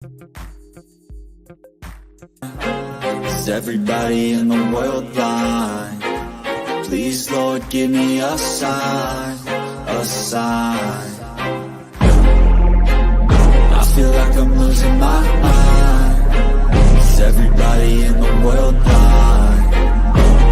Is everybody in the world blind? Please, Lord, give me a sign, a sign. I feel like I'm losing my mind. Is everybody in the world blind?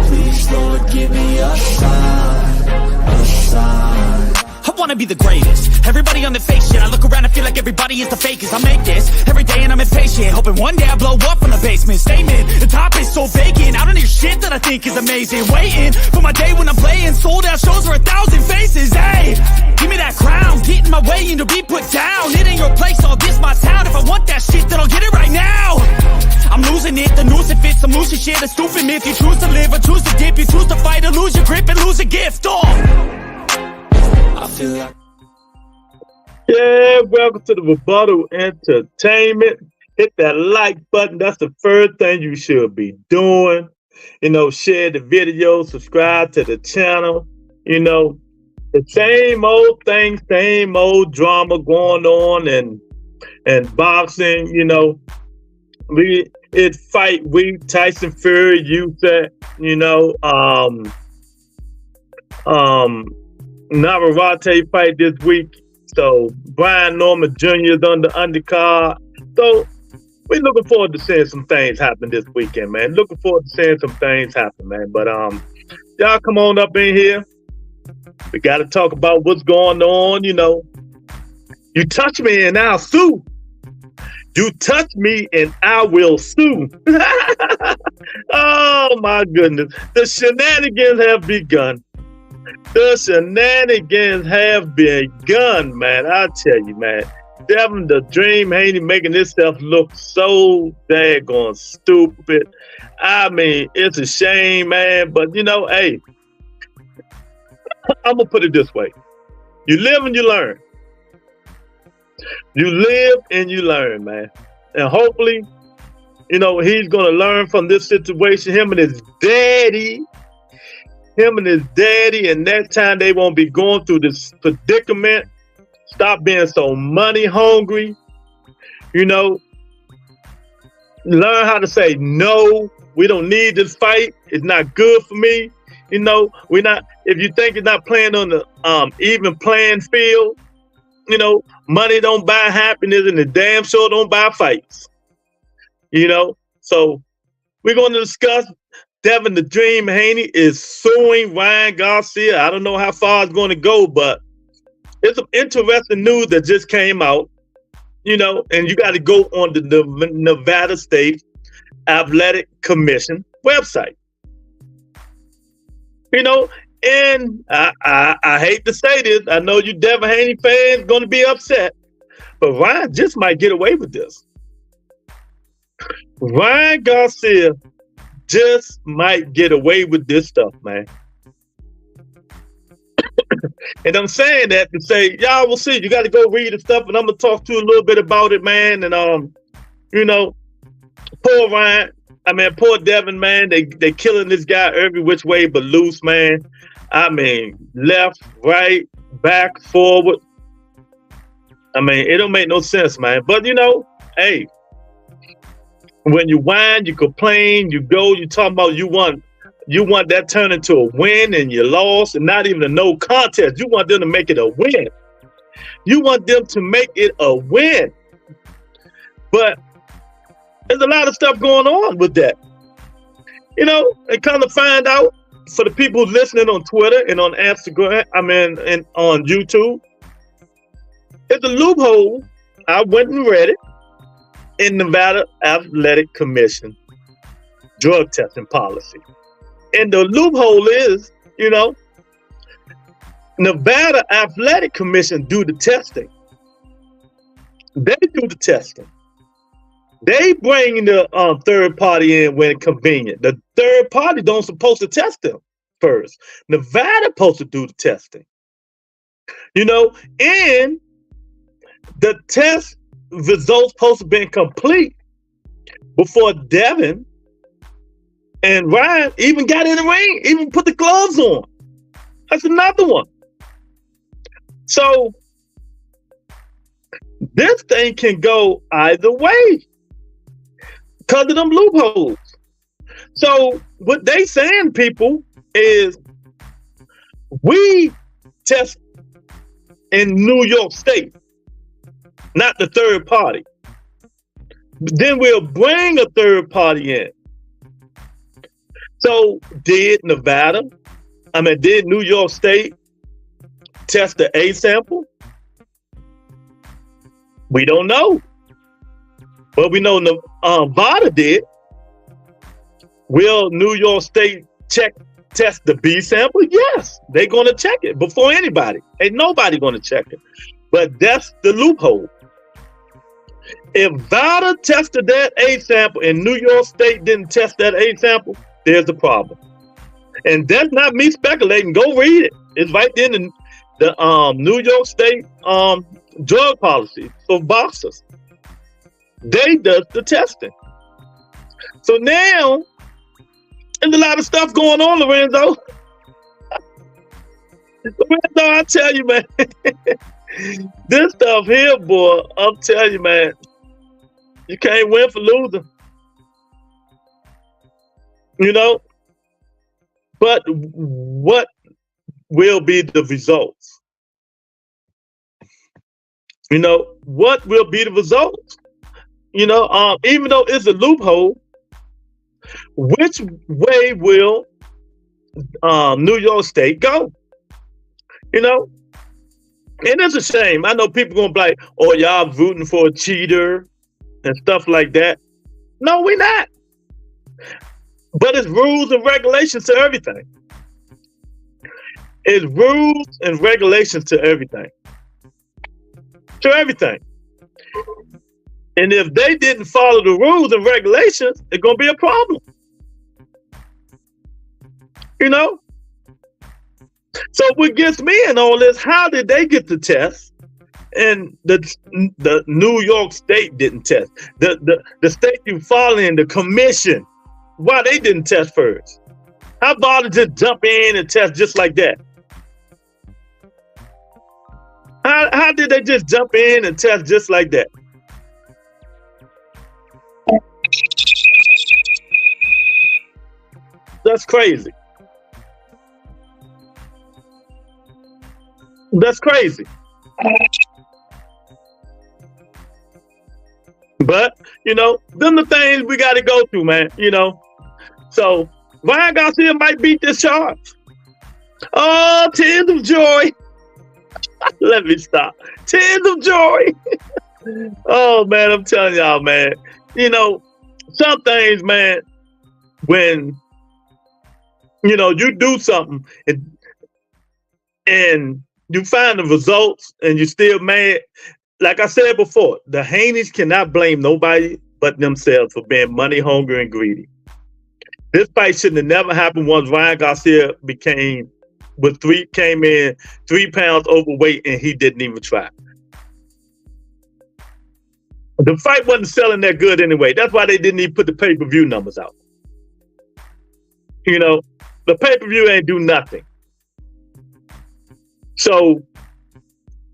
Please, Lord, give me a sign, a sign. I wanna be the greatest. Everybody on the fake shit. I look around and feel like everybody is the fakest. I make this every day and I'm impatient, hoping one day I blow up from the basement. Statement, the top is so vacant. I don't hear shit that I think is amazing. Waiting for my day when I'm playing sold out shows for 1,000 faces. Hey, give me that crown, get in my way and to be put down. It ain't your place, all this my town. If I want that shit, then I'll get it right now. I'm losing it, the noose it fits. I'm losing shit, a stupid myth. You choose to live or choose to dip. You choose to fight or lose your grip and lose a gift. I feel like... Yeah, welcome to the Rebuttal Entertainment. Hit that like button. That's the first thing you should be doing. You know, share the video, subscribe to the channel. You know, the same old thing, same old drama going on and boxing. You know, it's fight week. Tyson Fury-Usyk. You know, Navarrete fight this week. So Brian Norman Jr. is on the undercard. So we're looking forward to seeing some things happen this weekend, man. Looking forward to seeing some things happen, man. But y'all come on up in here. We got to talk about what's going on. You know, you touch me and I'll sue. You touch me and I will sue. Oh my goodness, the shenanigans have begun. The shenanigans have begun, man. I tell you, man. Devin the Dream Haney making himself look so daggone stupid. I mean, it's a shame, man. But, you know, hey, I'm going to put it this way. You live and you learn. You live and you learn, man. And hopefully, you know, he's going to learn from this situation. Him and his daddy, and that time they won't be going through this predicament. Stop being so money hungry. You know, learn how to say no. We don't need this fight. It's not good for me. You know, we're not. If you think it's not playing on the even playing field, you know, money don't buy happiness, and the damn sure don't buy fights. You know, so we're going to discuss. Devin the Dream Haney is suing Ryan Garcia. I don't know how far it's going to go, but it's some interesting news that just came out, you know, and you got to go on the Nevada State Athletic Commission website. You know, and I hate to say this. I know you Devin Haney fans going to be upset, but Ryan just might get away with this. Ryan Garcia just might get away with this stuff, man. And I'm saying that to say, y'all will see. You got to go read the stuff, and I'm gonna talk to you a little bit about it, man. And you know, poor Ryan. I mean, poor Devin, man. They killing this guy every which way but loose, man. I mean, left, right, back, forward. I mean, it don't make no sense, man. But you know, hey. When you whine, you complain, you go, you talk about you want that turn into a win and you lost, and not even a no contest. You want them to make it a win. You want them to make it a win. But there's a lot of stuff going on with that. You know, and kind of find out for the people listening on Twitter and on Instagram, and on YouTube, it's a loophole. I went and read it. In Nevada Athletic Commission drug testing policy. And the loophole is, you know, Nevada Athletic Commission do the testing. They do the testing. They bring the third party in when convenient. The third party don't supposed to test them first. Nevada supposed to do the testing. You know, and the test results supposed to be complete before Devin and Ryan even got in the ring, even put the gloves on. That's another one. So This thing can go either way because of them loopholes. So what they saying, people, is we test in New York State, not the third party. Then we'll bring a third party in. So did New York State test the A sample? We don't know. But we know VADA did. Will New York State test the B sample? Yes, they're going to check it before anybody. Ain't nobody going to check it. But that's the loophole. If VADA tested that A sample and New York State didn't test that A sample, there's a problem. And that's not me speculating. Go read it. It's right there in the New York State drug policy for boxers. They does the testing. So now, there's a lot of stuff going on, Lorenzo. Lorenzo, I tell you, man, this stuff here, boy, I'm telling you, man, you can't win for losing. You know? But what will be the results? You know, what will be the results? You know, even though it's a loophole, which way will New York State go? You know? And it's a shame. I know people gonna be like, oh, y'all rooting for a cheater and stuff like that. No, we're not. But it's rules and regulations to everything. It's rules and regulations to everything. To everything. And if they didn't follow the rules and regulations, it's going to be a problem. You know? So what gets me in all this, how did they get the test and the New York State didn't test? The state you follow in, the commission, why they didn't test first? How about to just jump in and test just like that? How did they just jump in and test just like that? That's crazy. That's crazy. But, you know, them the things we got to go through, man, you know. So, Ryan Garcia might beat this charge. Oh, tears of joy. Let me stop. Tears of joy. Oh, man, I'm telling y'all, man. You know, some things, man, when, you know, you do something and you find the results and you're still mad. Like I said before, the Haneys cannot blame nobody but themselves for being money hungry and greedy. This fight shouldn't have never happened once Ryan Garcia came in 3 pounds overweight and he didn't even try. The fight wasn't selling that good anyway. That's why they didn't even put the pay-per-view numbers out. You know, the pay-per-view ain't do nothing. So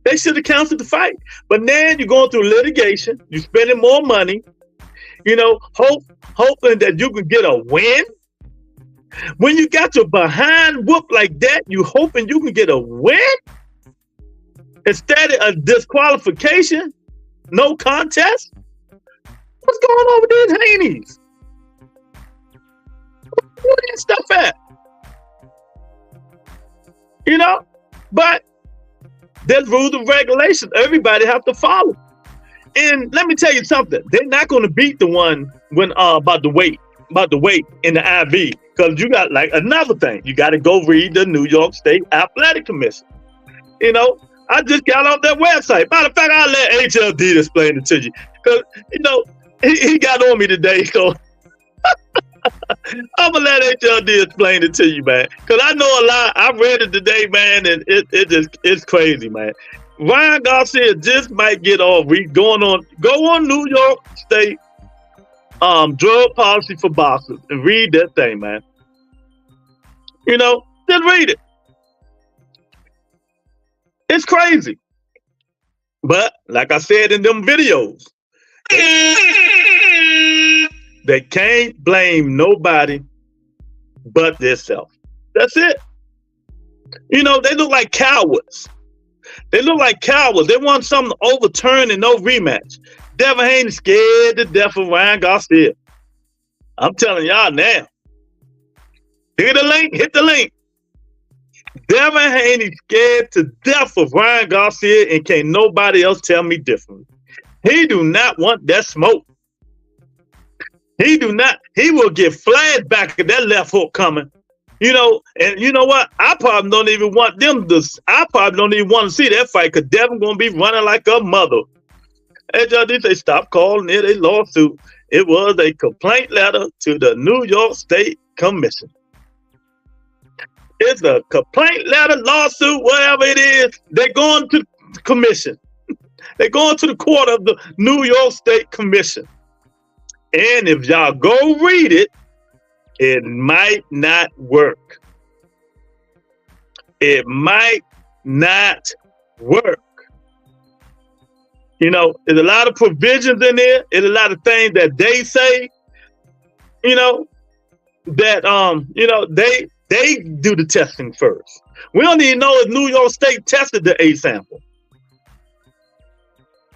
they should have canceled the fight. But now you're going through litigation. You're spending more money. You know, hoping that you can get a win. When you got your behind whooped like that, you hoping you can get a win? Instead of a disqualification? No contest? What's going on with these Haneys? Where that stuff at? You know? But there's rules and regulations everybody have to follow. And let me tell you something. They're not going to beat the one when about the weight in the IV. Because you got like another thing. You got to go read the New York State Athletic Commission. You know, I just got off that website. Matter of fact, I'll let HLD explain it to you. Because, you know, he got on me today. So I'm going to let HLD explain it to you, man. Because I know a lot. I read it today, man, and it's crazy, man. Ryan Garcia just might get off. Go on New York State drug policy for boxers and read that thing, man. You know, just read it. It's crazy. But like I said in them videos, they can't blame nobody but themselves. That's it. You know, they look like cowards. They look like cowards. They want something to overturn and no rematch. Devin Haney scared to death of Ryan Garcia. I'm telling y'all now. Hit the link. Hit the link. Devin Haney scared to death of Ryan Garcia, and can't nobody else tell me differently. He do not want that smoke. He do not. He will get flagged back at that left hook coming. You know, and you know what? I probably don't even want them to. I probably don't even want to see that fight because Devin gonna be running like a mother. And judges, they stopped calling it a lawsuit. It was a complaint letter to the New York State Commission. It's a complaint letter, lawsuit, whatever it is. They're going to the commission. They're going to the court of the New York State Commission. And if y'all go read it, it might not work. It might not work. You know, there's a lot of provisions in there. There's a lot of things that they say, you know, that they do the testing first. We don't even know if New York State tested the A sample.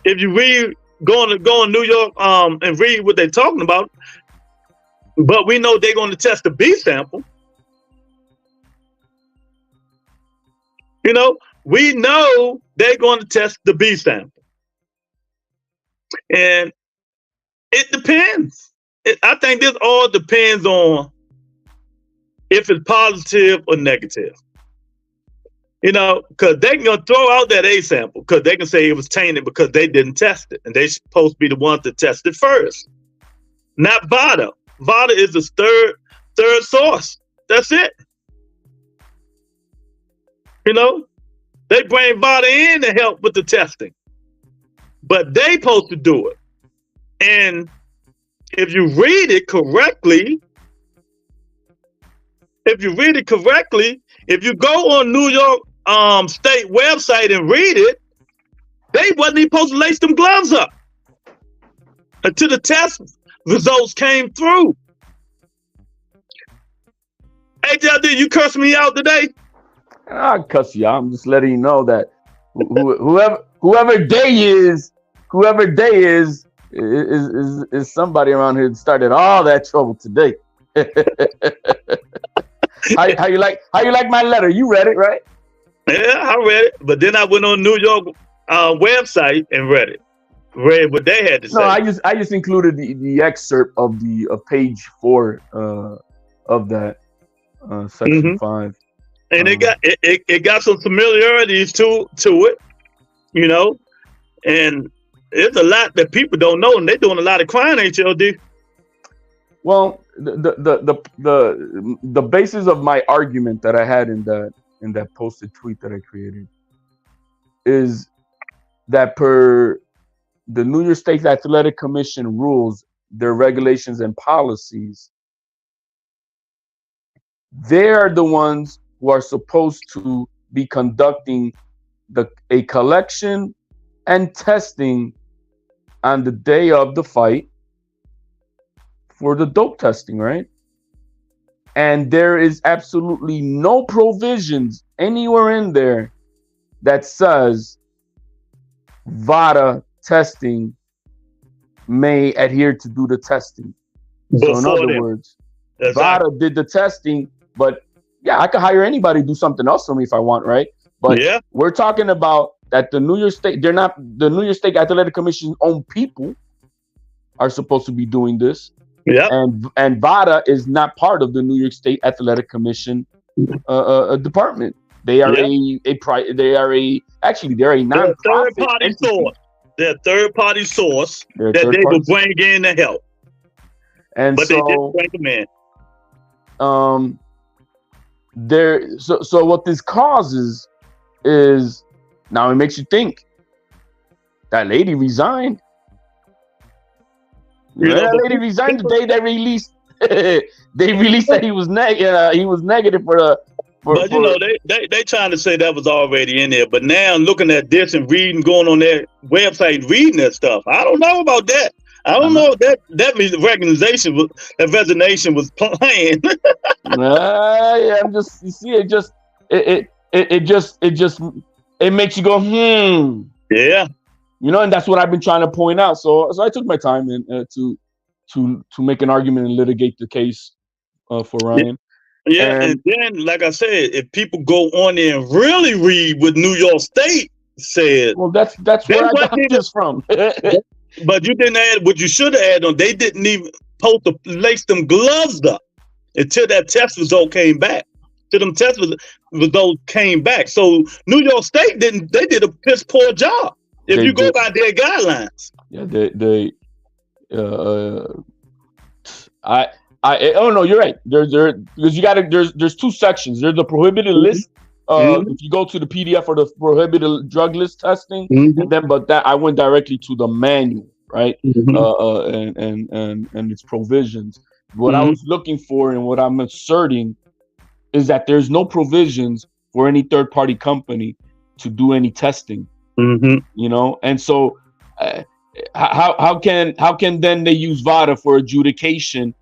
If you read, go in New York and read what they're talking about, but we know they're going to test the B sample. You know, we know they're going to test the B sample. And it depends. I think this all depends on if it's positive or negative. You know, because they're going to throw out that A sample because they can say it was tainted because they didn't test it. And they're supposed to be the ones that test it first. Not VADA. VADA is the third source. That's it. You know, they bring VADA in to help with the testing. But they supposed to do it. And if you read it correctly, if you go on New York State website and read it, they wasn't even supposed to lace them gloves up until the test results came through. Hey, JD, you cursed me out today? I'll cuss you out. I'm just letting you know that whoever day is somebody around here that started all that trouble today. How you like my letter? You read it, right? Yeah, I read it, but then I went on New York website and read what they had to say. No, I just included the excerpt of page 4 of that section 5, and it got some familiarities to it, you know, and it's a lot that people don't know, and they're doing a lot of crying, HLD. Well, the basis of my argument that I had in that posted tweet that I created is that per the New York State Athletic Commission rules, their regulations and policies, they are the ones who are supposed to be conducting a collection and testing on the day of the fight for the dope testing, right? And there is absolutely no provisions anywhere in there that says VADA testing may adhere to do the testing. So in other words, VADA did the testing, but yeah, I could hire anybody to do something else for me if I want, right? But yeah, we're talking about that the New York State Athletic Commission's own people are supposed to be doing this. Yeah, and VADA is not part of the New York State Athletic Commission department. They are they're a non-profit third-party source. They're a third-party source that they will bring in to help. And but so, they didn't bring them in. So what this causes is, now it makes you think that lady resigned. That lady resigned the day they released. They released that he was negative for But you know, they trying to say that was already in there. But now looking at this and reading, going on their website, reading that stuff, I don't know about that. I don't know that resignation was planned. Yeah, I'm just, you see, it makes you go, Yeah. You know, and that's what I've been trying to point out. So I took my time to make an argument and litigate the case for Ryan. Yeah, and then, like I said, if people go on there and really read what New York State said, well, that's where I got this from. But you didn't add what you should have added on. They didn't even supposed to lace them gloves up until that test result came back. Till them test results came back. So New York State didn't. They did a piss poor job. If you go by their guidelines. Yeah, oh no, you're right. Because you got to. There's two sections. There's the prohibited list. If you go to the PDF for the prohibited drug list testing, and then I went directly to the manual, right? And its provisions. What I was looking for and what I'm asserting is that there's no provisions for any third party company to do any testing. You know, and so how can then they use VADA for adjudication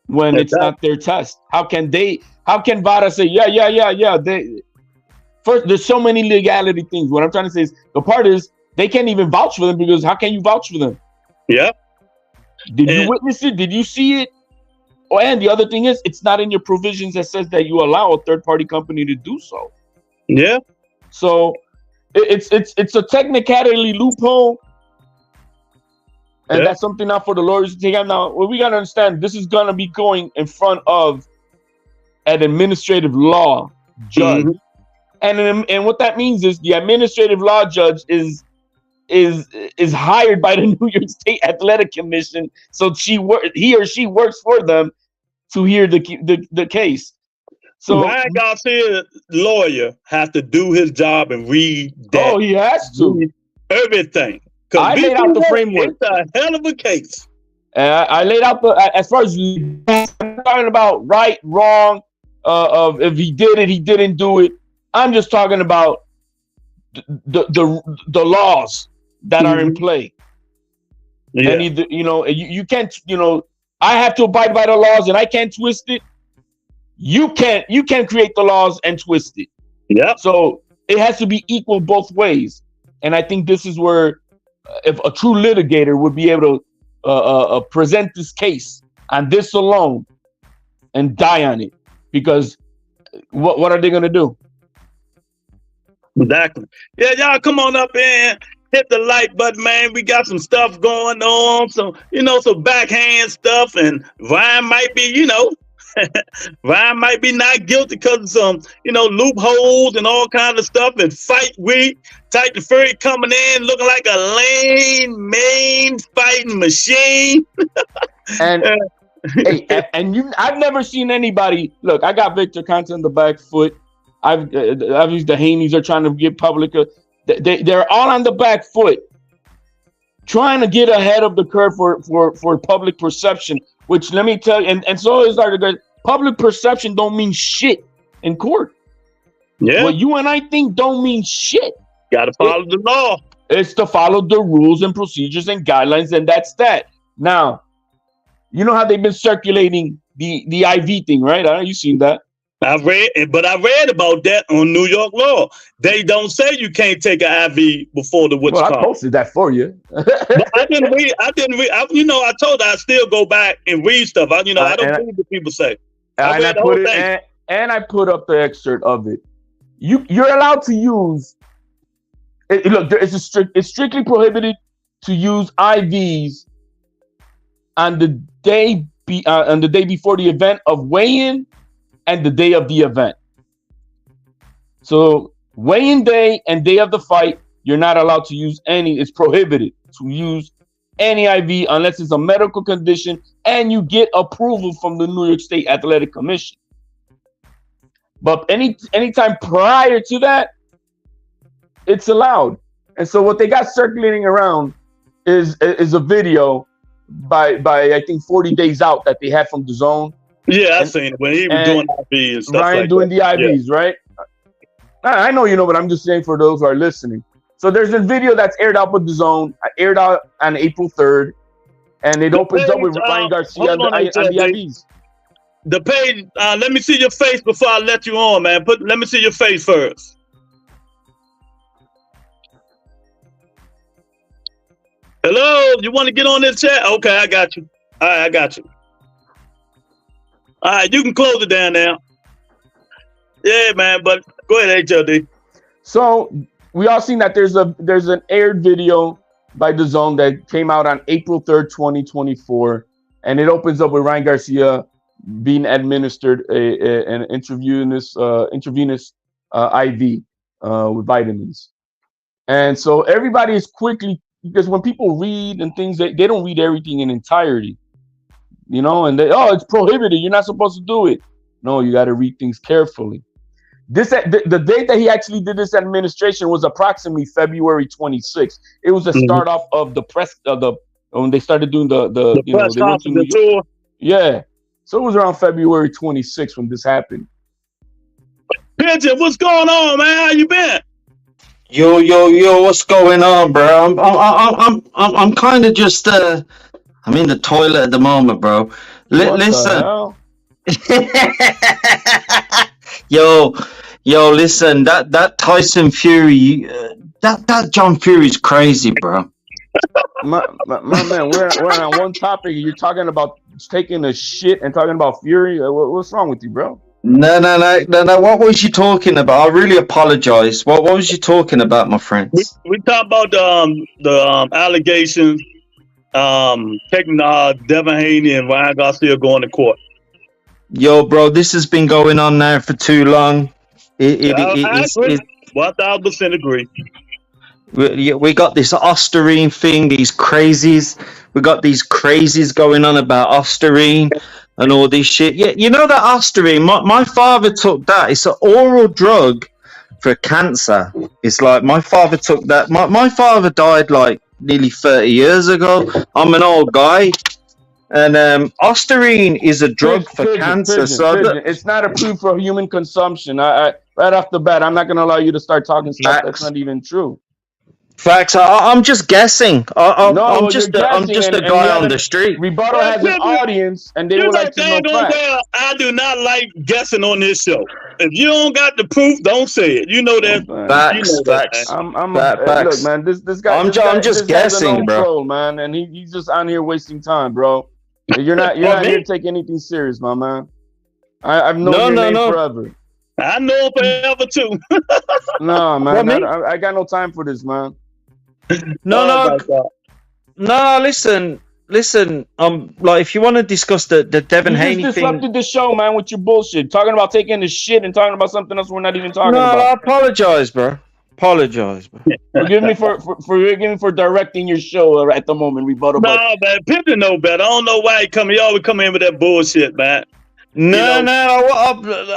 when it's not their test? How can VADA say yeah? First, there's so many legality things. What I'm trying to say is the part is they can't even vouch for them, because how can you vouch for them? Yeah. Did you witness it? Did you see it? Oh, and the other thing is, it's not in your provisions that says that you allow a third party company to do so. Yeah. So it's a technicality loophole, and that's something now for the lawyers to take out. Now, what we gotta understand, this is gonna be going in front of an administrative law judge, and what that means is the administrative law judge is hired by the New York State Athletic Commission, so he or she works for them to hear the case. So Ryan Garcia, lawyer, has to do his job and read that. Oh, he has to. Everything. I laid out the framework. It's a hell of a case. I laid out as far as I'm talking about right, wrong, of if he did it, he didn't do it. I'm just talking about the laws that are in play. Yeah. And either, you can't, I have to abide by the laws and I can't twist it. You can't create the laws and twist it. Yeah. So it has to be equal both ways. And I think this is where if a true litigator would be able to present this case on this alone and die on it, because what are they going to do? Exactly. Yeah, y'all come on up and hit the like button, man. We got some stuff going on, some backhand stuff, and Ryan might be, Ryan might be not guilty because of some, loopholes and all kind of stuff. And fight week, Tyson Fury coming in looking like a lame main fighting machine. And I've never seen anybody. Look, I got Victor Conte on the back foot. I've used the Haneys are trying to get public. They're all on the back foot, trying to get ahead of the curve for public perception. Which, let me tell you, and so is our public perception don't mean shit in court. Yeah. What you and I think don't mean shit. Got to follow the law. It's to follow the rules and procedures and guidelines, and that's that. Now, you know how they've been circulating the IV thing, right? You seen that? I read about that on New York law. They don't say you can't take an IV before the I posted that for you. But I didn't read. I told you I still go back and read stuff. I don't read what people say. I put up the excerpt of it. You're allowed to use. Look, it's strictly prohibited to use IVs on the day before the event of weigh-in and the day of the event. So weigh-in day and day of the fight, you're not allowed to use any. It's prohibited to use any IV unless it's a medical condition and you get approval from the New York State Athletic Commission. But anytime prior to that, it's allowed. And so what they got circulating around is a video by I think 40 Days Out that they had from DAZN, Yeah, I And, seen it when he was and doing IV and stuff Ryan like doing that. the IVs, right? I know you know, but I'm just saying for those who are listening. So there's a video that's aired out with the Zone, aired out on April 3rd, and it The opens up with page, Ryan Garcia hold on, on the HLD. IVs. The page. Let me see your face before I let you on, man. Let me see your face first. Hello, you want to get on this chat? Okay, I got you. All right, I got you. All right, you can close it down now. Yeah, man, but go ahead, HLD. So we all seen that there's an aired video by the Zone that came out on April 3rd, 2024, and it opens up with Ryan Garcia being administered an intravenous IV with vitamins. And so everybody is quickly, because when people read and things, they don't read everything in entirety, you know, and it's prohibited. You're not supposed to do it. No, you got to read things carefully. The date that he actually did this administration was approximately February 26th. It was the start off of the press when they started doing the press they went to New York. tour. Yeah. So it was around February 26th when this happened. Pigeon, what's going on, man? How you been? Yo, what's going on, bro? I'm kind of just I'm in the toilet at the moment, bro. Listen. yo, listen, that Tyson Fury, that John Fury's crazy, bro. My man, we're on one topic. You're talking about taking a shit and talking about Fury. What's wrong with you, bro? No. What was you talking about? I really apologize. What was you talking about, my friends? We talked about the allegations taking Devin Haney and Ryan Garcia going to court. Yo, bro, this has been going on now for too long. I agree. 1000% agree. We got this Osterine thing, these crazies. We got these crazies going on about Osterine and all this shit. Yeah, you know that Osterine, my father took that. It's an oral drug for cancer. It's like my father took that. My father died like nearly 30 years ago. I'm an old guy. And Osterine is a drug for cancer. It's not approved for human consumption. I right off the bat, I'm not going to allow you to start talking stuff that's not even true. Facts. I'm just guessing. I'm just a guy on the street. Rebuttal has an audience, and they would like to know facts. I do not like guessing on this show. If you don't got the proof, don't say it. You know that. Facts. Look, man, this guy. I'm just guessing, bro. Troll, man, and he's just on here wasting time, bro. You're not here to take anything serious, my man. I've known your name forever. I know forever too. No, man, I got no time for this, man. No. Listen. Like, if you want to discuss the Devin Haney thing, you just disrupted the show, man, with your bullshit. Talking about taking the shit and talking about something else we're not even talking about. I apologize, bro. Forgive me for directing your show at the moment. Rebuttal. No, man, Pippin know better. I don't know why he always come in with that bullshit, man. No.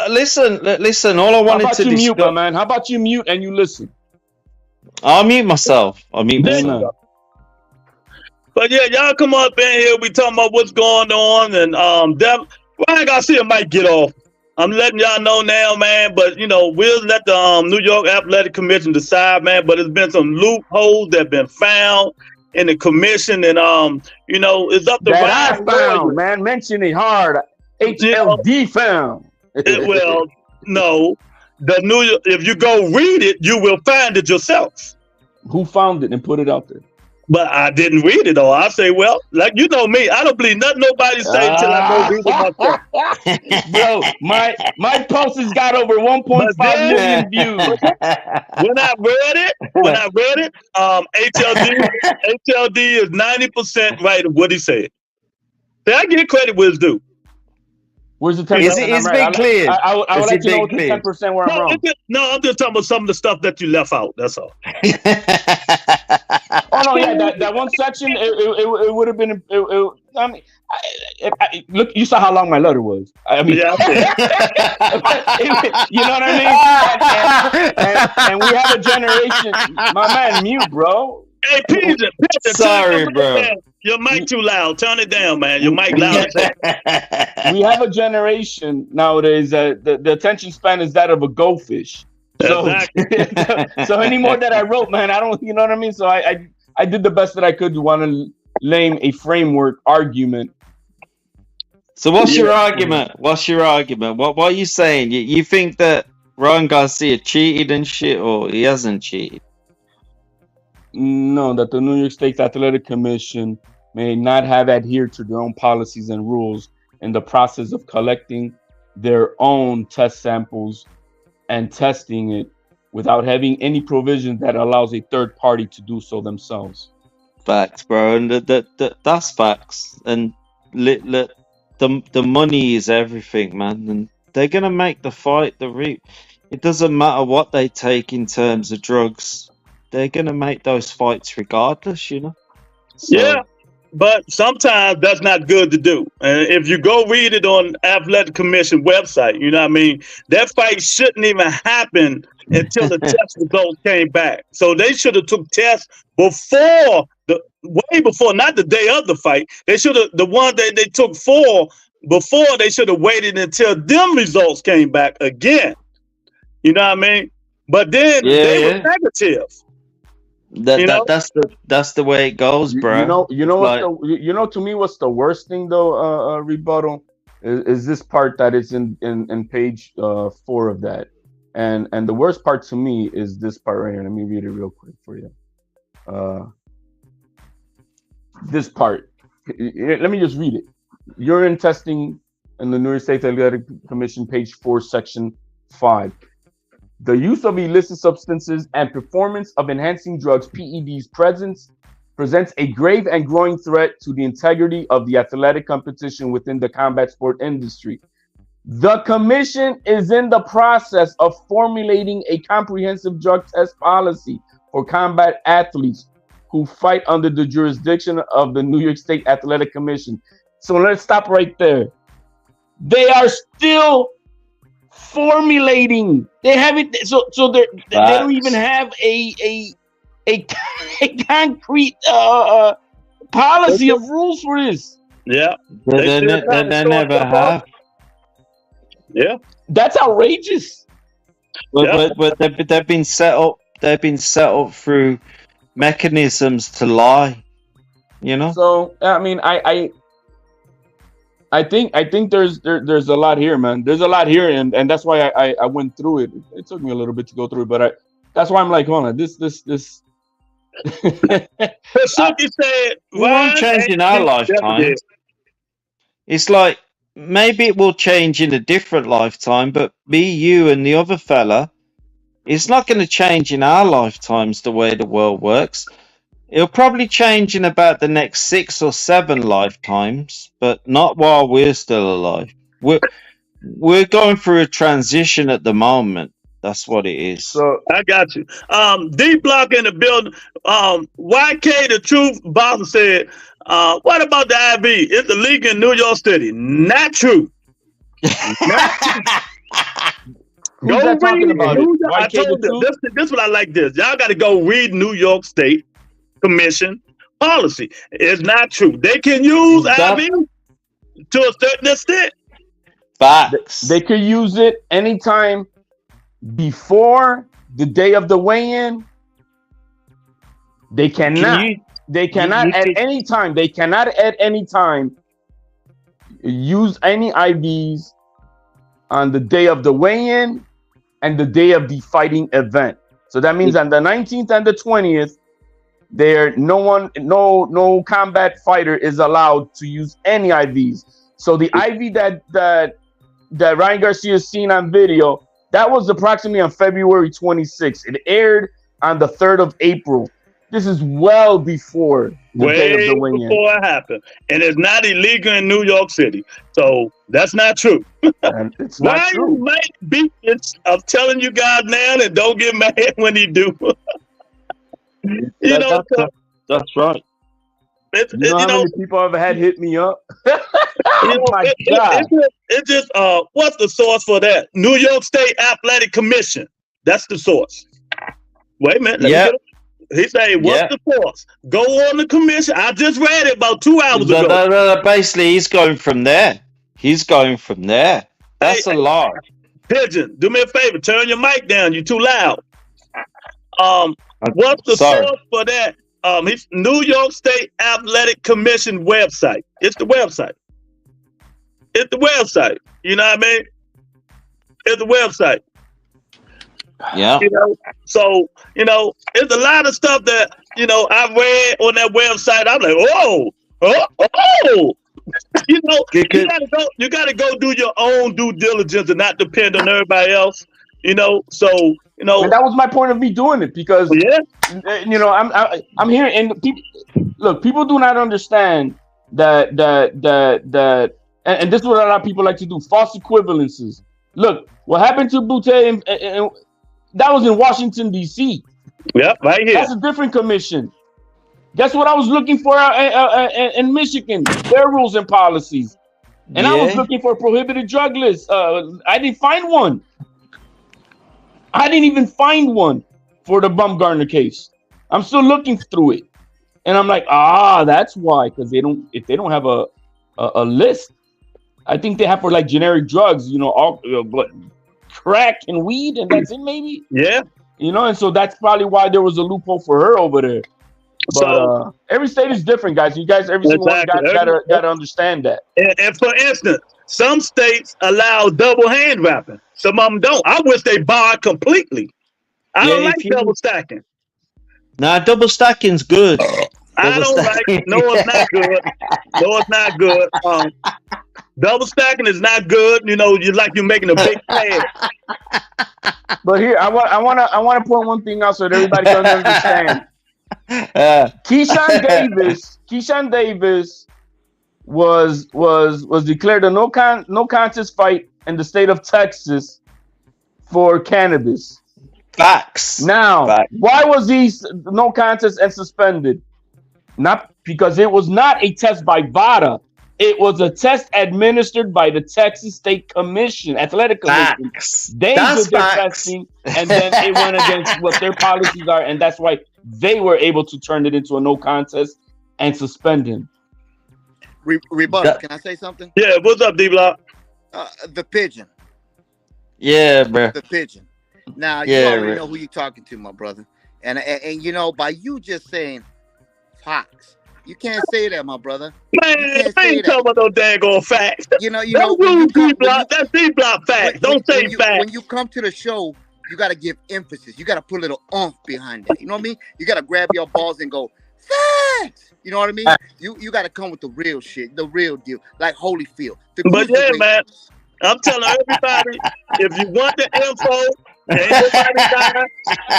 Listen. All I wanted to discuss. Mute, my man. How about you mute and you listen? I'll mute myself. But yeah, y'all come up in here. We talking about what's going on, and Ryan Garcia might get off. I'm letting y'all know now, man. But we'll let the New York Athletic Commission decide, man. But there's been some loopholes that have been found in the commission, and it's up to that I found, man. Mention it hard. HLD found. Well, no. The New York, if you go read it, you will find it yourself. Who found it and put it out there? But I didn't read it, though. I say, well, like you know me, I don't believe nothing nobody say until I go read it myself. Bro, my post has got over 1.5 million views. When I read it, HLD is 90% right of what he said. So I give credit where it's due. Where's the 10%? It's been clear. I would like to know what the 10% where I'm wrong. I'm just talking about some of the stuff that you left out. That's all. Oh no, yeah, that one section, it would have been. I mean, look, you saw how long my letter was. I mean, yeah, you know what I mean? And we have a generation. My man, mute, bro. Hey, Pigeon, Sorry, bro. Your mic too loud. Turn it down, man. Your mic loud as hell. We have a generation nowadays that the attention span is that of a goldfish. So, Exactly. so any more that I wrote, man, I don't, you know what I mean? So I did the best that I could to want to lay a framework argument. So what's your argument? What's your argument? What are you saying? You think that Ryan Garcia cheated and shit, or he hasn't cheated? No, that the New York State Athletic Commission may not have adhered to their own policies and rules in the process of collecting their own test samples and testing it without having any provision that allows a third party to do so themselves. Facts, bro, and that's facts. And the money is everything, man. And they're gonna make the fight It doesn't matter what they take in terms of drugs. They're gonna make those fights regardless, you know. So, yeah, but sometimes that's not good to do. And if you go read it on Athletic Commission website, you know what I mean? That fight shouldn't even happen until the test results came back. So they should have took tests way before, not the day of the fight. They should have, the one that they took before, they should have waited until them results came back again. You know what I mean? But then they were negative. That's the way it goes, bro. You know, to me, what's the worst thing though? Rebuttal is this part that is in page 4 of that, and the worst part to me is this part right here. Let me read it real quick for you. This part. Let me just read it. Urine testing in the New York State Athletic Commission, page 4, section 5. The use of illicit substances and performance of enhancing drugs, PEDs, presents a grave and growing threat to the integrity of the athletic competition within the combat sport industry. The commission is in the process of formulating a comprehensive drug test policy for combat athletes who fight under the jurisdiction of the New York State Athletic Commission. So let's stop right there. They are still formulating. They haven't. So they don't even have a concrete policy of rules for this. Yeah, they never have. Yeah, that's outrageous. But they've been set up. They've been set up through mechanisms to lie. You know. So I mean, I think there's a lot here, man. There's a lot here, and that's why I went through it. It took me a little bit to go through it, but that's why I'm like, hold on, this. Suki said, we won't change in our lifetime. It's like maybe it will change in a different lifetime, but me, you, and the other fella, it's not going to change in our lifetimes the way the world works. It'll probably change in about the next 6 or 7 lifetimes, but not while we're still alive. We're going through a transition at the moment. That's what it is. So I got you. D Block in the building. YK the Truth Boss said, what about the IV? It's illegal in New York City. Not true. Not true. Who's that talking about it? I told you, this what I like this. Y'all got to go read New York State Commission policy. It's not true. They can use IV to a certain extent. Facts. They could use it anytime before the day of the weigh-in. They cannot. They cannot at any time. They cannot at any time use any IVs on the day of the weigh-in and the day of the fighting event. So that means on the 19th and the 20th, no combat fighter is allowed to use any IVs. So the IV that Ryan Garcia has seen on video, that was approximately on February 26th. It aired on the 3rd of April. This is well before the day of the weigh-in. Before it happened. And it's not illegal in New York City. So that's not true. And it's not true. You might be, I'm telling you guys now, and don't get mad when he do. That's right. You know how many people have had hit me up? Oh my God. It's just, what's the source for that? New York State Athletic Commission. That's the source. Wait a minute. He say, what's Yeah. the source? Go on the commission. I just read it about 2 hours ago. Basically, he's going from there. That's a lie. Pigeon, do me a favor. Turn your mic down. You're too loud. What's the Sorry. source for that? It's New York State Athletic Commission website. It's the website. You know what I mean? It's the website. Yeah. You know, so it's a lot of stuff that I read on that website. I'm like, oh. You gotta go do your own due diligence and not depend on everybody else. So And that was my point of me doing it because I'm here and people do not understand that and this is what a lot of people like to do, false equivalences. Look, what happened to Butte and that was in Washington D.C. Yep, right here. That's a different commission. Guess what I was looking for in Michigan? Their rules and policies. And I was looking for a prohibited drug list. I didn't find one. I didn't even find one for the Bumgarner case. I'm still looking through it. And I'm like, that's why. Because if they don't have a list, I think they have for like generic drugs, all crack and weed, and that's it maybe. Yeah. And so that's probably why there was a loophole for her over there. But every state is different, guys. Every single one gotta understand that. And for instance, some states allow double hand wrapping. Some of them don't. I wish they bar completely. I don't like double stacking. Nah, double stacking's good. I don't like. No, it's not good. No, it's not good. Double stacking is not good. You're making a big play. But here, I want to point one thing out so that everybody can understand. Keyshawn Davis was declared a no contest fight in the state of Texas for cannabis. Facts. Now, why was he no contest and suspended? Not because it was not a test by VADA. It was a test administered by the Texas State Commission, Athletic Commission. They did their testing, and then it went against what their policies are, and that's why they were able to turn it into a no contest and suspend him. Rebuttal. Can I say something? Yeah, what's up, D-Block? The pigeon. Yeah, bro. The pigeon. Now, you already know who you're talking to, my brother. And by you just saying Fox, you can't say that, my brother. Man, I ain't talking about no daggone facts. That's D-Block facts. Don't say facts. When you come to the show, you got to give emphasis. You got to put a little oomph behind that. You know what I mean? You got to grab your balls and go, facts. You know what I mean? You got to come with the real shit, the real deal, like Holyfield. But yeah, man, I'm telling everybody, if you want the info,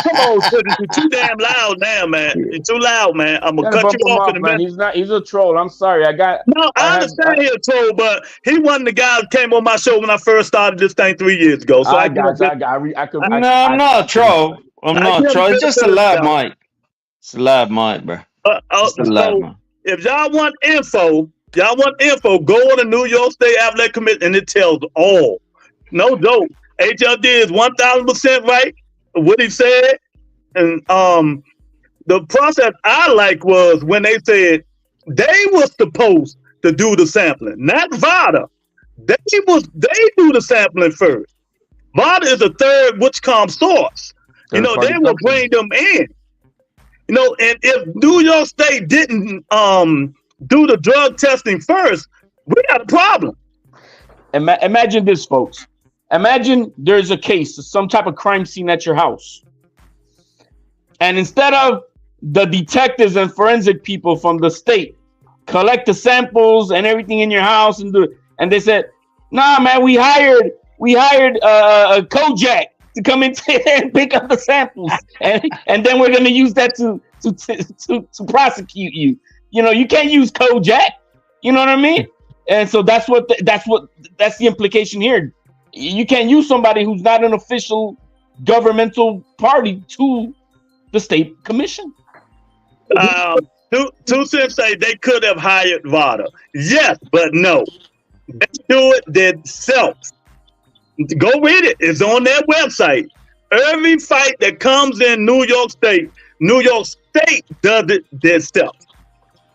come on, you're too damn loud now, man. You're too loud, man. I'm gonna cut you off in a minute. He's a troll. I'm sorry. I understand he's a troll, but he wasn't the guy that came on my show when I first started this thing 3 years ago. So I'm not a troll. I'm not a troll. It's just a loud mic. It's a loud mic, bro. If y'all want info, go on the New York State Athletic Commission, and it tells all. No joke. HLD is 1,000% right. What he said, and the process I like was when they said they were supposed to do the sampling, not VADA. They do the sampling first. VADA is a third which comes source. They will bring them in. And if New York State didn't do the drug testing first, we got a problem. Imagine this, folks. Imagine there's a case, some type of crime scene at your house. And instead of the detectives and forensic people from the state collect the samples and everything in your house and they said, nah, man, we hired Kojak to come in and pick up the samples. And then we're going to use that to prosecute you. You can't use Kojak. You know what I mean? And so that's the implication here. You can't use somebody who's not an official governmental party to the state commission. 2 Cents say they could have hired VADA. Yes, but no. They do it themselves. Go read it. It's on their website. Every fight that comes in New York State, New York State does it themselves.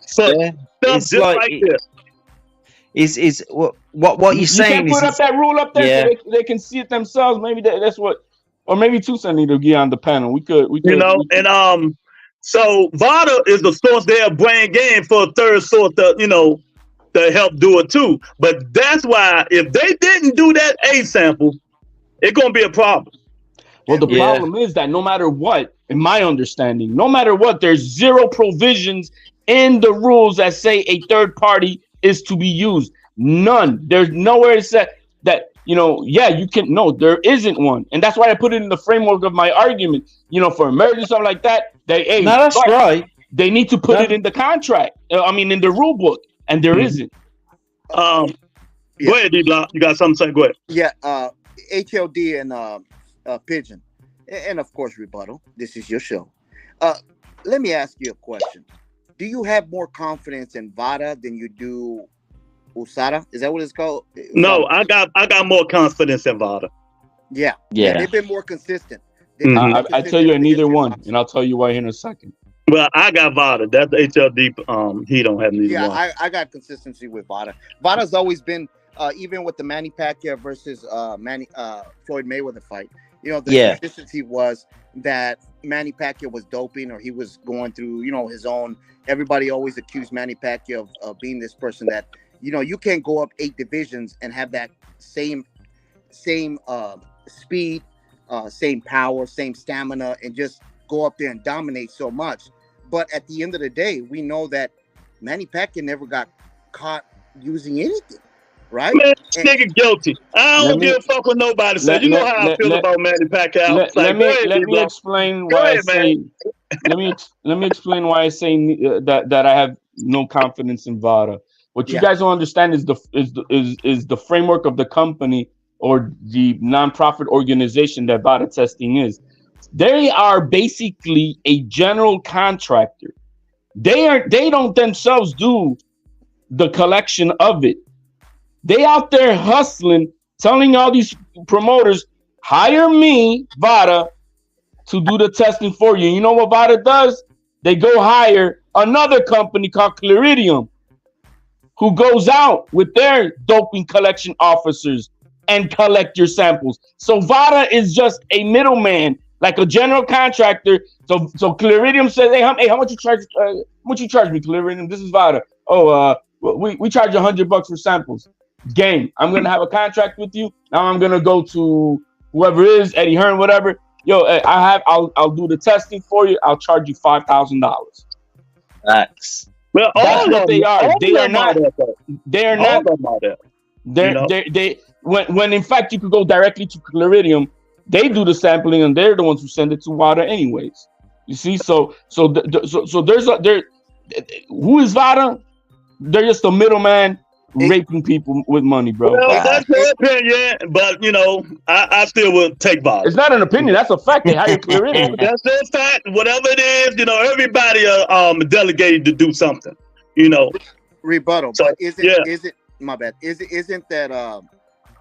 So Yeah, stuff it's just like like this. is what you're You saying can't put up that rule up there yeah. so they can see it themselves. Maybe that's what, or maybe Tucson need to get on the panel. We could. And so VADA is the source they'll bring in for a third source to help do it too. But that's why if they didn't do that A sample, it's gonna be a problem. Well, the Yeah. problem is that no matter what, in my understanding, no matter what, there's zero provisions in the rules that say a third party is to be used. None. There's nowhere it said that, yeah, you can. No, there isn't one. And that's why I put it in the framework of my argument. For emergency, something like that, No, that's right. They need to put it in the contract. In the rule book. And there isn't. Go ahead, D-Block. You got something to say? Go ahead. Yeah, HLD and Pigeon, and of course rebuttal. This is your show. Let me ask you a question. Do you have more confidence in VADA than you do USADA? Is that what it's called? USADA? No, I got more confidence in VADA. Yeah, they've been more consistent. I tell you neither one, and I'll tell you why in a second. Well, I got VADA. That's HLD. He don't have neither one. Yeah, I got consistency with VADA. VADA's always been, even with the Manny Pacquiao versus Floyd Mayweather fight. The consistency was that Manny Pacquiao was doping, or he was going through, his own. Everybody always accused Manny Pacquiao of being this person that, you can't go up 8 divisions and have that same speed, same power, same stamina, and just go up there and dominate so much. But at the end of the day, we know that Manny Pacquiao never got caught using anything, right? Man, this nigga guilty. I don't give a fuck what nobody says. You know how I feel about Manny Pacquiao. Let me explain why I say. Let me explain why I say that I have no confidence in VADA. What you guys don't understand is the framework of the company or the nonprofit organization that VADA testing is. They are basically a general contractor. They don't themselves do the collection of it. They out there hustling, telling all these promoters, hire me, VADA, to do the testing for you. You know what VADA does? They go hire another company called Claridium, who goes out with their doping collection officers and collect your samples. So VADA is just a middleman, like a general contractor. So Claridium says, hey, how much you charge? How much you charge me, Claridium? This is VADA. Oh, we charge $100 for samples. Game. I'm gonna have a contract with you. Now I'm gonna go to whoever it is, Eddie Hearn, whatever. Yo, I'll do the testing for you. I'll charge you $5,000. Facts. Well, that's what they are. They are not. They are not. When in fact you could go directly to Claridium. They do the sampling and they're the ones who send it to VADA anyways. You see, so there's who is VADA? They're just a middleman raping people with money, bro. Well, that's your opinion, but I still will take VADA. It's not an opinion, that's a fact. They hire Claridium. That's a fact. Whatever it is, everybody delegated to do something. Rebuttal. So, but is it my bad? Isn't that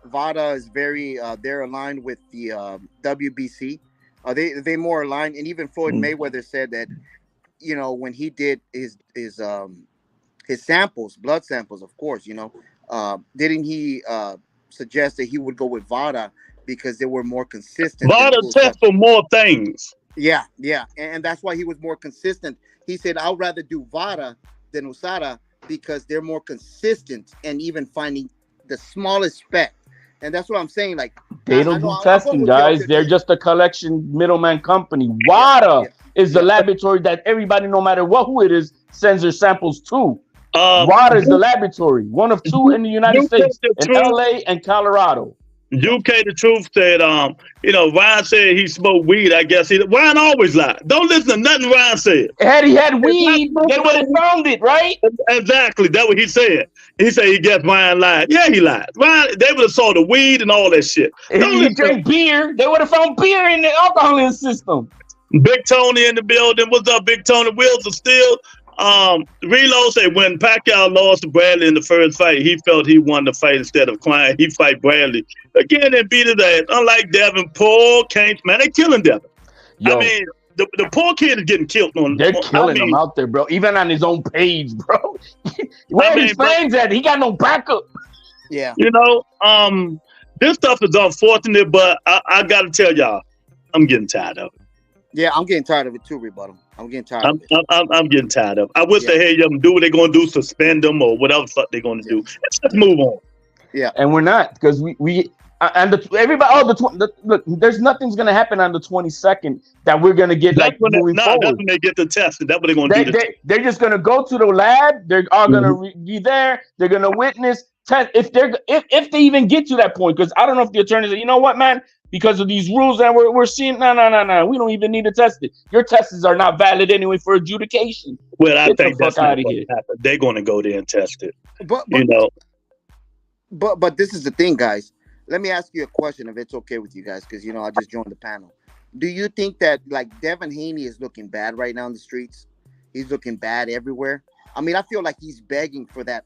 VADA is very they're aligned with the WBC? Are they more aligned? And even Floyd Mayweather said that when he did his samples, blood samples, of course, didn't he suggest that he would go with VADA because they were more consistent? VADA tests for more things. Yeah, and that's why he was more consistent. He said, "I'd rather do VADA than USADA because they're more consistent and even finding the smallest speck." And that's what I'm saying. Like, they don't do testing, guys. They're just a collection middleman company. VADA is the laboratory that everybody, no matter who it is, sends their samples to. VADA is the laboratory, one of 2 in the United States, in LA and Colorado. UK the Truth said, Ryan said he smoked weed. I guess Ryan always lied. Don't listen to nothing Ryan said. Had he had weed, they would have found it, right? Exactly. That's what he said. He said he guessed Ryan lied. Yeah, he lied. Ryan, they would have saw the weed and all that shit. If he drank beer, they would have found beer in the alcohol in the system. Big Tony in the building. What's up, Big Tony? Wheels of Steel. Reload said when Pacquiao lost to Bradley in the first fight, he felt he won the fight instead of Klein. He fight Bradley again and beat his ass. Unlike Devin, Paul, Kane, man, they killing Devin. Yo. I mean, the poor kid is getting killed on. They're killing him out there, bro. Even on his own page, bro. Where his fans at? He got no backup. Yeah. You know, this stuff is unfortunate, but I got to tell y'all, I'm getting tired of it. Yeah, I'm getting tired of it too, Rebuttal. I'm getting tired of it. I'm getting tired of it. I wish they had them do what they're going to do, suspend them or whatever the fuck they're going to do. Let's just move on. Yeah. And we're not, because we and look, there's nothing's going to happen on the 22nd that we're going to get moving forward. That's when they get the testing. That's what they're going to do. They're just going to go to the lab. They're all going to be there. They're going to witness. Test if they even get to that point, because I don't know if the attorneys say, you know what, man, because of these rules that we're seeing, no, we don't even need to test it. Your tests are not valid anyway for adjudication. Well, I think that's not going to happen. They're going to go there and test it. But this is the thing, guys. Let me ask you a question, if it's okay with you guys, because I just joined the panel. Do you think that Devin Haney is looking bad right now in the streets? He's looking bad everywhere. I mean, I feel like he's begging for that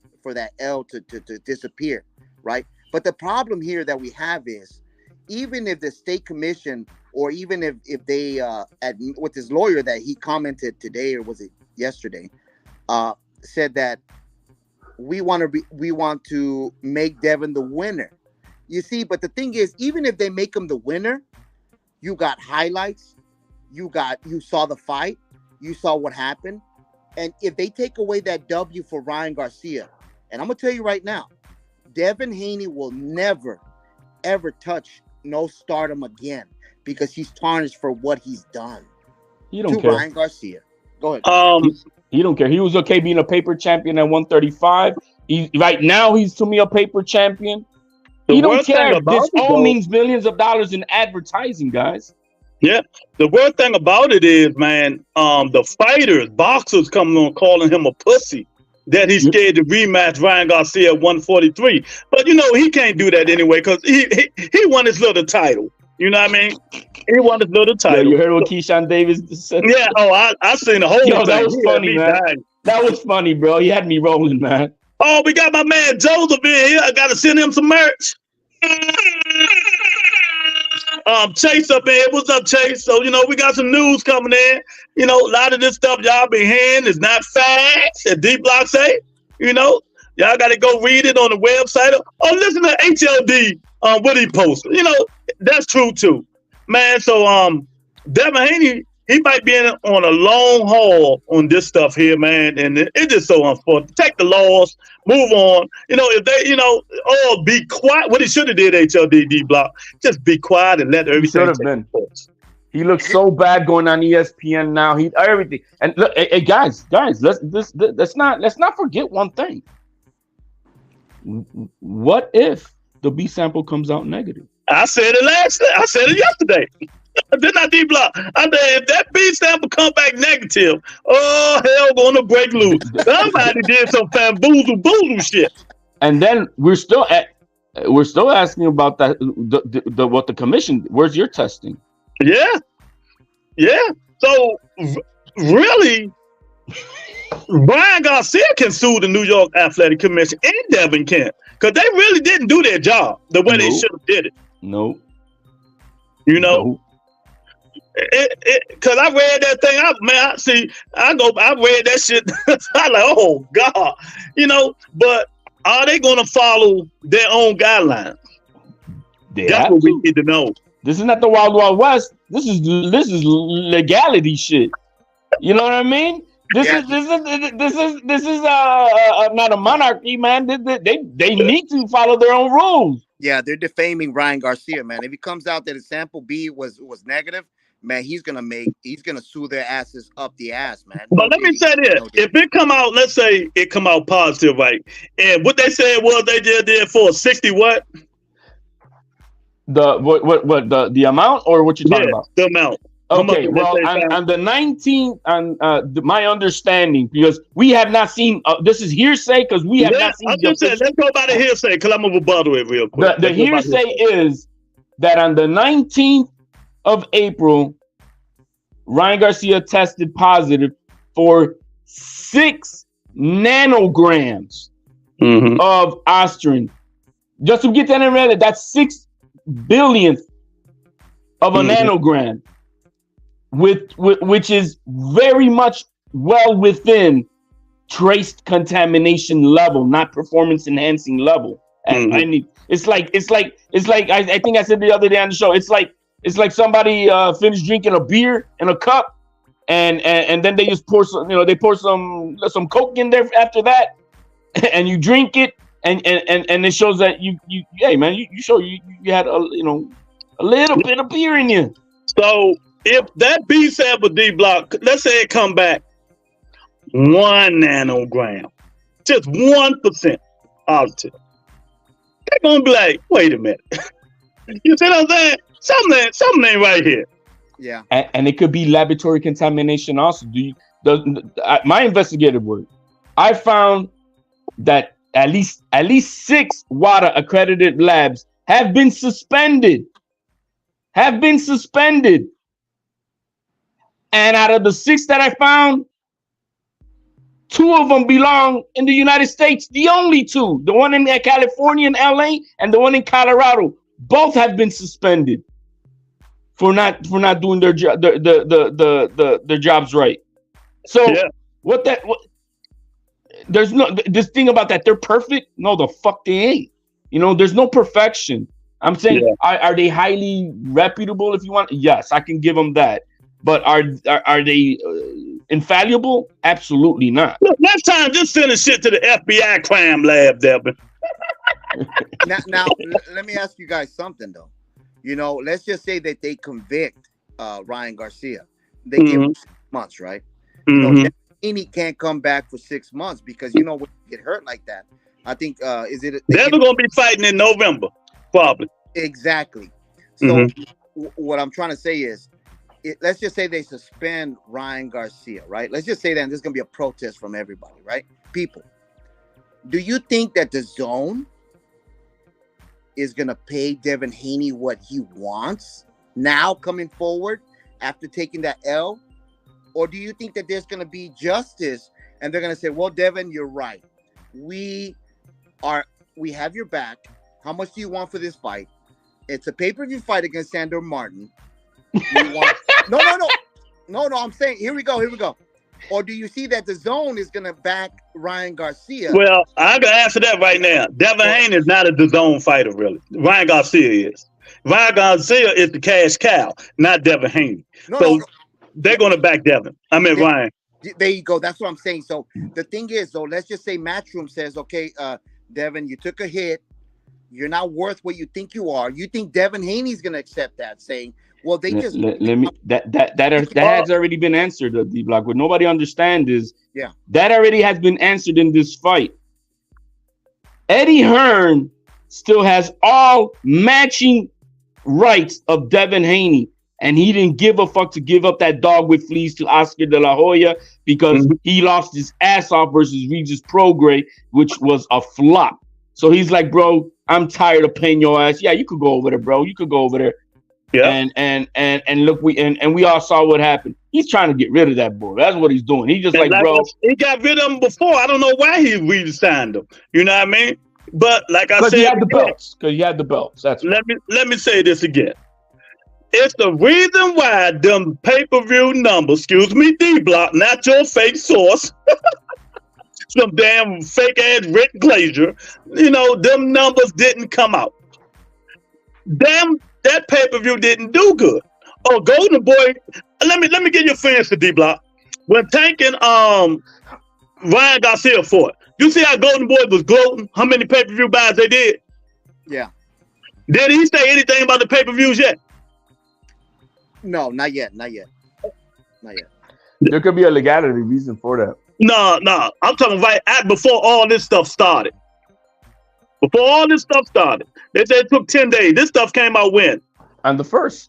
L to disappear, right? But the problem here that we have is, even if the state commission, or even if they with his lawyer that he commented today, or was it yesterday, said that we want to make Devin the winner. You see, but the thing is, even if they make him the winner, you got highlights, you saw the fight, you saw what happened. And if they take away that W for Ryan Garcia, and I'm going to tell you right now, Devin Haney will never, ever touch no stardom again, because he's tarnished for what he's done. He don't care. Ryan Garcia. Go ahead. He don't care. He was okay being a paper champion at 135. Right now, he's to me a paper champion. He don't care. This all means millions of dollars in advertising, guys. Yeah. The worst thing about it is, man, the fighters, boxers coming on calling him a pussy, that he's scared to rematch Ryan Garcia at 143. But, he can't do that anyway, because he won his little title. You know what I mean? He won his little title. Yeah, you heard what Keyshawn Davis said? Yeah. I seen the whole thing. That was funny, man. That was funny, bro. He had me rolling, man. Oh, we got my man Joseph in here. I got to send him some merch. Chase up in here. What's up, Chase? So, we got some news coming in. A lot of this stuff y'all been hearing is not facts, as D Block say. Y'all got to go read it on the website. Or listen to HLD what he posted. That's true too. Man, so Devin Haney, he might be on a long haul on this stuff here, man. And it's just so unfortunate. Take the loss, move on. If they, be quiet. What he should have did, HLD D Block, just be quiet and let everything. Should have been. He looks so bad going on ESPN now. He everything. And look, hey, guys, let's not forget one thing. What if the B sample comes out negative? I said it yesterday. Didn't I, D Block? I said, if that B sample come back negative, hell gonna break loose. Somebody did some bamboozle shit. And then we're still asking about that. What the commission? Where's your testing? Yeah. So really, Brian Garcia can sue the New York Athletic Commission, and Devin can't, because they really didn't do their job the way they should have did it. No. Because I read that thing out, man. I read that shit. I'm like, oh God, But are they going to follow their own guidelines? That's what we need to know. This is not the Wild Wild West. This is legality shit. You know what I mean? This is not a monarchy, man. They need to follow their own rules. Yeah, they're defaming Ryan Garcia, man. If it comes out that his sample B was negative, man, he's gonna sue their asses up the ass, man. But let me say this: if it come out, let's say it come out positive, right? And what they said was they did for 60 what? The amount, or what you're talking about? The amount. Okay, well, on the 19th, my understanding, because we have not seen, this is hearsay, because we have not seen. I'm just saying, let's go by the hearsay, because I'm going to rebuttal it real quick. The hearsay is that on the 19th of April, Ryan Garcia tested positive for 6 nanograms of Ostrin. Just to get that in read, that's 6 billionth of a nanogram. which is very much well within traced contamination level, not performance enhancing level. And I need it's like I think I said the other day on the show, it's like somebody finished drinking a beer in a cup and then they just pour some, they pour some Coke in there after that, and you drink it, and it shows that you hey man, you show you had a little bit of beer in you. So if that B sample D block, let's say it come back 1 nanogram, just 1% positive, they're gonna be like, wait a minute. You see what I'm saying? Something ain't right here. Yeah. And it could be laboratory contamination also. My investigative work, I found that at least 6 WADA accredited labs have been suspended. And out of the 6 that I found, 2 of them belong in the United States. The only 2, the one in California and LA, and the one in Colorado, both have been suspended for not doing their job, their jobs right. So yeah. There's no this thing about that they're perfect. No, the fuck they ain't. There's no perfection. I'm saying, are they highly reputable? If you want, yes, I can give them that. But are they infallible? Absolutely not. Look, next time, just send a shit to the FBI crime lab, Devin. now, let me ask you guys something though. Let's just say that they convict Ryan Garcia. They give him 6 months, right? Devin Haney can't come back for 6 months because when you get hurt like that, I think Devin gonna be fighting in November, probably. Exactly. So what I'm trying to say is, let's just say they suspend Ryan Garcia, right? Let's just say that there's gonna be a protest from everybody, right? People, do you think that the zone is gonna pay Devin Haney what he wants now coming forward after taking that L? Or do you think that there's gonna be justice and they're gonna say, well, Devin, you're right. We have your back. How much do you want for this fight? It's a pay-per-view fight against Sandor Martin. No, I'm saying, here we go. Or do you see that the zone is going to back Ryan Garcia? Well, I'm going to answer that right now. Devin Haney is not a DAZN fighter, really. Ryan Garcia is. Ryan Garcia is the cash cow, not Devin Haney. They're going to back Devin. Ryan. There you go. That's what I'm saying. So the thing is, though, let's just say Matchroom says, okay, Devin, you took a hit. You're not worth what you think you are. You think Devin Haney's going to accept that, saying, well, they just that has already been answered, D Block. What nobody understands is that already has been answered in this fight. Eddie Hearn still has all matching rights of Devin Haney, and he didn't give a fuck to give up that dog with fleas to Oscar De La Hoya because he lost his ass off versus Regis Prograis, which was a flop. So he's like, bro, I'm tired of paying your ass. Yeah, you could go over there, bro. You could go over there. Yeah. And look, we all saw what happened. He's trying to get rid of that boy. That's what he's doing. He's just bro. He got rid of him before. I don't know why he re-signed him. You know what I mean? But like I said, he had the belts. Because he had the belts. That's let me say this again. It's the reason why them pay-per-view numbers, excuse me, D-Block, not your fake source. Some damn fake ass Rick Glazier. Them numbers didn't come out. Damn, that pay-per-view didn't do good. Oh, Golden Boy, let me get your fans to D-Block. When Tank and Ryan Garcia fought, you see how Golden Boy was gloating? How many pay-per-view buys they did? Yeah. Did he say anything about the pay-per-views yet? No, not yet. There could be a legality reason for that. No. I'm talking right before all this stuff started. Before all this stuff started. They said it took 10 days. This stuff came out when? On the 1st.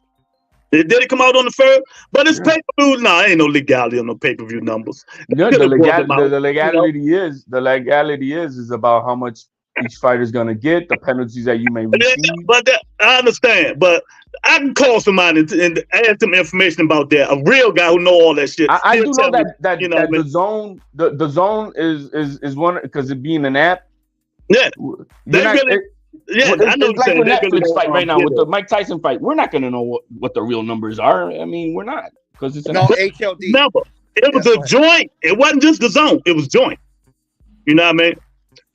Did it come out on the 1st? But it's pay-per-view. No, ain't no legality on no pay-per-view numbers. No, the legality is about how much each fighter's gonna get, the penalties that you may receive. But I understand. But I can call somebody and add some information about that. A real guy who know all that shit. I do know that the zone is one because it being an app. Yeah, I know. It's like with Netflix fight right now with the Mike Tyson fight. We're not gonna know what the real numbers are. We're not. Because it's an No, HLD. Never. It was a joint. It wasn't just the zone. It was joint. You know what I mean?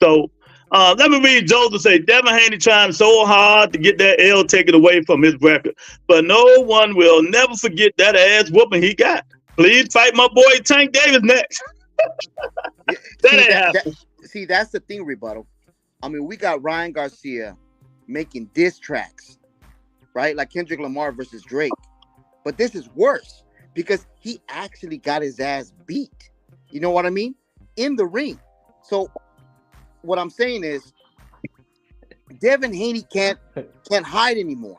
So let me read Joseph say, Devin Haney trying so hard to get that L taken away from his record. But no one will never forget that ass whooping he got. Please fight my boy Tank Davis next. See, that's the thing, Rebuttal. I mean, we got Ryan Garcia making diss tracks, right? Like Kendrick Lamar versus Drake. But this is worse because he actually got his ass beat. You know what I mean? In the ring. So what I'm saying is Devin Haney can't hide anymore.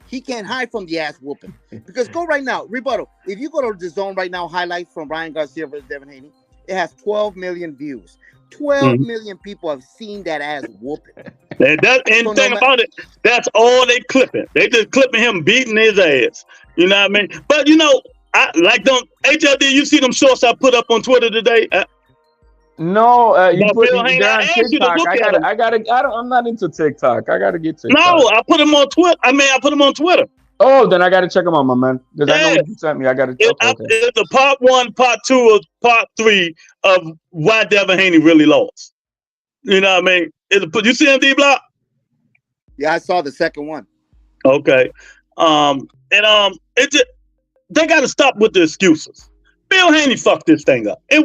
He can't hide from the ass whooping. Because go right now, Rebuttal. If you go to the zone right now, highlights from Ryan Garcia versus Devin Haney, it has 12 million views. 12 million people have seen that ass whooping. And thing about it, that's all they clipping. They just clipping him beating his ass. You know what I mean? But you know, I like them HLD. You see them shorts I put up on Twitter today? No, you put Bill Haney, they're on TikTok. I'm not into TikTok. I gotta get TikTok. No, I put them on Twitter. I put them on Twitter. Oh, then I gotta check them out, my man. Because I know what you sent me. I gotta. It's the part 1, part 2, or part 3 of why Devin Haney really lost. You know what I mean? You see him, D-Block? Yeah, I saw the second one. Okay. They got to stop with the excuses. Bill Haney fucked this thing up. It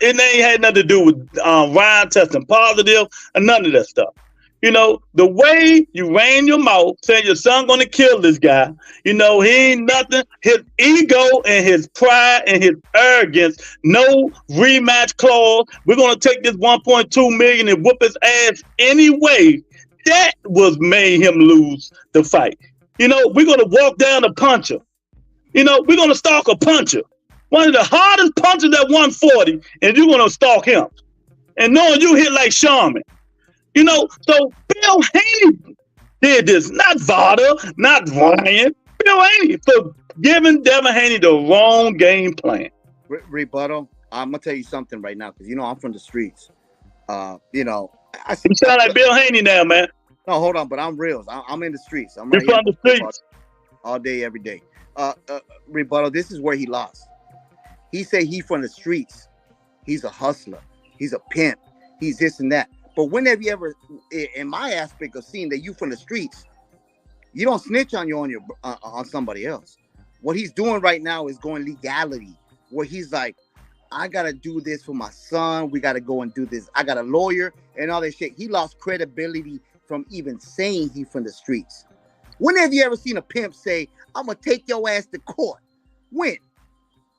ain't had nothing to do with Ryan testing positive or none of that stuff. You know, the way you ran your mouth saying your son gonna kill this guy, you know, he ain't nothing. His ego and his pride and his arrogance, no rematch clause. We're gonna take this 1.2 million and whoop his ass anyway. That was made him lose the fight. You know, we're gonna walk down a puncher. You know, we're gonna stalk a puncher. One of the hardest punchers at 140, and you're gonna stalk him. And knowing you hit like Sharman. You know, so Bill Haney did this, not VADA, not Ryan. Bill Haney for giving Devin Haney the wrong game plan. Rebuttal, I'm gonna tell you something right now because you know I'm from the streets. You know, you sound like Bill Haney now, man. No, hold on, but I'm real. I'm in the streets. I'm right from the streets all day, every day. Rebuttal, this is where he lost. He said he from the streets. He's a hustler. He's a pimp. He's this and that. But when have you ever, in my aspect of seeing that you from the streets, you don't snitch on on somebody else. What he's doing right now is going legality, where he's like, I gotta do this for my son. We gotta go and do this. I got a lawyer and all that shit. He lost credibility from even saying he from the streets. When have you ever seen a pimp say, I'm gonna take your ass to court? When?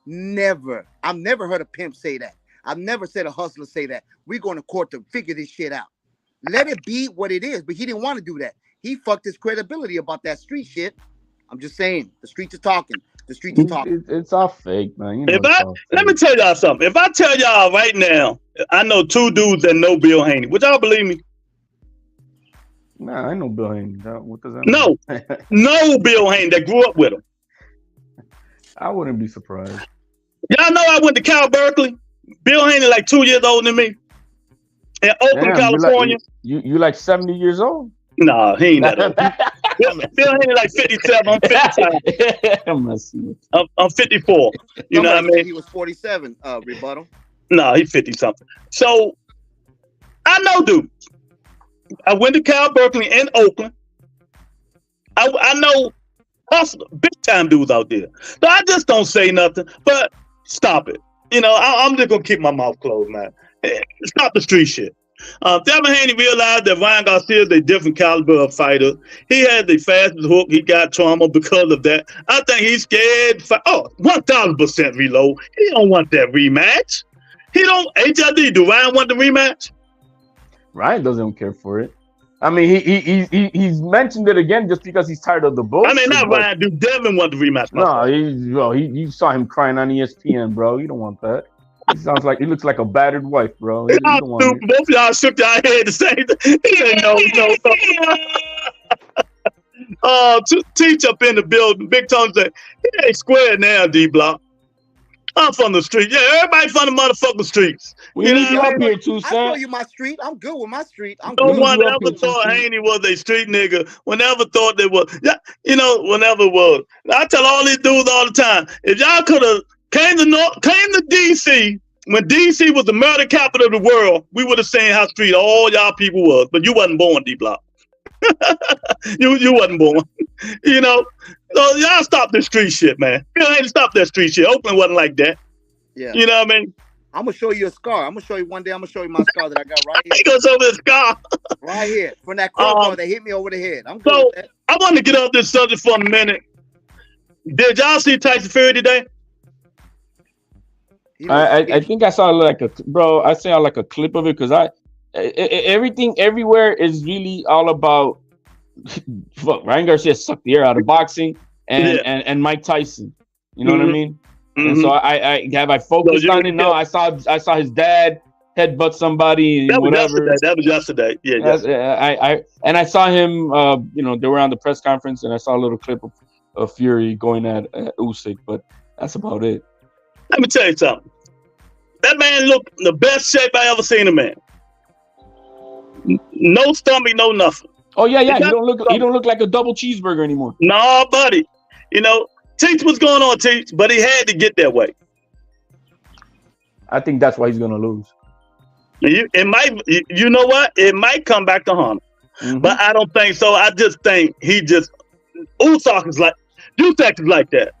Never. I've never heard a pimp say that. I've never said a hustler say that. We're going to court to figure this shit out. Let it be what it is. But he didn't want to do that. He fucked his credibility about that street shit. I'm just saying. The streets are talking. The streets are talking. It's all fake, man. You know let me tell y'all something. If I tell y'all right now, I know 2 dudes that know Bill Haney. Would y'all believe me? Nah, I know Bill Haney. What does that mean? No Bill Haney that grew up with him. I wouldn't be surprised. Y'all know I went to Cal Berkeley. Bill Haney like 2 years older than me. In Oakland, California. You like 70 years old? Nah, he ain't that old. Bill Haney like 57. I'm 55. I'm 54. You know what I mean? He was 47, Rebuttal. Nah, he's 50 something. So I know dudes. I went to Cal Berkeley in Oakland. I know hustler, big time dudes out there. So I just don't say nothing, but stop it. You know, I'm just gonna keep my mouth closed, man. Stop the street shit. Devin Haney realized that Ryan Garcia is a different caliber of fighter. He had the fastest hook. He got trauma because of that. I think he's scared. 1,000% reload. He don't want that rematch. He don't. HID, do Ryan want the rematch? Ryan doesn't care for it. I mean, he's mentioned it again just because he's tired of the bullshit. I mean, not Ryan. Do Devin want the rematch? No, you saw him crying on ESPN, bro. You don't want that. He looks like a battered wife, bro. Both of y'all shook your head the same thing. He didn't know. Teach up in the building. Big Tone said, he ain't square now, D-Block. I'm from the street. Yeah, everybody from the motherfucking streets. We You know need you what I up mean? here, too, I show son. you my street. I'm good with my street. I'm No We good. need one you up ever here, thought Tucson. Haney was a street nigga. One ever thought they was. Yeah, you know, whenever it was. I tell all these dudes all the time, if y'all could have came to DC when DC was the murder capital of the world, we would have seen how street all y'all people was. But you wasn't born, D Block. you wasn't born. You know, so y'all stop this street shit, man. You ain't stop that street shit. Oakland wasn't like that. Yeah. You know what I mean? I'm gonna show you a scar. I'm gonna show you one day. I'm gonna show you my scar that I got right He here. goes over this car. Right here. From that crowbar that hit me over the head. I'm good So with that. I want to get off this subject for a minute. Did y'all see Tyson Fury today? You know, I think I saw like I saw like a clip of it because everything everywhere is really all about Ryan Garcia sucked the air out of boxing and Mike Tyson. You know what I mean? And so I focused on it. No, I saw his dad headbutt somebody and whatever. That was yesterday. Yeah. I saw him. They were on the press conference, and I saw a little clip of Fury going at Usyk, but that's about it. Let me tell you something. That man looked in the best shape I ever seen him in. No stomach, no nothing. Oh yeah. He don't look like a double cheeseburger anymore. No, buddy. You know, Teach what's going on, Teach, but he had to get that way. I think that's why he's gonna lose. It might. You know what? It might come back to harm, but I don't think so. I just think Usyk is like that.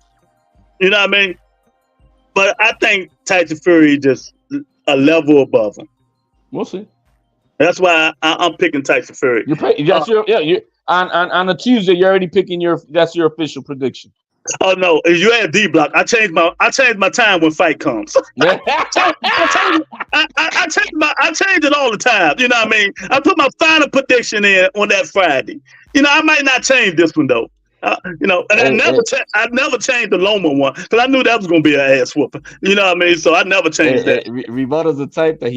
You know what I mean? But I think Tyson Fury just a level above him. We'll see. That's why I'm picking Tyson Fury. On a Tuesday, you're already picking that's your official prediction. Oh no, you had D Block. I changed my time when fight comes. I change it all the time. You know what I mean? I put my final prediction in on that Friday. You know, I might not change this one though. And I never changed the Loma one because I knew that was gonna be an ass whooping. You know what I mean? So I never changed that. Rebuttal's the type that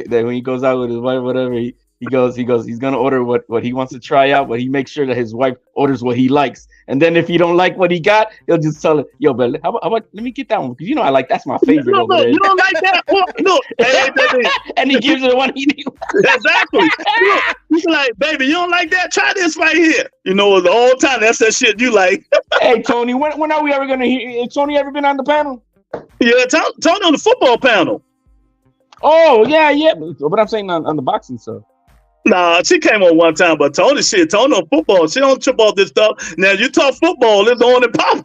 when he goes out with his wife, whatever, he goes, he's gonna order what he wants to try out, but he makes sure that his wife orders what he likes. And then if he don't like what he got, he'll just tell her, "Yo, but how about let me get that one because I like that's my favorite." No, you don't like that one? No, and he gives her the one he needs. Exactly. He's like, "Baby, you don't like that? Try this right here." You know, the whole time that's that shit you like. Hey, Tony, when are we ever gonna hear? Has Tony ever been on the panel? Yeah, Tony on the football panel. Oh yeah, but I'm saying on the boxing stuff. Nah, she came on one time, but Tony on football. She don't trip off this stuff. Now you talk football, it's on and popping.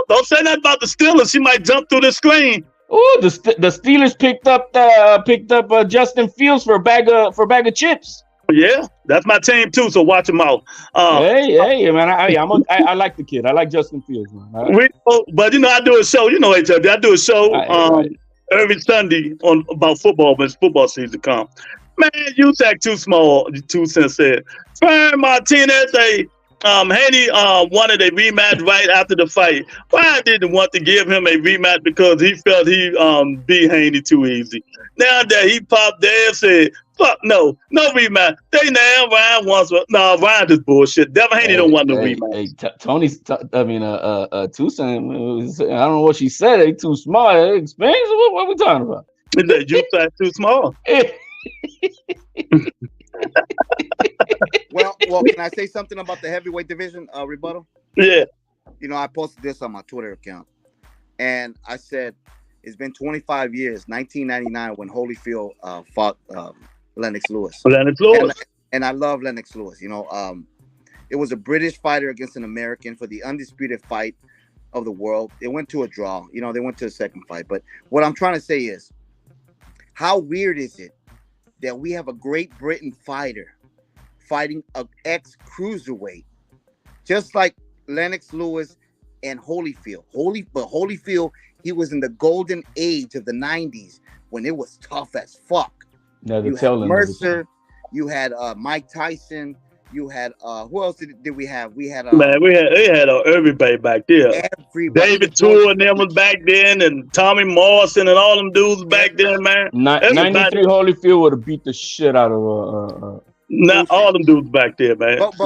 Don't say nothing about the Steelers. She might jump through the screen. Oh, the Steelers picked up Justin Fields for a bag of chips. Yeah, that's my team too. So watch them out. Hey, man, I like the kid. I like Justin Fields, man. But I do a show. You know, HW. I do a show. Every Sunday about football when football season comes. Man, Usyk too small, 2 cents said. Fern Martinez, Haney wanted a rematch right after the fight. Why didn't want to give him a rematch? Because he felt he beat Haney too easy. Now that he popped there and said, fuck no rematch. They now Ryan wants Ryan is bullshit. Devin Haney don't want no rematch. Tony's Tucson, I don't know what she said. They too small, they expensive. What are we talking about? Usyk too small. Well, can I say something about the heavyweight division, rebuttal? Yeah. I posted this on my Twitter account, and I said it's been 25 years, 1999, when Holyfield fought Lennox Lewis. And I love Lennox Lewis. It was a British fighter against an American for the undisputed fight of the world. It went to a draw. They went to the second fight. But what I'm trying to say is, how weird is it that we have a Great Britain fighter fighting an ex-cruiserweight, just like Lennox Lewis and Holyfield. Holyfield, he was in the golden age of the 90s when it was tough as fuck. No, you had Mercer, you had Mike Tyson, you had who else did we have? We had everybody back there. David Tour and them was back then, and Tommy Morrison and all them dudes back then, man. 93 Holyfield would have beat the shit out of not all them dudes back there, man. Of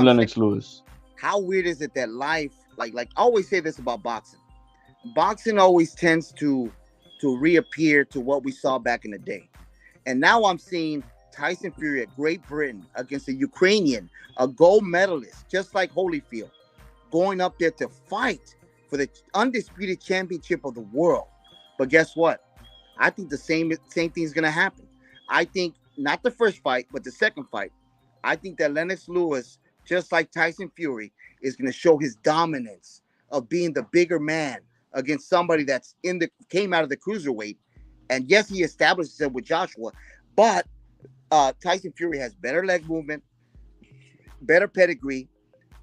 Lennox Lewis. How weird is it that life, like I always say this about boxing, boxing always tends to reappear to what we saw back in the day. And now I'm seeing Tyson Fury at Great Britain against a Ukrainian, a gold medalist, just like Holyfield, going up there to fight for the undisputed championship of the world. But guess what? I think the same thing is going to happen. I think not the first fight, but the second fight. I think that Lennox Lewis, just like Tyson Fury, is going to show his dominance of being the bigger man against somebody that's came out of the cruiserweight. And yes, he established himself with Joshua, but Tyson Fury has better leg movement, better pedigree,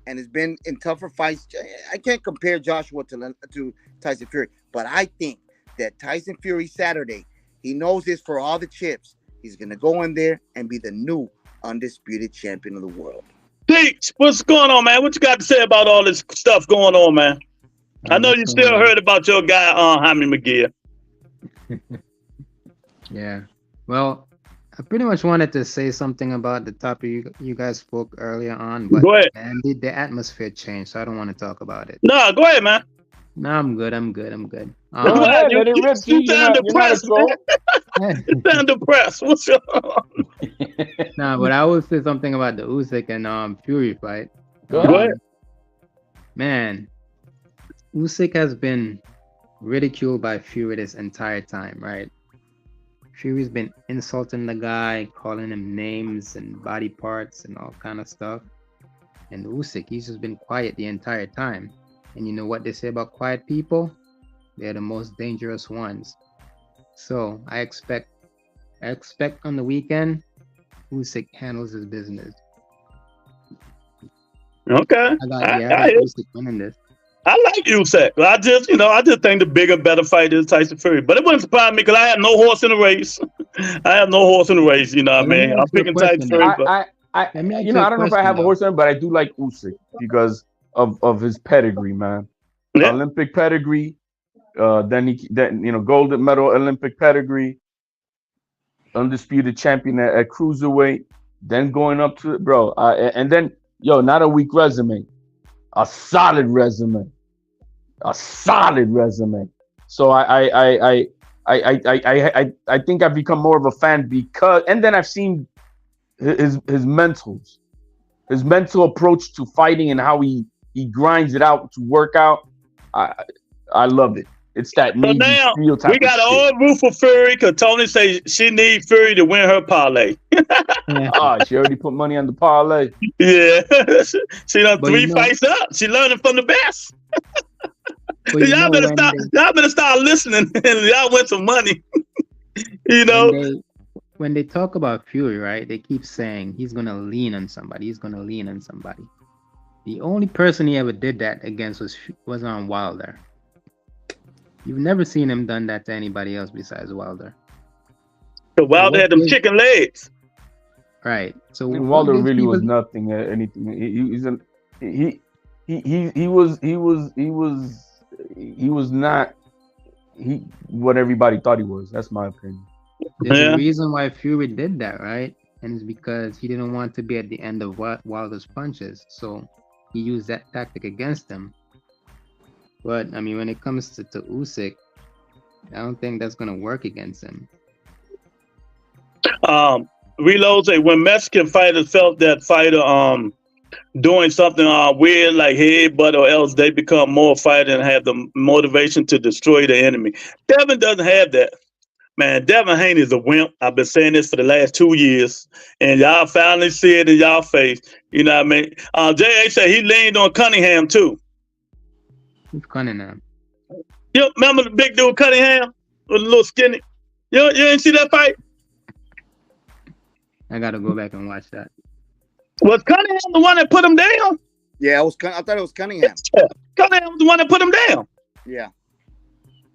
and has been in tougher fights. I can't compare Joshua to Tyson Fury, but I think that Tyson Fury Saturday, he knows this for all the chips. He's going to go in there and be the new undisputed champion of the world. Peach, what's going on, man? What you got to say about all this stuff going on, man? I know you still heard about your guy, Jaime McGill. Yeah. Well, I pretty much wanted to say something about the topic you guys spoke earlier on, but Go ahead. man, the atmosphere changed, so I don't want to talk about it. No, go ahead, man. No, I'm good. Go ahead, let it rip. you sound depressed, man. You sound depressed. What's your... Nah, but I would say something about the Usyk and Fury fight. Go ahead. Man, Usyk has been ridiculed by Fury this entire time, right? Fury's been insulting the guy, calling him names and body parts and all kind of stuff. And Usyk, he's just been quiet the entire time. And you know what they say about quiet people? They're the most dangerous ones. So I expect on the weekend, Usyk handles his business. Okay. I got Usyk winning this. I like Usyk. I just think the bigger, better fight is Tyson Fury. But it wouldn't surprise me because I have no horse in the race. You know what I mean? I'm picking Tyson Fury. I don't know if I have a horse in it, but I do like Usyk because of his pedigree, man. Yeah. Olympic pedigree, then gold medal Olympic pedigree, undisputed champion at cruiserweight, then going up to and then not a weak resume, a solid resume. So I think I've become more of a fan because, and then I've seen his mental approach to fighting and how he grinds it out to work out. I love it. It's that Navy now SEAL type we got of all root for Fury because Tony says she needs Fury to win her parlay. She already put money on the parlay. Yeah, she done 3 fights up. She learning from the best. Y'all better start listening and y'all win some money. When they talk about Fury, right? They keep saying he's gonna lean on somebody. The only person he ever did that against was on Wilder. You've never seen him done that to anybody else besides Wilder. So Wilder had them chicken legs. Right. So Wilder really was nothing at anything. He was not what everybody thought he was. That's my opinion. There's a reason why Fury did that, right? And it's because he didn't want to be at the end of Wilder's punches. So he used that tactic against him. But I mean, when it comes to Usyk, I don't think that's gonna work against him. Reload say when Mexican fighters felt that fighter doing something weird like headbutt or else, they become more fighter and have the motivation to destroy the enemy. Devin doesn't have that. Man, Devin Haney is a wimp. I've been saying this for the last 2 years, and y'all finally see it in y'all face. You know what I mean? J.A. said he leaned on Cunningham too. Who's Cunningham? You remember the big dude Cunningham with a little skinny? You didn't see that fight? I gotta go back and watch that. Was Cunningham the one that put him down? Yeah, I thought it was Cunningham. Cunningham was the one that put him down. Yeah.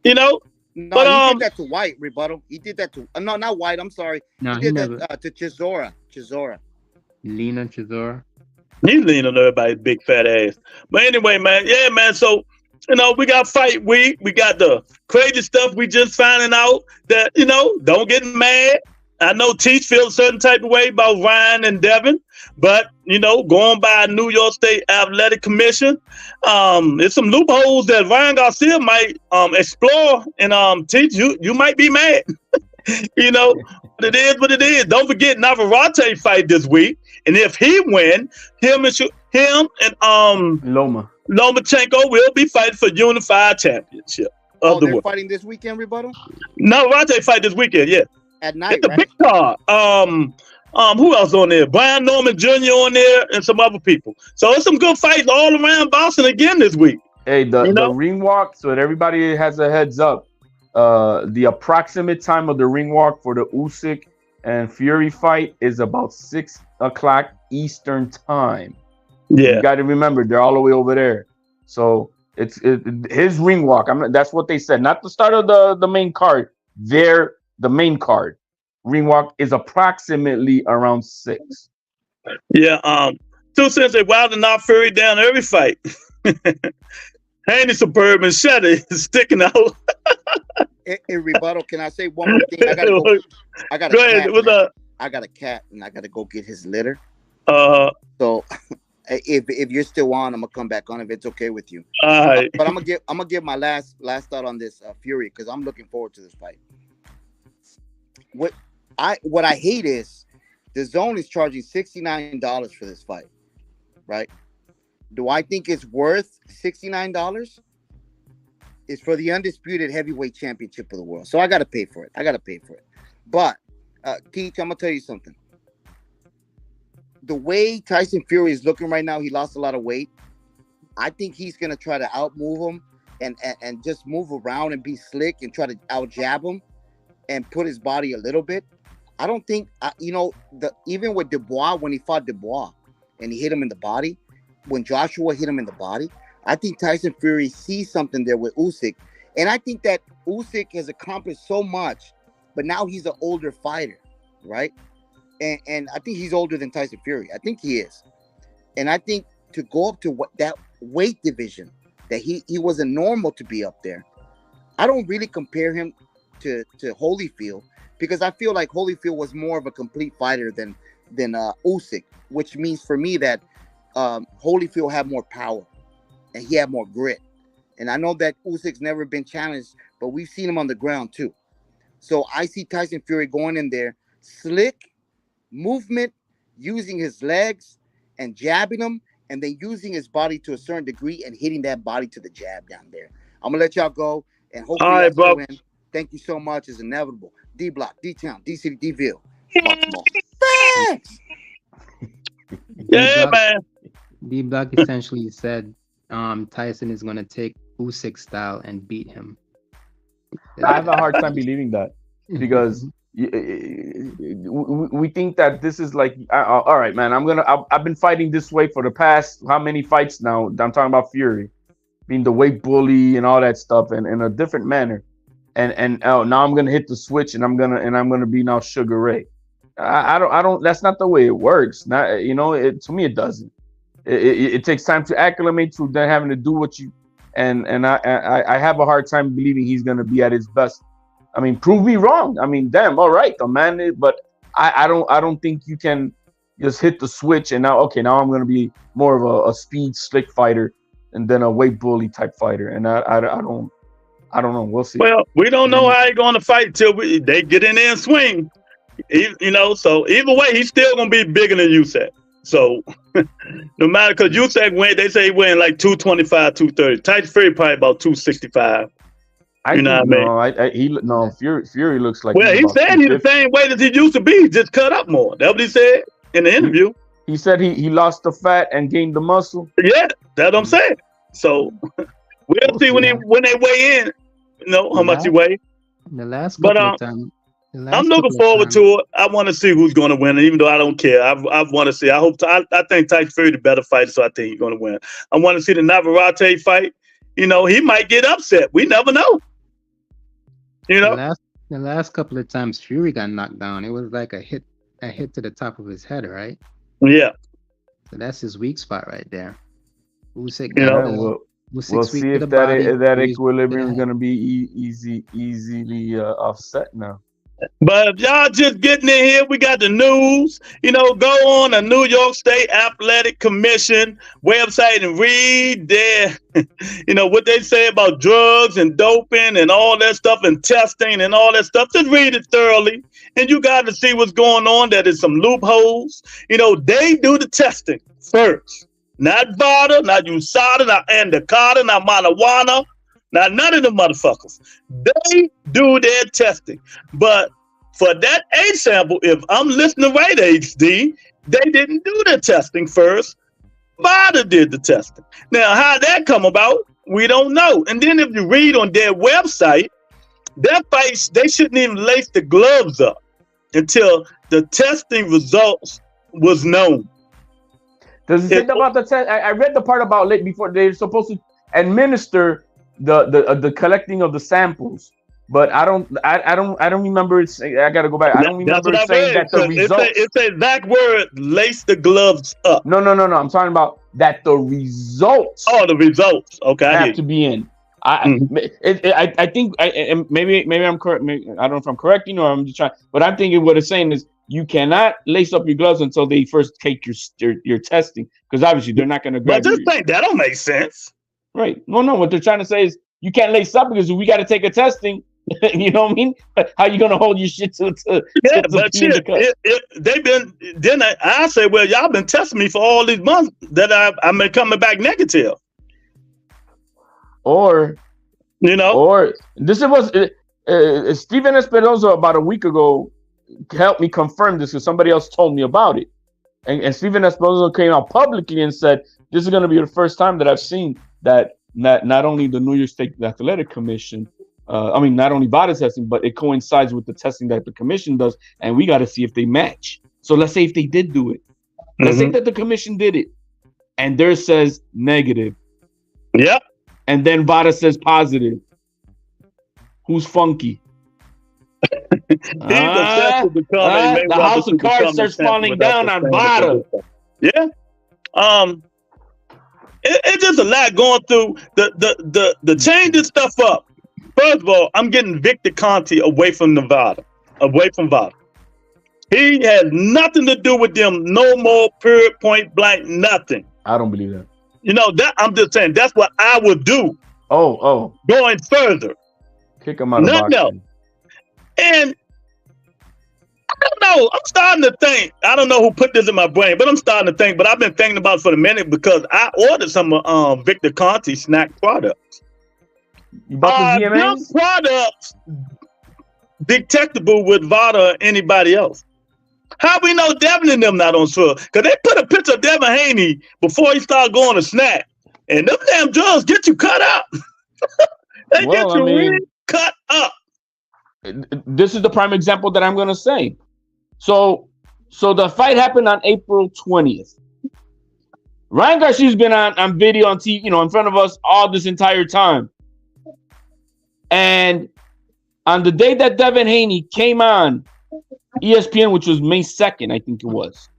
No, he did that to White, rebuttal. He did that to no, not White. I'm sorry. No, he did that to Chisora. Lean on Chisora. He's leaning on everybody's big fat ass. But anyway, man, yeah, man. So we got fight week. We got the crazy stuff we just finding out that don't get mad. I know Teach feels a certain type of way about Ryan and Devin, but going by New York State Athletic Commission, it's some loopholes that Ryan Garcia might explore, and Teach, you might be mad. But it is what it is. Don't forget Navarrete fight this week, and if he win, him and Lomachenko will be fighting for unified championship of the they're world. fighting this weekend, Rebuttal? Navarrete fight this weekend, yeah. At night, it's a right? big card. Who else on there? Brian Norman Jr. on there and some other people. So it's some good fights all around Boston again this week. Hey, the ring walk, so that everybody has a heads up. The approximate time of the ring walk for the Usyk and Fury fight is about 6 o'clock Eastern time. Yeah, you got to remember they're all the way over there. So it's his ring walk. That's what they said. Not the start of the main card. The main card ring walk is approximately around 6. Yeah. 2 cents they wilding out Fury down every fight. Haney Suburban Shetty is sticking out. In rebuttal, can I say one more thing? I got a cat, and I gotta go get his litter. So if you're still on, I'm gonna come back on if it's okay with you. All right. But I'm gonna give my last thought on this Fury, because I'm looking forward to this fight. What I hate is the Zone is charging $69 for this fight, right? Do I think it's worth $69? It's for the undisputed heavyweight championship of the world, so I got to pay for it. But Keith, I'm gonna tell you something. The way Tyson Fury is looking right now, he lost a lot of weight. I think he's gonna try to outmove him and just move around and be slick and try to out jab him and put his body a little bit. I don't think even with Dubois, when he fought Dubois and he hit him in the body, when Joshua hit him in the body, I think Tyson Fury sees something there with Usyk, and I think that Usyk has accomplished so much, but now he's an older fighter, right? And I think he's older than Tyson Fury. I think he is, and I think to go up to that weight division that he wasn't normal to be up there. I don't really compare him to Holyfield, because I feel like Holyfield was more of a complete fighter than Usyk, which means for me that Holyfield had more power and he had more grit. And I know that Usyk's never been challenged, but we've seen him on the ground too. So I see Tyson Fury going in there, slick movement, using his legs and jabbing him, and then using his body to a certain degree and hitting that body to the jab down there. I'm gonna let y'all go, and hopefully all right, bro. win. Thank you so much. It's inevitable. D Block, D Town, D City, D Ville. Thanks. Yeah, man. D Block essentially said Tyson is going to take Usyk style and beat him. I have a hard time believing that, because we think that this is like, all right, man, I've been fighting this way for the past how many fights now? I'm talking about Fury being the weight bully and all that stuff, and in a different manner. And now I'm gonna hit the switch, and I'm gonna be now Sugar Ray. I don't. That's not the way it works. Not, to me it doesn't. It takes time to acclimate to then having to do what you. And I have a hard time believing he's gonna be at his best. I mean, prove me wrong. I mean, damn, all right, the man. But I don't think you can just hit the switch and now I'm gonna be more of a speed slick fighter and then a weight bully type fighter. And I don't know. We'll see. Well, we don't know how he's going to fight until they get in there and swing. So either way, he's still going to be bigger than Usyk. So no matter, because Usyk win, they say he win like 225, 230. Tyson Fury probably about 265. Fury looks like. Well, he said he's the same weight as he used to be, just cut up more. That's what he said in the interview. He said he lost the fat and gained the muscle. Yeah, that's what I'm saying. So we'll see when they weigh in. How much he weighs. The last couple of times. I'm looking forward to it. I want to see who's going to win, even though I don't care. I want to see. I think Tyson Fury the better fighter, so I think he's going to win. I want to see the Navarrete fight. He might get upset. We never know. The last couple of times Fury got knocked down, it was like a hit to the top of his head, right? Yeah. So that's his weak spot right there. Usyk, we'll see if that equilibrium is going to be easily offset now. But if y'all just getting in here, we got the news. Go on the New York State Athletic Commission website and read their, what they say about drugs and doping and all that stuff and testing and all that stuff. Just read it thoroughly. And you got to see what's going on. That is some loopholes. They do the testing first. Not VADA, not USADA, not Andacada, not Manawana, not none of the motherfuckers. They do their testing. But for that A sample, if I'm listening right, HD, they didn't do the testing first. VADA did the testing. Now, how that come about, we don't know. And then if you read on their website, their fights, they shouldn't even lace the gloves up until the testing results was known. Does it say about the test? I read the part about late before they're supposed to administer the collecting of the samples, but I don't remember it. I gotta go back. I don't remember it saying that the results. It's the exact word: lace the gloves up. No. I'm talking about that the results. Oh, the results. Okay, have to be in. I think maybe I'm correct. I don't know if I'm correcting or I'm just trying. But I'm thinking what it's saying is you cannot lace up your gloves until they first take your testing, because obviously they're not going to grab. But this thing that don't make sense, right? No. What they're trying to say is you can't lace up because we got to take a testing. You know what I mean? How you gonna hold your shit to but shit, they've been. Then I say, well, y'all been testing me for all these months that I've been coming back negative. Or this was Steven Espinosa about a week ago helped me confirm this because somebody else told me about it, and Steven Espinosa came out publicly and said this is going to be the first time that I've seen that not only the New York State Athletic Commission, not only VADA testing, but it coincides with the testing that the commission does, and we got to see if they match. So let's say if they did do it, let's say that the commission did it, and theirs says negative. Yep. And then VADA says positive. Who's funky? The house of cards starts falling down on VADA. Yeah. It's just a lot going through. The changing stuff up. First of all, I'm getting Victor Conte away from Nevada, away from VADA. He has nothing to do with them. No more, period, point blank, nothing. I don't believe that. That I'm just saying that's what I would do. Oh. Going further. Kick him out of boxing. No. And I don't know. I'm starting to think. I don't know who put this in my brain, but I'm starting to think. But I've been thinking about it for a minute because I ordered some Victor Conte snack products. You bought the VMAs? Those products detectable with VADA or anybody else. How we know Devin and them not on tour? Because they put a picture of Devin Haney before he started going to snack. And them damn drugs get you cut up. They get you really cut up. This is the prime example that I'm going to say. So the fight happened on April 20th. Ryan Garcia's been on video on TV, in front of us all this entire time. And on the day that Devin Haney came on ESPN, which was May 2nd, I think it was,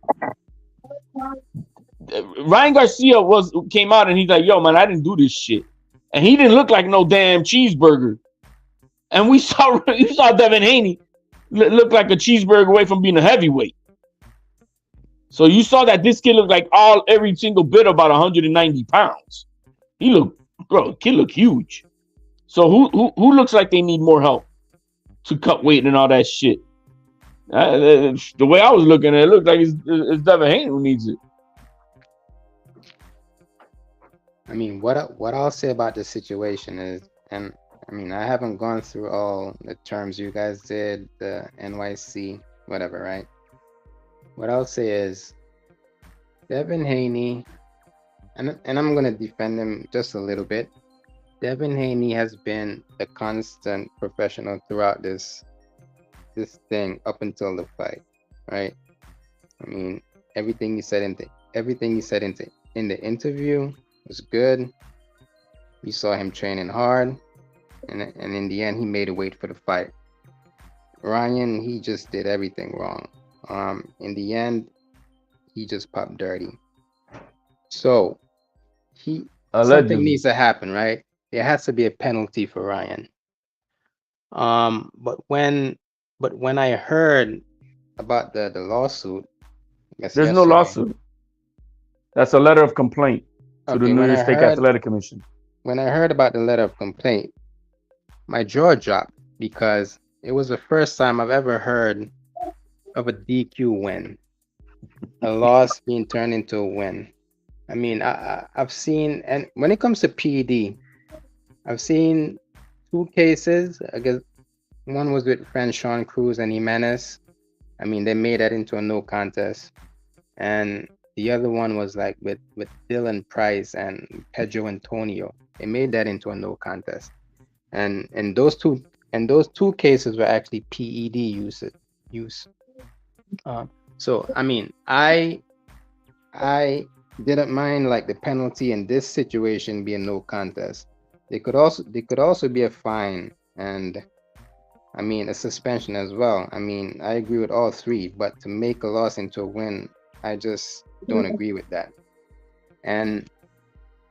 Ryan Garcia came out and he's like, yo, man, I didn't do this shit. And he didn't look like no damn cheeseburger. And we saw Devin Haney look like a cheeseburger away from being a heavyweight. So you saw that this kid looked like every single bit about 190 pounds. Kid looked huge. So who looks like they need more help to cut weight and all that shit? The way I was looking at it, looked like it's Devin Haney who needs it. I mean, what I'll say about this situation is, and I mean, I haven't gone through all the terms you guys did, the NYC, whatever, right? What I'll say is, Devin Haney, and I'm going to defend him just a little bit. Devin Haney has been a constant professional throughout this thing up until the fight, right? I mean, everything he said in the interview was good. We saw him training hard, and in the end, he made a weight for the fight. Ryan, he just did everything wrong. In the end, he just popped dirty. So something needs to happen, right? There has to be a penalty for Ryan. But when But when I heard about the lawsuit, I guess There's no yesterday. lawsuit. That's a letter of complaint to the Okay, New when York I State heard Athletic Commission. when I heard about the letter of complaint, my jaw dropped because it was the first time I've ever heard of a DQ win, a loss being turned into a win. I mean, I've seen, and when it comes to PED, I've seen 2 cases. I guess one was with friend Sean Cruz and Jimenez. I mean, they made that into a no contest, and the other one was like with Dylan Price and Pedro Antonio. They made that into a no contest, and those two cases were actually PED use. So I mean, I didn't mind like the penalty in this situation being no contest. They could also be a fine and I mean a suspension as well. I mean, I agree with all 3, but to make a loss into a win, I just don't agree with that. And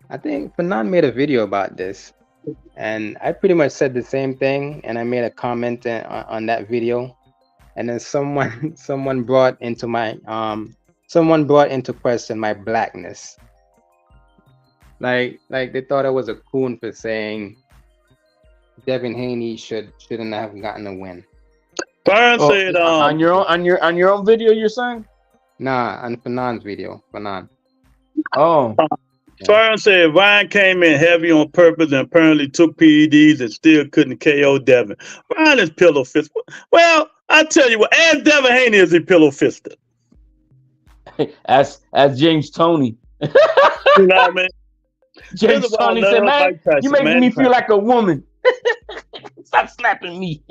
I think Fanon made a video about this, and I pretty much said the same thing, and I made a comment on that video, and then someone brought into question my blackness. Like they thought I was a coon for saying Devin Haney shouldn't have gotten a win. Fern said, on your own video, you're saying? Nah, on Fanon's video, Fanon. Oh, Fern said Ryan came in heavy on purpose and apparently took PEDs and still couldn't KO Devin. Ryan is pillow fist. Well, I tell you what, as Devin Haney is a pillow fister. as James Toney. You know what I mean? James Toney said, "Man, you making me feel like a woman. Stop slapping me."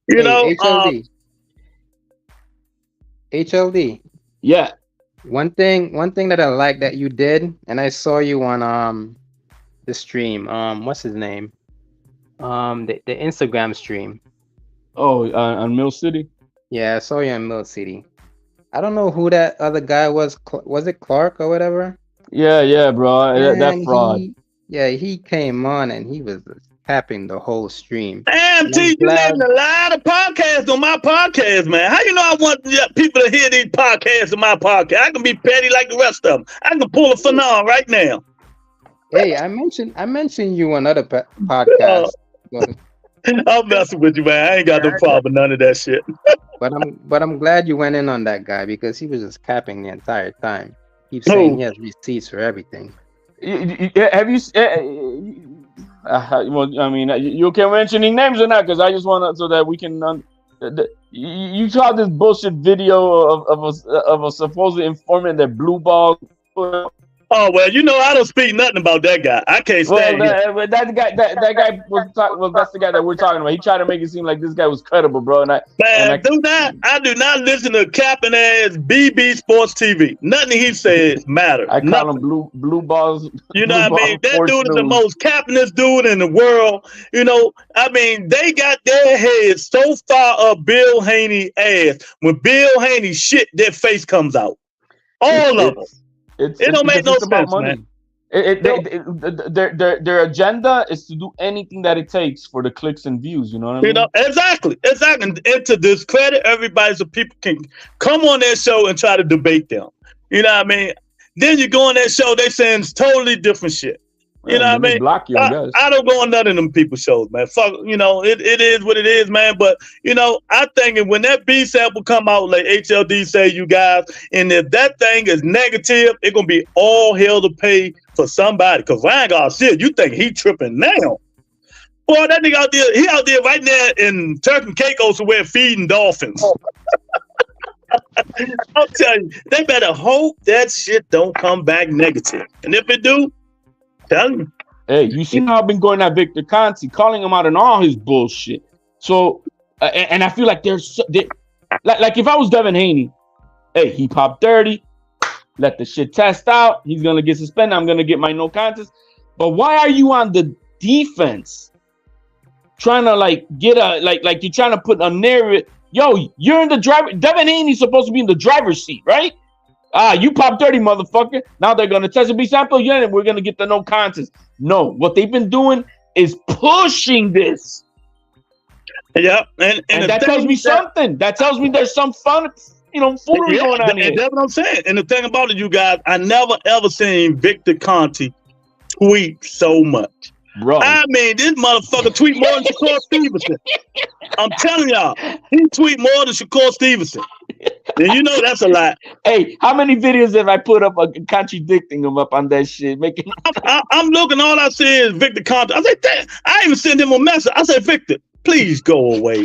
You know, HLD. Yeah. One thing that I like that you did, and I saw you on the stream. What's his name? The Instagram stream. Oh, on Mill City. Yeah, I saw you on Mill City. I don't know who that other guy was. Was it Clark or whatever? Yeah, bro. That fraud. He came on and he was capping the whole stream. Damn, T, you naming a lot of podcasts on my podcast, man. How you know I want people to hear these podcasts on my podcast? I can be petty like the rest of them. I can pull a Fanon right now. Hey, I mentioned you on other podcasts. I'm messing with you, man. I ain't got no problem with none of that shit. But I'm glad you went in on that guy because he was just capping the entire time. Keep saying he has receipts for everything. Have you? Well, I mean, you okay mentioning names or not? Because I just want to so that we can. You saw this bullshit video of a supposed informant that blue ball. Oh well, you know I don't speak nothing about that guy. I can't stand him. That guy was that's the guy that we're talking about. He tried to make it seem like this guy was credible, bro. I do not listen to capping ass BB Sports TV. Nothing he says matters. I call him blue balls. You know what I mean? That dude is the most cappingest dude in the world. You know, I mean, they got their heads so far up Bill Haney ass. When Bill Haney shit, their face comes out. All of them. It don't make no sense, man. Their agenda is to do anything that it takes for the clicks and views. You know what I mean? You know, exactly. And to discredit everybody so people can come on their show and try to debate them. You know what I mean? Then you go on that show, they saying totally different shit. You know what I mean? Block you, I don't go on none of them people's shows, man. Fuck, you know, it is what it is, man. But, you know, I think when that B sample come out, like HLD say, you guys, and if that thing is negative, it's going to be all hell to pay for somebody. Because Ryan Garcia, you think he tripping now. Boy, that nigga out there, he out there right now in Turk and Caicos where feeding dolphins. I'll tell you, they better hope that shit don't come back negative. And if it do, tell me. Hey, you see how I've been going at Victor Conti, calling him out on all his bullshit. So, and I feel like like if I was Devin Haney, hey, he popped 30, let the shit test out. He's gonna get suspended. I'm gonna get my no contest. But why are you on the defense, trying to like get a like you're trying to put a narrative? Yo, you're in the driver. Devin Haney's supposed to be in the driver's seat, right? You popped 30, motherfucker. Now they're going to test a B sample. Yeah, and we're going to get the no contest. No, what they've been doing is pushing this. Yeah, and that tells me something. That tells me there's some fun, foolery going on here. And that's what I'm saying. And the thing about it, you guys, I never ever seen Victor Conte tweet so much. Bro. I mean, this motherfucker tweet more than Shakur Stevenson. I'm telling y'all, he tweet more than Shakur Stevenson. And you know that's a lot. Hey, how many videos have I put up contradicting him up on that shit? I'm looking, all I see is Victor Conte. I said, damn, I even sent him a message. I said, Victor, please go away.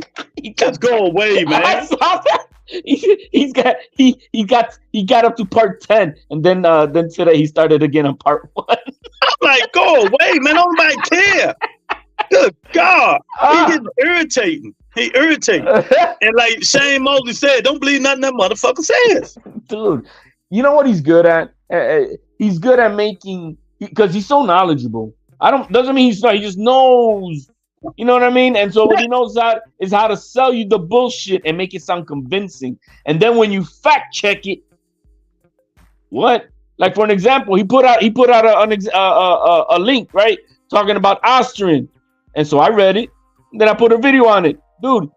Just go away, man. I saw that. He got up to part 10, and then today he started again on part 1. I'm like, go away, man. Nobody care. Good God, he getting irritating. He irritating. And like Shane Mosley said, don't believe nothing that motherfucker says. Dude, you know what he's good at? He's good at making, because he's so knowledgeable. Doesn't mean he's not. He just knows. You know what I mean? And so what he knows how to sell you the bullshit and make it sound convincing. And then when you fact check it, what? Like for an example, he put out a link, right, talking about Austrian, and so I read it. Then I put a video on it, dude.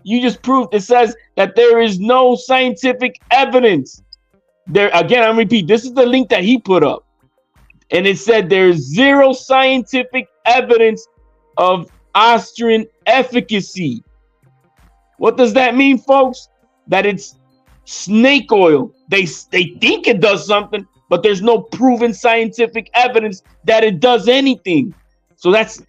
You just proved it says that there is no scientific evidence. There again, I repeat, this is the link that he put up, and it said there's zero scientific evidence of Austrian efficacy. What does that mean, folks? That it's snake oil. They think it does something, but there's no proven scientific evidence that it does anything. So that's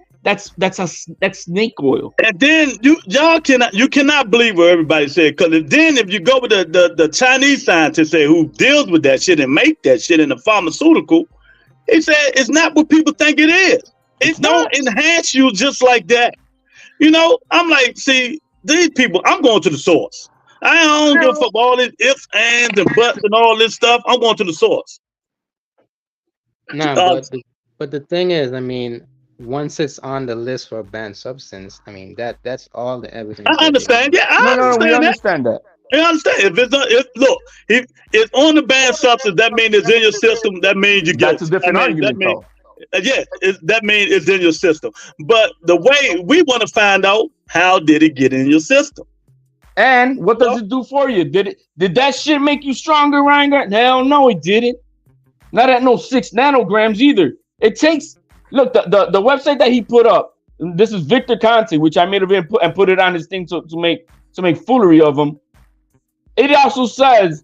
snake oil. And then you cannot believe what everybody said, because if you go with the Chinese scientists who deals with that shit and make that shit in the pharmaceutical, he said it's not what people think it is. It don't enhance you just like that. I'm like, see, these people, I'm going to the source. I don't give a fuck all this ifs, ands, and buts and all this stuff. I'm going to the source. Nah, but the thing is, I mean, once it's on the list for a banned substance, I mean, that's all the evidence. I understand. Yeah, we understand that. I understand. If it's on the banned substance, that means it's in your system. That means you get. That's a different argument, though. Yes, that means it's in your system. But the way we want to find out, how did it get in your system? And what does it do for you? Did that shit make you stronger, Ryan? Hell no, it didn't. Not at no 6 nanograms either. It takes, look, the website that he put up, this is Victor Conte, which I made a video and put it on his thing to make foolery of him. It also says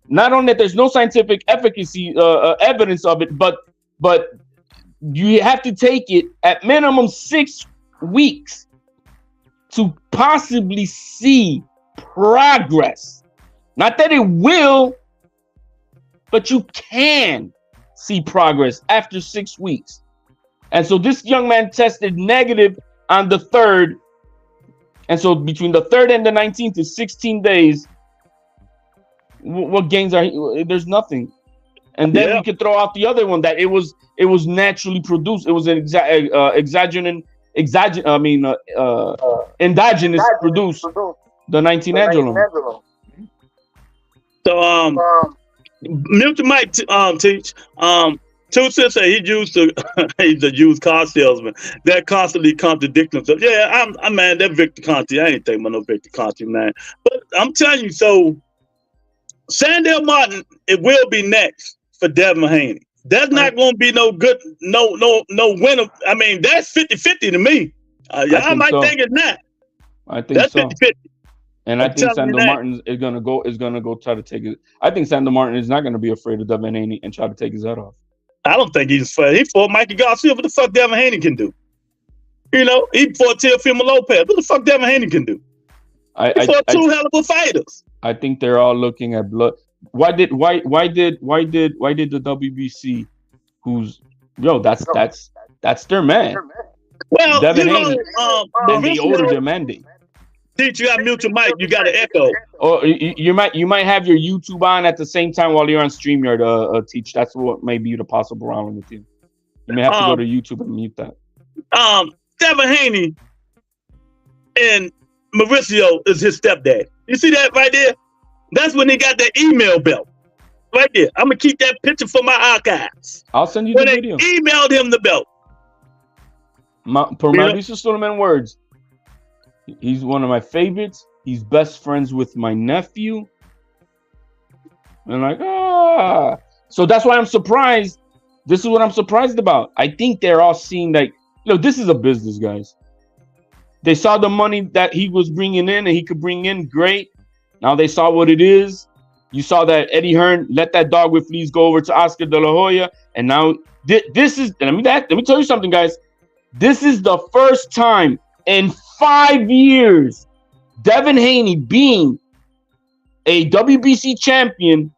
not only that there's no scientific efficacy evidence of it, but you have to take it at minimum 6 weeks to possibly see progress. Not that it will, but you can see progress after 6 weeks. And so this young man tested negative on the 3rd. And so between the 3rd and the 19th is 16 days. What gains are there's nothing. And then we could throw out the other one that it was naturally produced. It was an endogenous produced, the 19-angelum. So Milton might teach. Two says he's a used car salesman that constantly contradicts himself. Yeah, I'm man, that Victor Conte. I ain't thinking about no Victor Conte, man. But I'm telling you, so Sandell Martin, it will be next for Devin Haney. That's not going to be no good, no winner. I mean, that's 50-50 to me. Y'all might think it's not. I think that's so. 50-50. And I think Sandell Martin is gonna go try to take it. I think Sandell Martin is not gonna be afraid of Devin Haney and try to take his head off. I don't think he's afraid. He fought Mikey Garcia. What the fuck Devin Haney can do? He fought Teofimo Lopez. What the fuck Devin Haney can do? He fought two hell of a fighters. I think they're all looking at blood. Why did the WBC, that's their man. Well, Devin Haney, then they ordered their mandate. Teach, you got mute your mic. You got an echo. Or you might have your YouTube on at the same time while you're on StreamYard. Teach, that's what may be the possible problem with you. You may have to go to YouTube and mute that. Devin Haney and Mauricio is his stepdad. You see that right there? That's when he got that email belt. Right there. I'm gonna keep that picture for my archives. I'll send you the video. They emailed him the belt. For Mauricio Suleiman words, He's one of my favorites. He's best friends with my nephew. And like, so that's why I'm surprised. This is what I'm surprised about. I think they're all seeing like, look, this is a business, guys. They saw the money that he was bringing in and he could bring in, great. Now they saw what it is. You saw that Eddie Hearn let that dog with fleas go over to Oscar De La Hoya. And now this is, let me tell you something, guys. This is the first time in 5 years, Devin Haney being a WBC champion,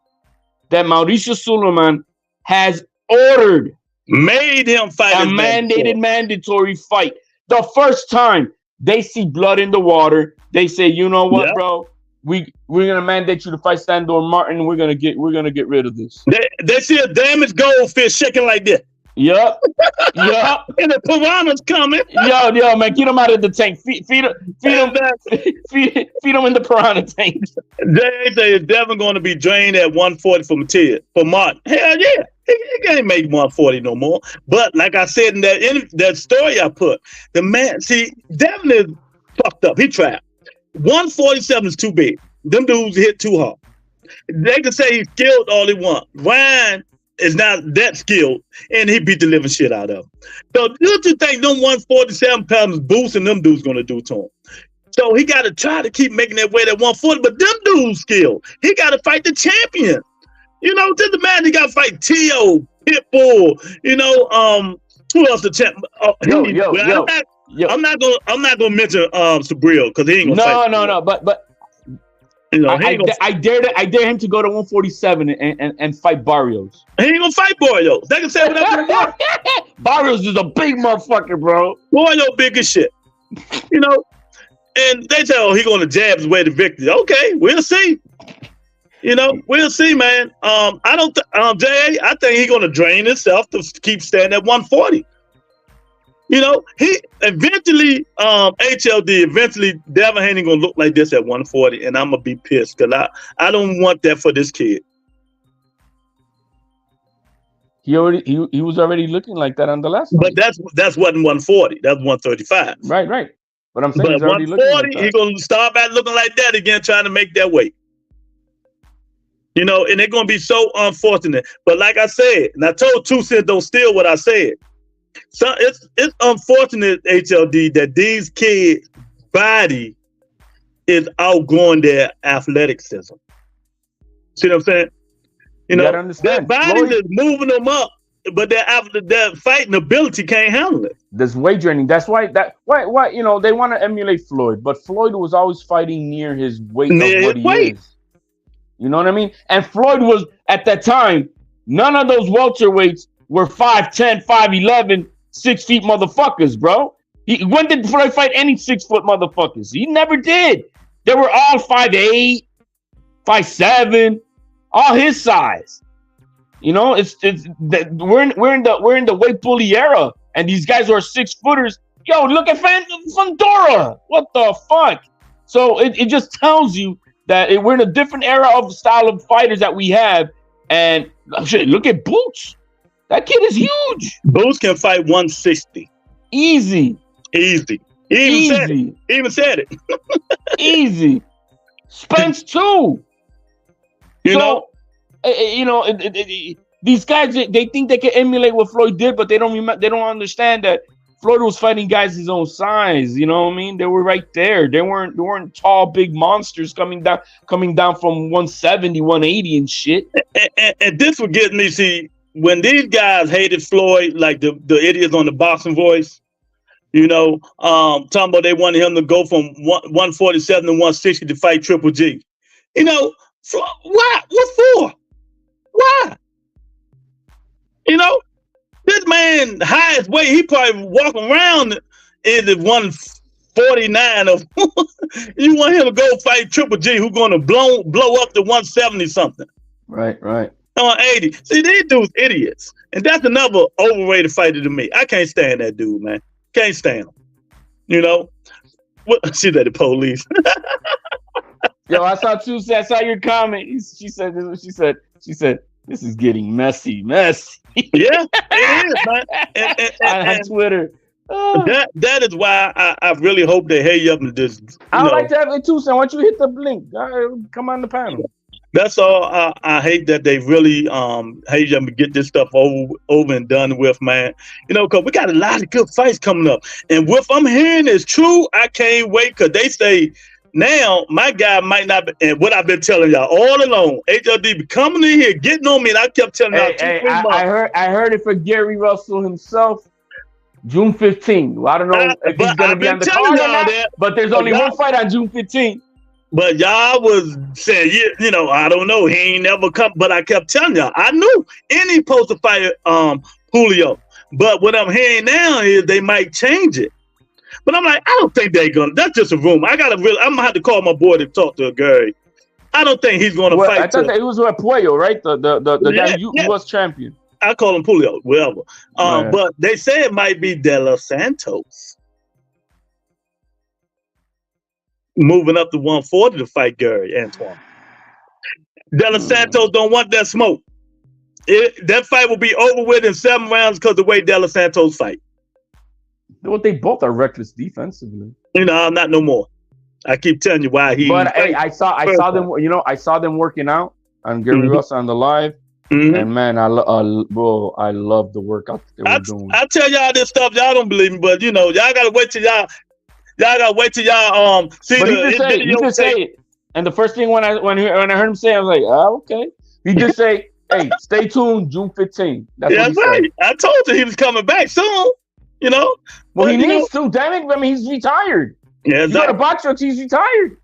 that Mauricio Suleiman has ordered, made him fight a mandated mandatory fight. The first time they see blood in the water, they say, you know what, bro? We're gonna mandate you to fight Sandor Martin. We're gonna get rid of this. They see a damaged goldfish shaking like this. Yup. And the piranha's coming. Yo, man, get him out of the tank. Feed him in the piranha tank. They say is Devin going to be drained at 140 for Martin. Hell yeah. He can't make 140 no more. But like I said in that story I put, the man, see, Devin is fucked up. He trapped. 147 is too big. Them dudes hit too hard. They can say he's skilled all they want. Ryan is not that skilled, and he beat the living shit out of him. So what you think them 147 pounds boosting them dudes going to do to him? So he got to try to keep making that weight at 140, but them dudes skilled. He got to fight the champion. You know, just imagine he got to fight Tio, Pitbull, you know, who else the champ? I'm not gonna mention Sabril because he ain't gonna fight. No. But you know, I dare him to go to 147 and fight Barrios. He ain't gonna fight Barrios. They can say whatever they want. Barrios is a big motherfucker, bro. Barrios big as shit. You know, and they say, oh, he gonna jab his way to victory. Okay, we'll see. You know, we'll see, man. I don't, Jay. I think he's gonna drain himself to keep standing at 140. You know, he eventually, eventually Devin Haney gonna look like this at 140, and I'm gonna be pissed because I don't want that for this kid. He was already looking like that on the last one. But that's wasn't 140. That's 135. Right. But I'm saying but he's already 140, looking like he's gonna start back looking like that again, trying to make that weight. You know, and they're gonna be so unfortunate. But like I said, and I told 2 Cents don't steal what I said. So it's unfortunate, HLD, that these kids' body is outgrowing their athleticism. See what I'm saying? You know, their bodies is moving them up, but their fighting ability can't handle it. There's weight training. That's why you know they want to emulate Floyd, but Floyd was always fighting near his weight of what he is. You know what I mean? And Floyd was at that time. None of those welterweights were 5'10", 5'11", 6 feet motherfuckers, bro. When did Floyd fight any 6 foot motherfuckers? He never did. They were all 5'8", 5'7", all his size. You know, we're in the weight bully era, and these guys are 6 footers. Yo, look at Fundora. What the fuck? So it just tells you that we're in a different era of the style of fighters that we have. And shit, look at Boots. That kid is huge. Boots can fight 160. Easy. He even said it. Easy. Spence too. You know, these guys, they think they can emulate what Floyd did, but they don't understand that Floyd was fighting guys his own size. You know what I mean? They were right there. They weren't tall, big monsters coming down from 170, 180 and shit. And this would get me, see, when these guys hated Floyd, like the idiots on the Boxing Voice, you know, talking about they wanted him to go from 147 to 160 to fight Triple G. You know, why? What for? Why? You know, this man highest weight, he probably walk around is 149 of you want him to go fight Triple G, who's gonna blow up to 170 something. Right. 80. See, these dudes idiots. And that's another overrated fighter to me. I can't stand that dude, man. Can't stand him. You know? She said the police. Yo, I saw your comment. She said, this is getting messy. Yeah, it is, man. On Twitter. That is why I really hope they hurry up and just. I would like to have it too, son. Why don't you hit the link? Come on the panel. That's all. I hate that they really hate them to get this stuff over and done with, man. You know, because we got a lot of good fights coming up, and what I'm hearing is true. I can't wait because they say now my guy might not. And what I've been telling y'all all along, HLD be coming in here getting on me, and I kept telling y'all. I heard it for Gary Russell himself. June 15th. I don't know if he's going to be on the card or not, but there's only one fight on June 15th. But y'all was saying, you know, I don't know. He ain't never come. But I kept telling y'all, I knew any supposed to fight Julio. But what I'm hearing now is they might change it. But I'm like, I don't think they're going to. That's just a rumor. I'm going to have to call my boy to talk to Gary. I don't think he's going to fight. I thought that it was with Puello, right? The guy who was champion. I call him Julio, whatever. But they say it might be De Los Santos moving up to 140 to fight Gary Antoine. De Los Santos don't want that smoke. That fight will be over with in 7 rounds because the way De Los Santos fight. Well, they both are reckless defensively. You know, not no more. I keep telling you why he. But hey, I saw them. You know, I saw them working out on Gary Russell on the live. And man, I love the workout they were doing. I tell y'all this stuff, y'all don't believe me, but you know, y'all gotta wait till y'all see. But he just say it. And the first thing when I heard him say, I was like, oh, okay. He just say, hey, stay tuned, June 15th. That's right. I told you he was coming back soon. You know. Well, he needs to. Damn it! I mean, he's retired. Yeah, you got a box truck. He's retired.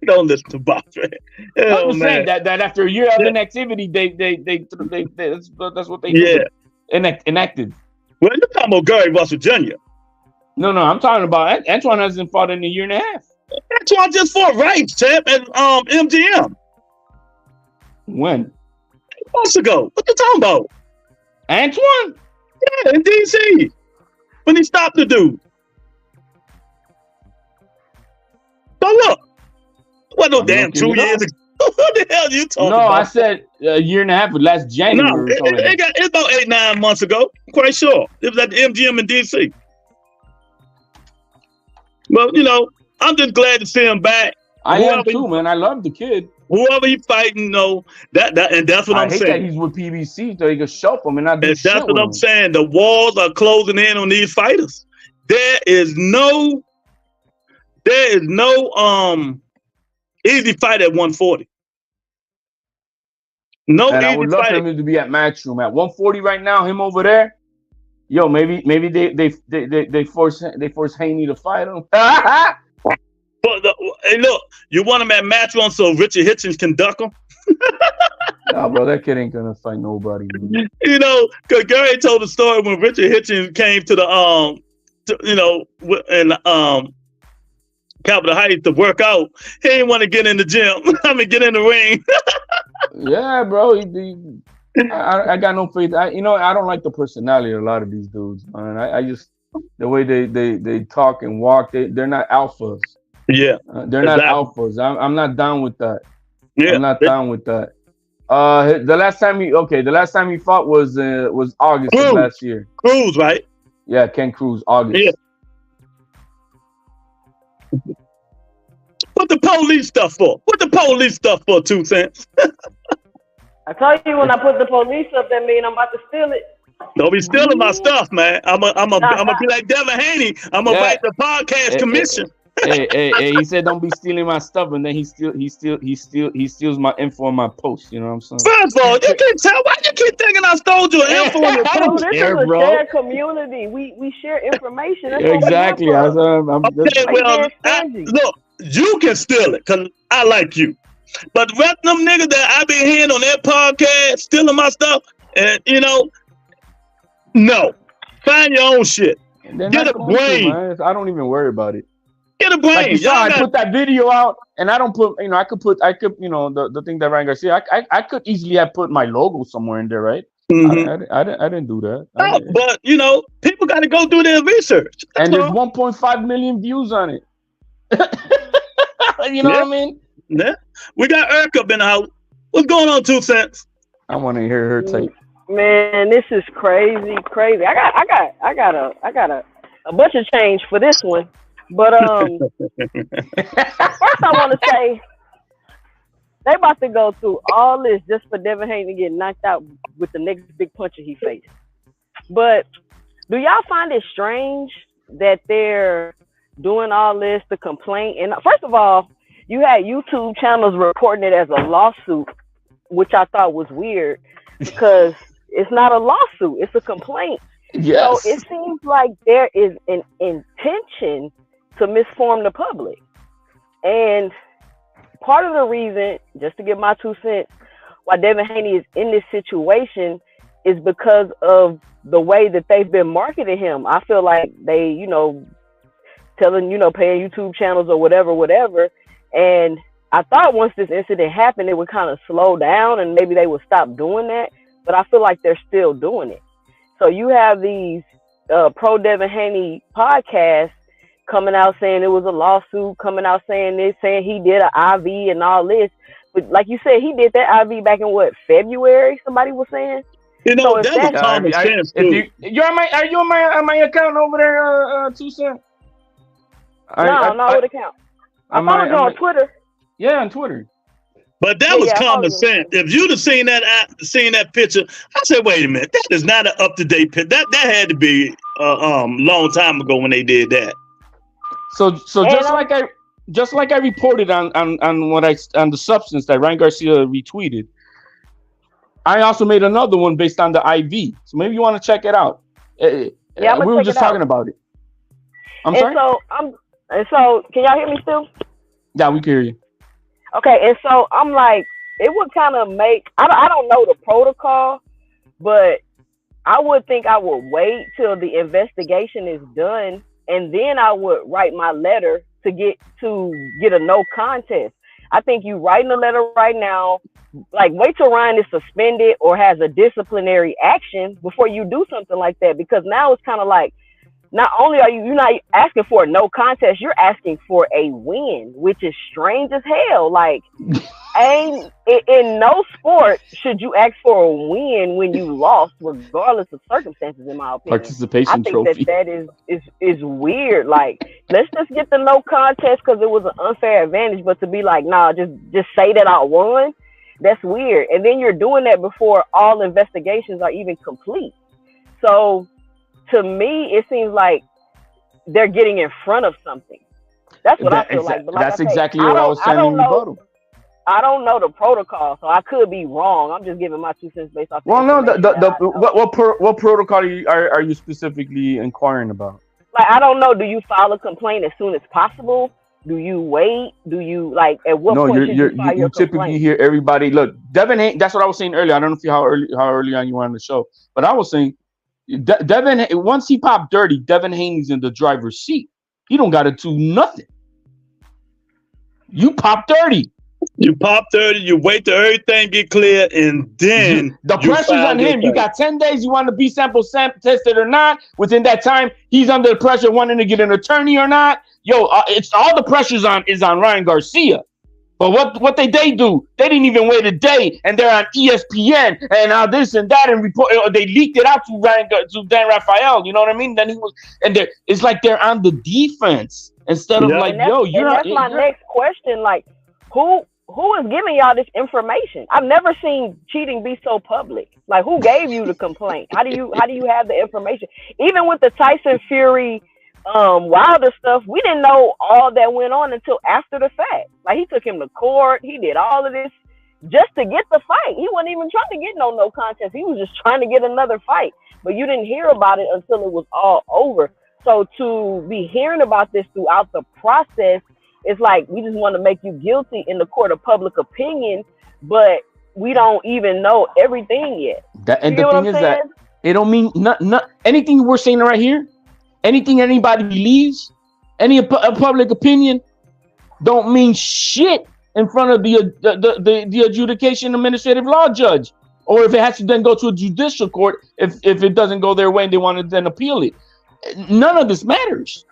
Don't listen to Box, man. I'm just saying that after a year of inactivity, that's what they do. Inactive. Well, you're talking about Gary Russell Jr. No, I'm talking about Antoine hasn't fought in a year and a half. Antoine just fought Rice, champ, at MGM. When? Months ago. What you talking about? Antoine? Yeah, in DC. When he stopped the dude. So look. What no damn 2 years ago? What the hell are you talking about? No, I said a year and a half, but last January. No, it's about 8-9 months ago. I'm quite sure. It was at the MGM in DC. Well, you know, I'm just glad to see him back. I am too, man. I love the kid. Whoever he's fighting, and that's what I'm saying. I hate that he's with PBC, so he can shove him and not do shit. That's what I'm saying. The walls are closing in on these fighters. There is no easy fight at 140. No and easy I would love fight. for him to be at Matchroom at 140 right now. Him over there, yo, maybe they force Haney to fight him. But hey, look, you want him at Matchroom so Richard Hitchens can duck him? Nah, bro, that kid ain't gonna fight nobody. Man. You know, because Gary told the story when Richard Hitchens came to the Capitol Heights to work out. He didn't want to get in the gym. I mean, get in the ring. Yeah, bro. I got no faith. I don't like the personality of a lot of these dudes, man. I just the way they talk and walk. They're not alphas. Yeah, they're not alphas. I'm not down with that. Yeah, I'm not down with that. The last time he fought was August of last year. Cruz, right? Yeah, Ken Cruz, August. Yeah. What the police stuff for? What the police stuff for, 2 cents? I told you when I put the police up, that mean I'm about to steal it. Don't be stealing my stuff, man. I'm gonna be like Devin Haney. I'm gonna write the podcast commission. Hey, he said don't be stealing my stuff, and then he steals my info on my post. You know what I'm saying? First of all, you can't tell. Why you keep thinking I stole your info on your post? This is a shared community. We share information. That's exactly. Look, you can steal it because I like you. But the rest of them niggas that I been hearing on their podcast stealing my stuff, and no, find your own shit. Get a brain. I don't even worry about it. Get a brain. Like you saw, I put that video out, and I don't put. I could the thing that Ryan Garcia. I could easily have put my logo somewhere in there, right? Mm-hmm. I didn't do that. No, but people got to go do their research. That's and there's 1.5 million views on it. You know what I mean? Yeah. We got Eric up in the house. What's going on, 2 cents? I want to hear her take. Man, this is crazy. I got a bunch of change for this one. But first I want to say they about to go through all this just for Devin Haney to get knocked out with the next big puncher he faced. But do y'all find it strange that they're doing all this to complain? And first of all, you had YouTube channels reporting it as a lawsuit, which I thought was weird because it's not a lawsuit, it's a complaint. Yes. So it seems like there is an intention to misform the public. And part of the reason, just to give my 2 cents, why Devin Haney is in this situation is because of the way that they've been marketing him. I feel like they, telling, paying YouTube channels or whatever. And I thought once this incident happened, it would kind of slow down and maybe they would stop doing that. But I feel like they're still doing it. So you have these pro Devin Haney podcasts coming out saying it was a lawsuit, coming out saying this, saying he did an IV and all this. But like you said, he did that IV back in February? Somebody was saying. So that's a common sense. You're on my account over there, 2 cents? No, not with account. I followed you on Twitter. Yeah, on Twitter. But that was common sense. If you'd have seen that picture, I said, wait a minute, that is not an up-to-date picture. That had to be long time ago when they did that. So just like I reported on the substance that Ryan Garcia retweeted, I also made another one based on the IV. So maybe you want to check it out. We were just talking about it. I'm sorry? So can y'all hear me still? Yeah, we can hear you. Okay, and so I'm like, it would kind of make, I don't know the protocol, but I would think I would wait till the investigation is done, and then I would write my letter to get a no contest. I think you writing a letter right now, like wait till Ryan is suspended or has a disciplinary action before you do something like that, because now it's kind of like, not only are you're not asking for a no contest, you're asking for a win, which is strange as hell. Like, in no sport should you ask for a win when you lost, regardless of circumstances. In my opinion, participation trophy. I think that is weird. Like, let's just get the no contest because it was an unfair advantage. But to be like, nah, just say that I won. That's weird. And then you're doing that before all investigations are even complete. So, to me, it seems like they're getting in front of something. That's what I feel like. But like that's exactly what I was saying in rebuttal. I don't know the protocol, so I could be wrong. I'm just giving my 2 cents based off. Well, no, what protocol are you specifically inquiring about? Like, I don't know. Do you file a complaint as soon as possible? Do you wait? Do you at what point should you file your typically complaint? hear everybody. Look, Devin Haney. That's what I was saying earlier. I don't know how early on you were on the show, but I was saying. Devin, once he popped dirty, Devin Haney's in the driver's seat. He don't got to do nothing. You pop dirty. You wait till everything get clear, and then the pressure's on him. You got 10 days. You want to be sample tested or not? Within that time, he's under the pressure wanting to get an attorney or not. It's all the pressure's is on Ryan Garcia. But what they do? They didn't even wait a day, and they're on ESPN and this and that, and report. They leaked it out to Dan Rafael. You know what I mean? Then it's like they're on the defense instead of That's my next question. Like, who is giving y'all this information? I've never seen cheating be so public. Like, who gave you the complaint? How do you have the information? Even with the Tyson Fury. Wilder stuff, we didn't know all that went on until after the fact. Like, he took him to court, he did all of this just to get the fight. He wasn't even trying to get no contest. He was just trying to get another fight. But you didn't hear about it until it was all over. So to be hearing about this throughout the process, it's like we just want to make you guilty in the court of public opinion, but we don't even know everything yet. The thing is that it don't mean not anything we're saying right here. Anything anybody believes, any public opinion, don't mean shit in front of the adjudication administrative law judge, or if it has to then go to a judicial court, if it doesn't go their way and they want to then appeal it. None of this matters.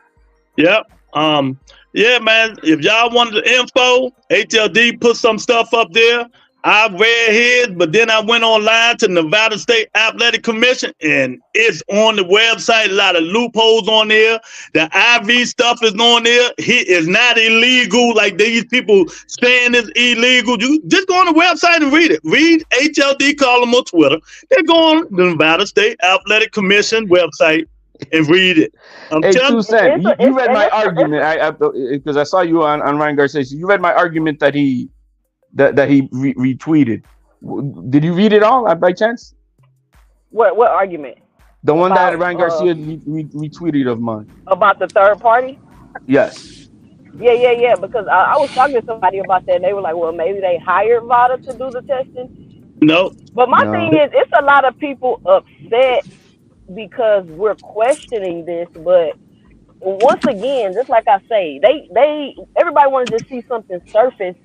Yep. Yeah, man. If y'all wanted the info, HLD put some stuff up there. I read his, but then I went online to Nevada State Athletic Commission, and it's on the website. A lot of loopholes on there. The IV stuff is on there. He is not illegal like these people saying it's illegal. You just go on the website and read it. Read HLD column on Twitter. Then go on the Nevada State Athletic Commission website and read it. Hey, 2 Cent, you read my argument. Because I saw you on Ryan Garcia. So you read my argument that he retweeted. Did you read it all by chance? What argument? The one that Ryan Garcia retweeted of mine. About the third party? Yes. Yeah. Because I was talking to somebody about that, and they were like, well, maybe they hired VADA to do the testing. No. But my thing is, it's a lot of people upset because we're questioning this, but once again, just like I say, everybody wants to see something surface,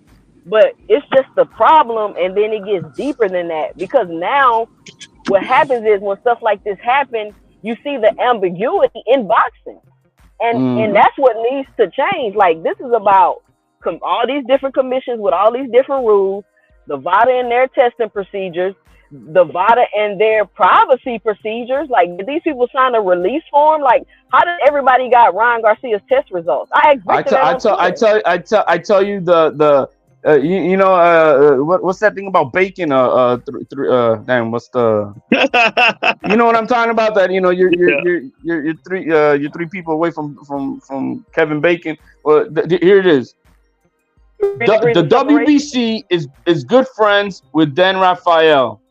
but it's just the problem, and then it gets deeper than that, because now what happens is when stuff like this happens, you see the ambiguity in boxing, and that's what needs to change. Like, this is about all these different commissions with all these different rules, the VADA and their testing procedures, the VADA and their privacy procedures. Like, did these people sign a release form? Like, how did everybody got Ryan Garcia's test results? I tell you what's that thing about bacon? Damn, what's the? You know what I'm talking about? That you're three people away from Kevin Bacon. Well, here it is. The WBC is good friends with Dan Rafael.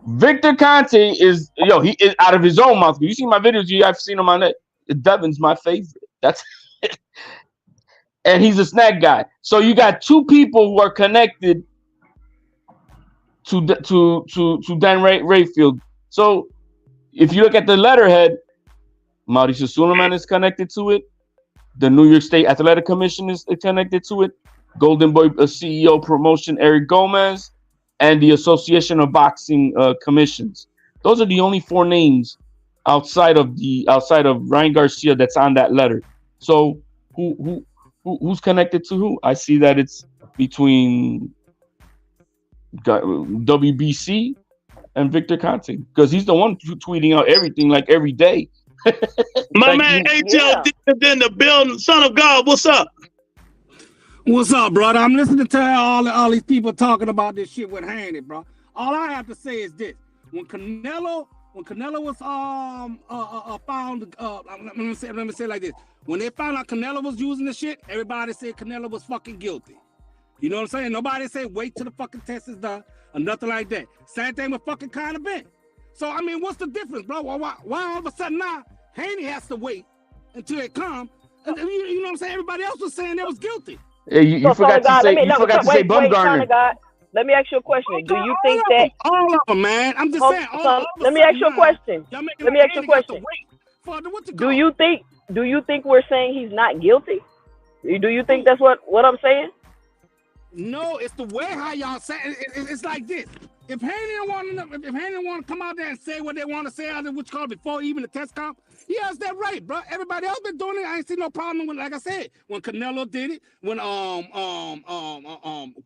Victor Conte is he is out of his own mouth. You see my videos, I've seen him on it. Devin's my favorite. That's and he's a snack guy. So you got two people who are connected to Dan Rayfield. So if you look at the letterhead, Mauricio Suleiman is connected to it. The New York State Athletic Commission is connected to it. Golden Boy CEO promotion Eric Gomez, and the Association of Boxing Commissions. Those are the only four names outside of Ryan Garcia that's on that letter. So who's connected to who? I see that it's between WBC and Victor Conte, because he's the one tweeting out everything like every day. My man HLD in the building, son of God, what's up? What's up, brother? I'm listening to all these people talking about this shit with Haney, bro. All I have to say is this: when Canelo was found, let me say it like this: when they found out Canelo was using the shit, everybody said Canelo was fucking guilty. You know what I'm saying? Nobody said wait till the fucking test is done or nothing like that. Same thing with fucking Conor Ben. So I mean, what's the difference, bro? Why all of a sudden now Haney has to wait until it comes? And you know what I'm saying? Everybody else was saying they was guilty. Hey, you forgot to say Bumgarner. Let me ask you a question. Do you think that all of them, man? I'm just saying. Let me ask you a question. Let me ask you a question. Do you think we're saying he's not guilty? Do you think that's what I'm saying? No, it's the way how y'all say it. It's like this. If Haney don't want to come out there and say what they want to say out of what's called before even the test comp, he has that right, bro. Everybody else been doing it. I ain't seen no problem with, like I said, when Canelo did it, when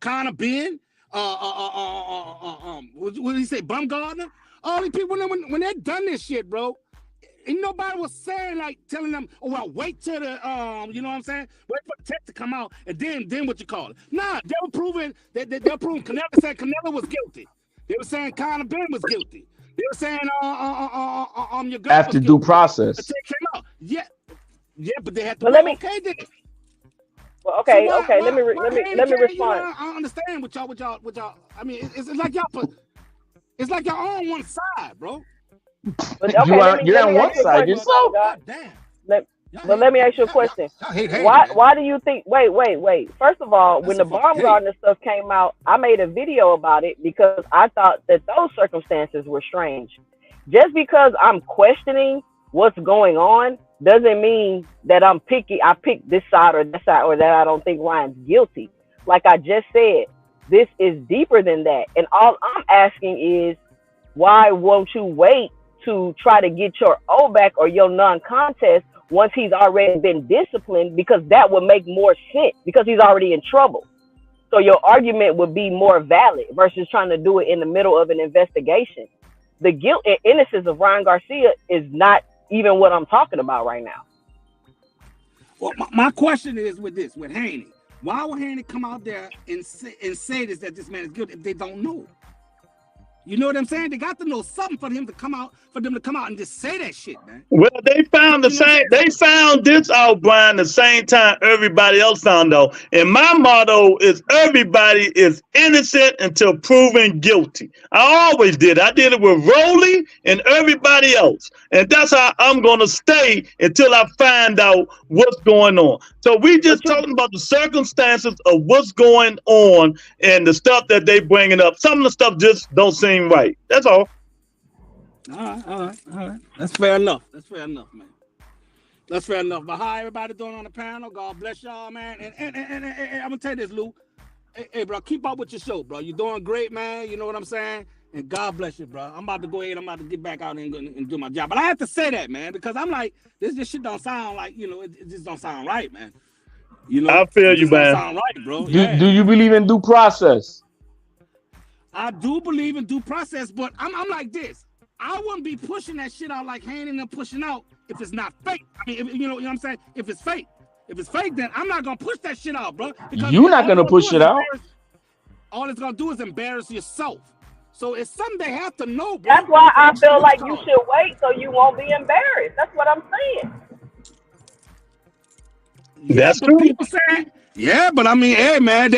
Conor Ben, what did he say, Bumgarner? All these people when they done this shit, bro. Ain't nobody was saying, like, telling them, oh, well, wait till the, you know what I'm saying? Wait for the test to come out, and then what you call it. Nah, they were proving Canelo said Canelo was guilty. They were saying Conor Ben was guilty. They were saying, your girl after due process. Yeah, but they had to okay then. Well, okay. Let me respond. I understand what y'all. I mean, it's like y'all on one side, bro. But okay, you're on one side yourself. Damn. But let me ask you a question. Why do you think? Wait. First of all, when the Baumgartner stuff came out, I made a video about it because I thought that those circumstances were strange. Just because I'm questioning what's going on doesn't mean that I'm picky. I picked this side or that side, or that I don't think Ryan's guilty. Like I just said, this is deeper than that. And all I'm asking is, why won't you wait to try to get your O back or your non-contest once he's already been disciplined? Because that would make more sense, because he's already in trouble. So your argument would be more valid versus trying to do it in the middle of an investigation. The guilt and innocence of Ryan Garcia is not even what I'm talking about right now. Well, my question is with Haney. Why would Haney come out there and say this, that this man is guilty if they don't know? You know what I'm saying? They got to know something for them to come out and just say that shit, man. Well, they found the same. They found this out, Brian, the same time everybody else found out. And my motto is everybody is innocent until proven guilty. I always did. I did it with Rolly and everybody else. And that's how I'm going to stay until I find out what's going on. So we just talking about the circumstances of what's going on and the stuff that they bringing up. Some of the stuff just don't seem right. That's all. All right. That's fair enough, man. That's fair enough. But how everybody doing on the panel? God bless y'all, man. And I'm gonna tell you this, Lou. Hey, bro, keep up with your show, bro. You're doing great, man. You know what I'm saying? And God bless you, bro. I'm about to go ahead. I'm about to get back out and do my job. But I have to say that, man, because I'm like, this shit don't sound like, it just don't sound right, man. I feel you, man. Don't sound right, bro. Do you believe in due process? I do believe in due process, but I'm like this. I wouldn't be pushing that shit out like handing them pushing out if it's not fake. I mean, you know what I'm saying? If it's fake. If it's fake, then I'm not gonna push that shit out, bro. You're not gonna push it out. All it's gonna do is embarrass yourself. So it's something they have to know, bro. That's why I feel like you should wait so you won't be embarrassed. That's what I'm saying. That's true. People saying, yeah, but I mean, hey, man,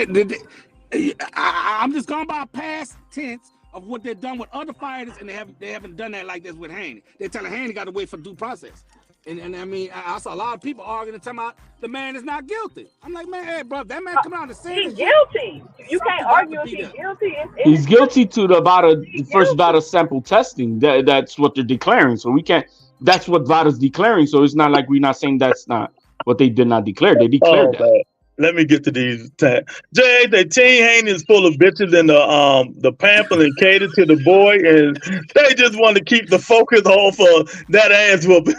I'm just going by past tense of what they've done with other fighters, and they haven't done that like this with Haney. They're telling Haney got to wait for due process. And I mean, I saw a lot of people arguing and talking about the man is not guilty. I'm like, man, hey, bro, that man come out and say he's guilty. You can't argue if he's guilty. He's guilty to the first VADA sample testing. That's what they're declaring. So we can't. That's what VADA's declaring. So it's not like we're not saying that's not what they did not declare. They declared that. Man. Let me get to these. Jay, the Team Haney is full of bitches and the pamphlet and catered to the boy, and they just want to keep the focus off of that ass whooping.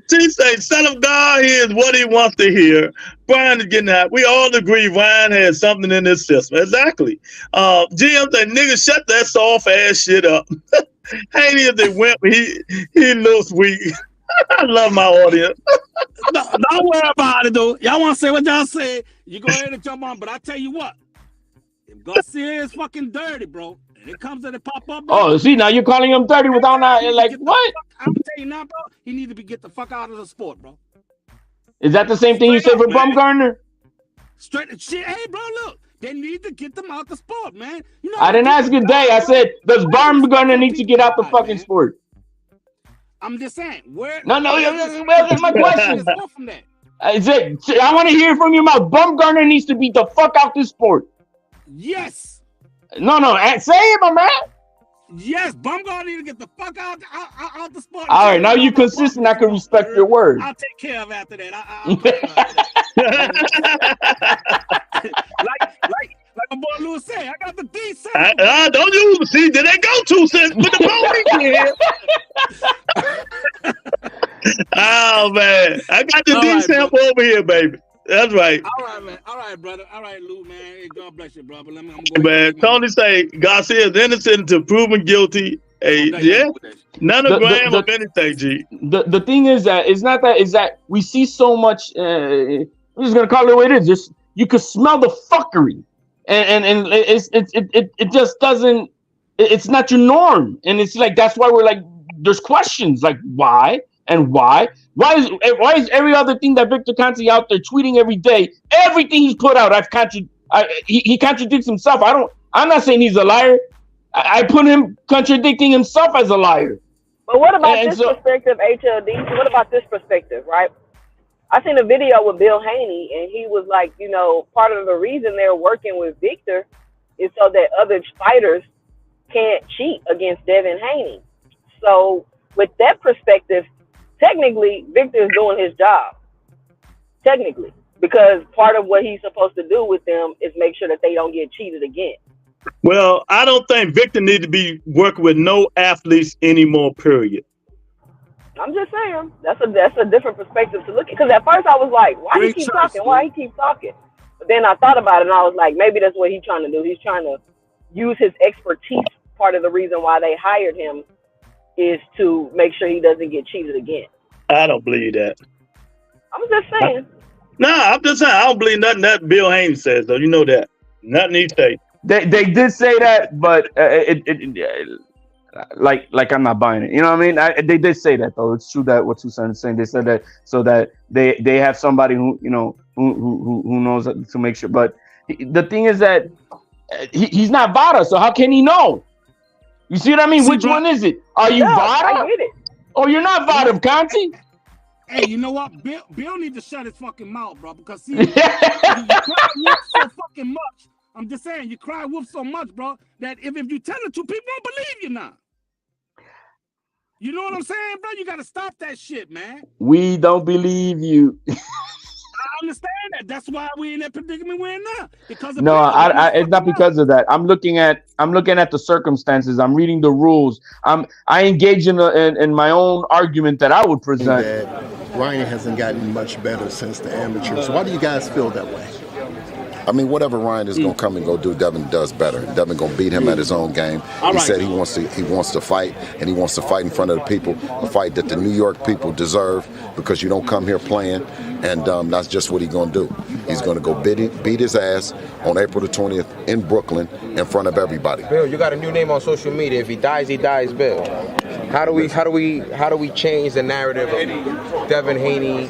T say, son of God hears what he wants to hear. Brian is getting out. We all agree Ryan has something in his system. Exactly. GM said, nigga, shut that soft ass shit up. Haney is a wimp. He looks weak. I love my audience. No, don't worry about it, though. Y'all want to say what y'all say, you go ahead and jump on. But I tell you what, if Garcia is fucking dirty, bro, and it comes to the pop up, bro. Oh, see, now you're calling him dirty without not, like, what? I'm tell you now, bro, he needs to get the fuck out of the sport, bro. Is that the same thing you said for Bumgarner? Straight shit. Hey, bro, look. They need to get them out the sport, man. You know, I didn't ask you today. I said, does Bumgarner need to get out the fucking sport? I'm just saying. Where's my question? I want to hear from your mouth. Bumgarner needs to be the fuck out this sport. Yes. No. Say it, my man. Yes, Bumgarner need to get the fuck out the sport. All right, now you're consistent. I can respect your word. I'll take care of after that. Like my boy Lewis said, I got the D set. Don't you see? Did they go 2 cents with the police here? Oh man, I got the D sample over here, baby. That's right. All right, man. All right, brother. All right, Lou, man. Hey, God bless you, brother. I'm man, Tony say Garcia is innocent until proven guilty. Yeah, none of gram of anything, G. The thing is that it's not that, is that we see so much. I'm just gonna call it what it is. Just you could smell the fuckery, and it just doesn't. It's not your norm, and it's like that's why we're like there's questions like why. And why is every other thing that Victor Conti out there tweeting every day, everything he's put out, he contradicts himself. I'm not saying he's a liar. I put him contradicting himself as a liar. But what about perspective, HLD? What about this perspective, right? I seen a video with Bill Haney, and he was like, part of the reason they're working with Victor is so that other fighters can't cheat against Devin Haney. So with that perspective, technically, Victor is doing his job. Technically. Because part of what he's supposed to do with them is make sure that they don't get cheated again. Well, I don't think Victor needs to be working with no athletes anymore, period. I'm just saying. That's a different perspective to look at. Because at first I was like, why he keep talking? But then I thought about it, and I was like, maybe that's what he's trying to do. He's trying to use his expertise. Part of the reason why they hired him is to make sure he doesn't get cheated again. I don't believe that. I'm just saying. I'm just saying I don't believe nothing that Bill Haney says, though. You know that. Nothing he says. They did say that, but like I'm not buying it. You know what I mean? They did say that though. It's true that what Tucson is saying. They said that so that they have somebody who who knows to make sure. But the thing is that he's not VADA, so how can he know? You see what I mean? Which one is it? Are you VADA? I get it. Oh, you're not VADA, Conti? Hey, you know what? Bill needs to shut his fucking mouth, bro. Because see, you cry wolf so fucking much. I'm just saying, you cry wolf so much, bro, that if you tell it to people, won't believe you now. You know what I'm saying, bro? You gotta stop that shit, man. We don't believe you. I understand that. That's why we're in that predicament we're in now. Because of no, it's not because of that. I'm looking at the circumstances. I'm reading the rules. I engage in my own argument that I would present. That Ryan hasn't gotten much better since the amateur. So why do you guys feel that way? I mean, whatever Ryan is gonna come and go do, Devin does better. Devin gonna beat him at his own game. He said he wants to fight, and he wants to fight in front of the people, a fight that the New York people deserve, because you don't come here playing, and that's just what he's gonna do. He's gonna go beat his ass on April the 20th in Brooklyn in front of everybody. Bill, you got a new name on social media. If he dies, Bill. How do we change the narrative of Devin Haney,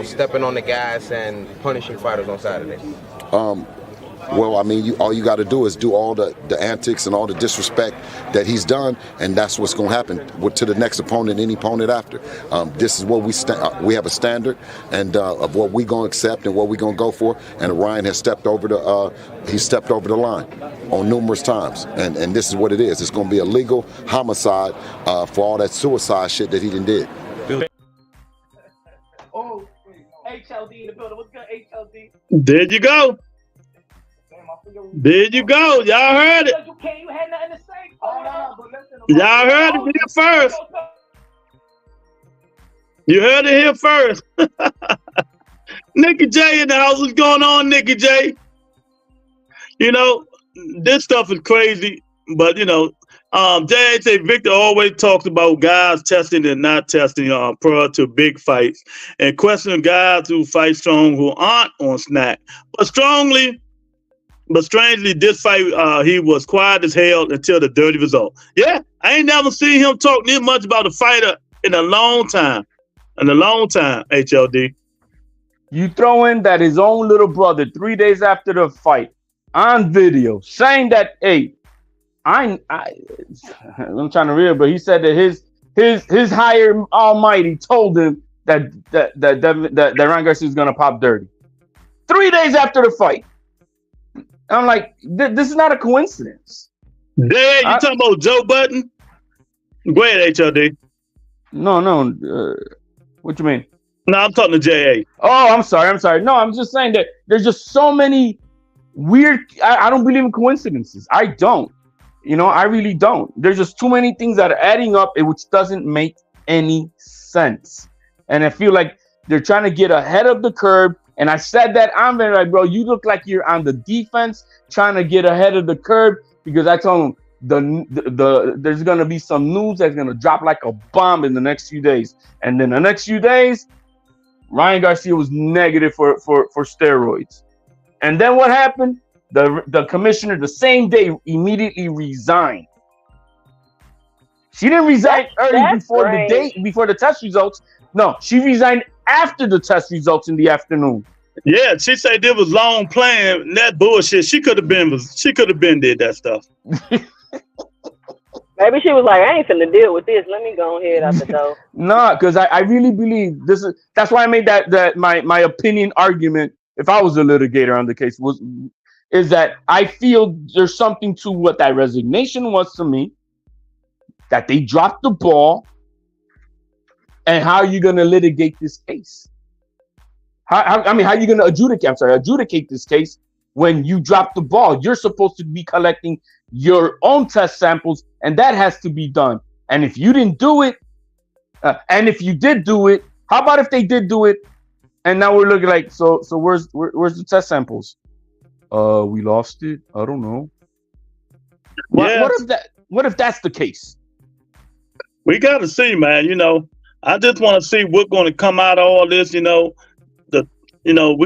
stepping on the gas and punishing fighters on Saturday? Well, I mean, all you got to do is do all the antics and all the disrespect that he's done, and that's what's going to happen to the next opponent, any opponent after. This is what we have a standard and of what we're going to accept and what we're going to go for. And Ryan has stepped over the line on numerous times, and this is what it is. It's going to be a legal homicide for all that suicide shit that he did. Oh, HLD in the building. What's good, HLD? There you go. There you go. Y'all heard it. You had nothing to say. Y'all heard it here first. You heard it here first. Nicky J in the house. What's going on, Nicky J? This stuff is crazy, but JHA Victor always talks about guys testing and not testing prior to big fights, and questioning guys who fight strong who aren't on snack. But strangely, this fight, he was quiet as hell until the dirty result. Yeah, I ain't never seen him talk this much about a fighter in a long time. HLD. You throw in that his own little brother 3 days after the fight on video saying that, hey, I'm trying to read it, but he said that his higher almighty told him that Ryan Garcia is gonna pop dirty 3 days after the fight. I'm like, this is not a coincidence. You talking about Joe Budden? Go ahead, HLD. No. What you mean? No, I'm talking to JA. Oh, I'm sorry. No, I'm just saying that there's just so many weird. I don't believe in coincidences. I don't. I really don't. There's just too many things that are adding up, which doesn't make any sense. And I feel like they're trying to get ahead of the curve. And I said that I'm very like, bro, you look like you're on the defense trying to get ahead of the curve, because I told him there's gonna be some news that's gonna drop like a bomb in the next few days. And then the next few days, Ryan Garcia was negative for steroids. And then what happened? The commissioner the same day immediately resigned. She didn't resign early before the test results. No, she resigned after the test results in the afternoon. Yeah, she said there was long playing that bullshit. She could have been did that stuff. Maybe she was like, I ain't finna deal with this. Let me go ahead out the door. No, because I really believe that's why I made that my opinion argument, if I was a litigator on the case, is that I feel there's something to what that resignation was to me, that they dropped the ball. And how are you going to litigate this case? How are you going to adjudicate this case when you drop the ball? You're supposed to be collecting your own test samples, and that has to be done. And if you didn't do it, and if you did do it, how about if they did do it, and now we're looking like, so where's the test samples? We lost it. I don't know. What if that's the case? We got to see, man. I just want to see what's going to come out of all this. We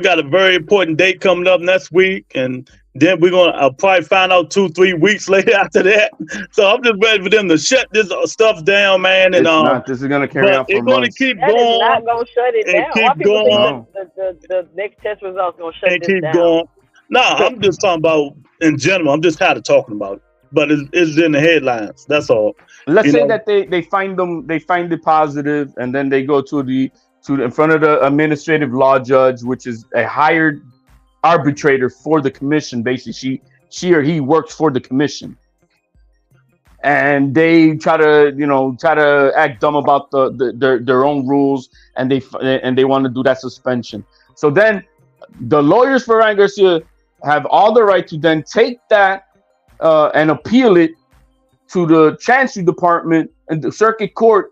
got a very important date coming up next week, and then we're gonna probably find out 2-3 weeks later after that. So I'm just ready for them to shut this stuff down, man. And it's not. This is gonna carry on for months. Keep that going. Is not gonna shut it down. Why people going. think the next test results gonna shut this keep down? going. No, I'm just talking about in general. I'm just tired of talking about it. But it's in the headlines. That's all. Let's say that they find it positive, and then they go in front of the administrative law judge, which is a hired arbitrator for the commission. Basically, she or he works for the commission, and they try to act dumb about their own rules, and they want to do that suspension. So then the lawyers for Ryan Garcia have all the right to then take that and appeal it to the Chancery Department and the Circuit Court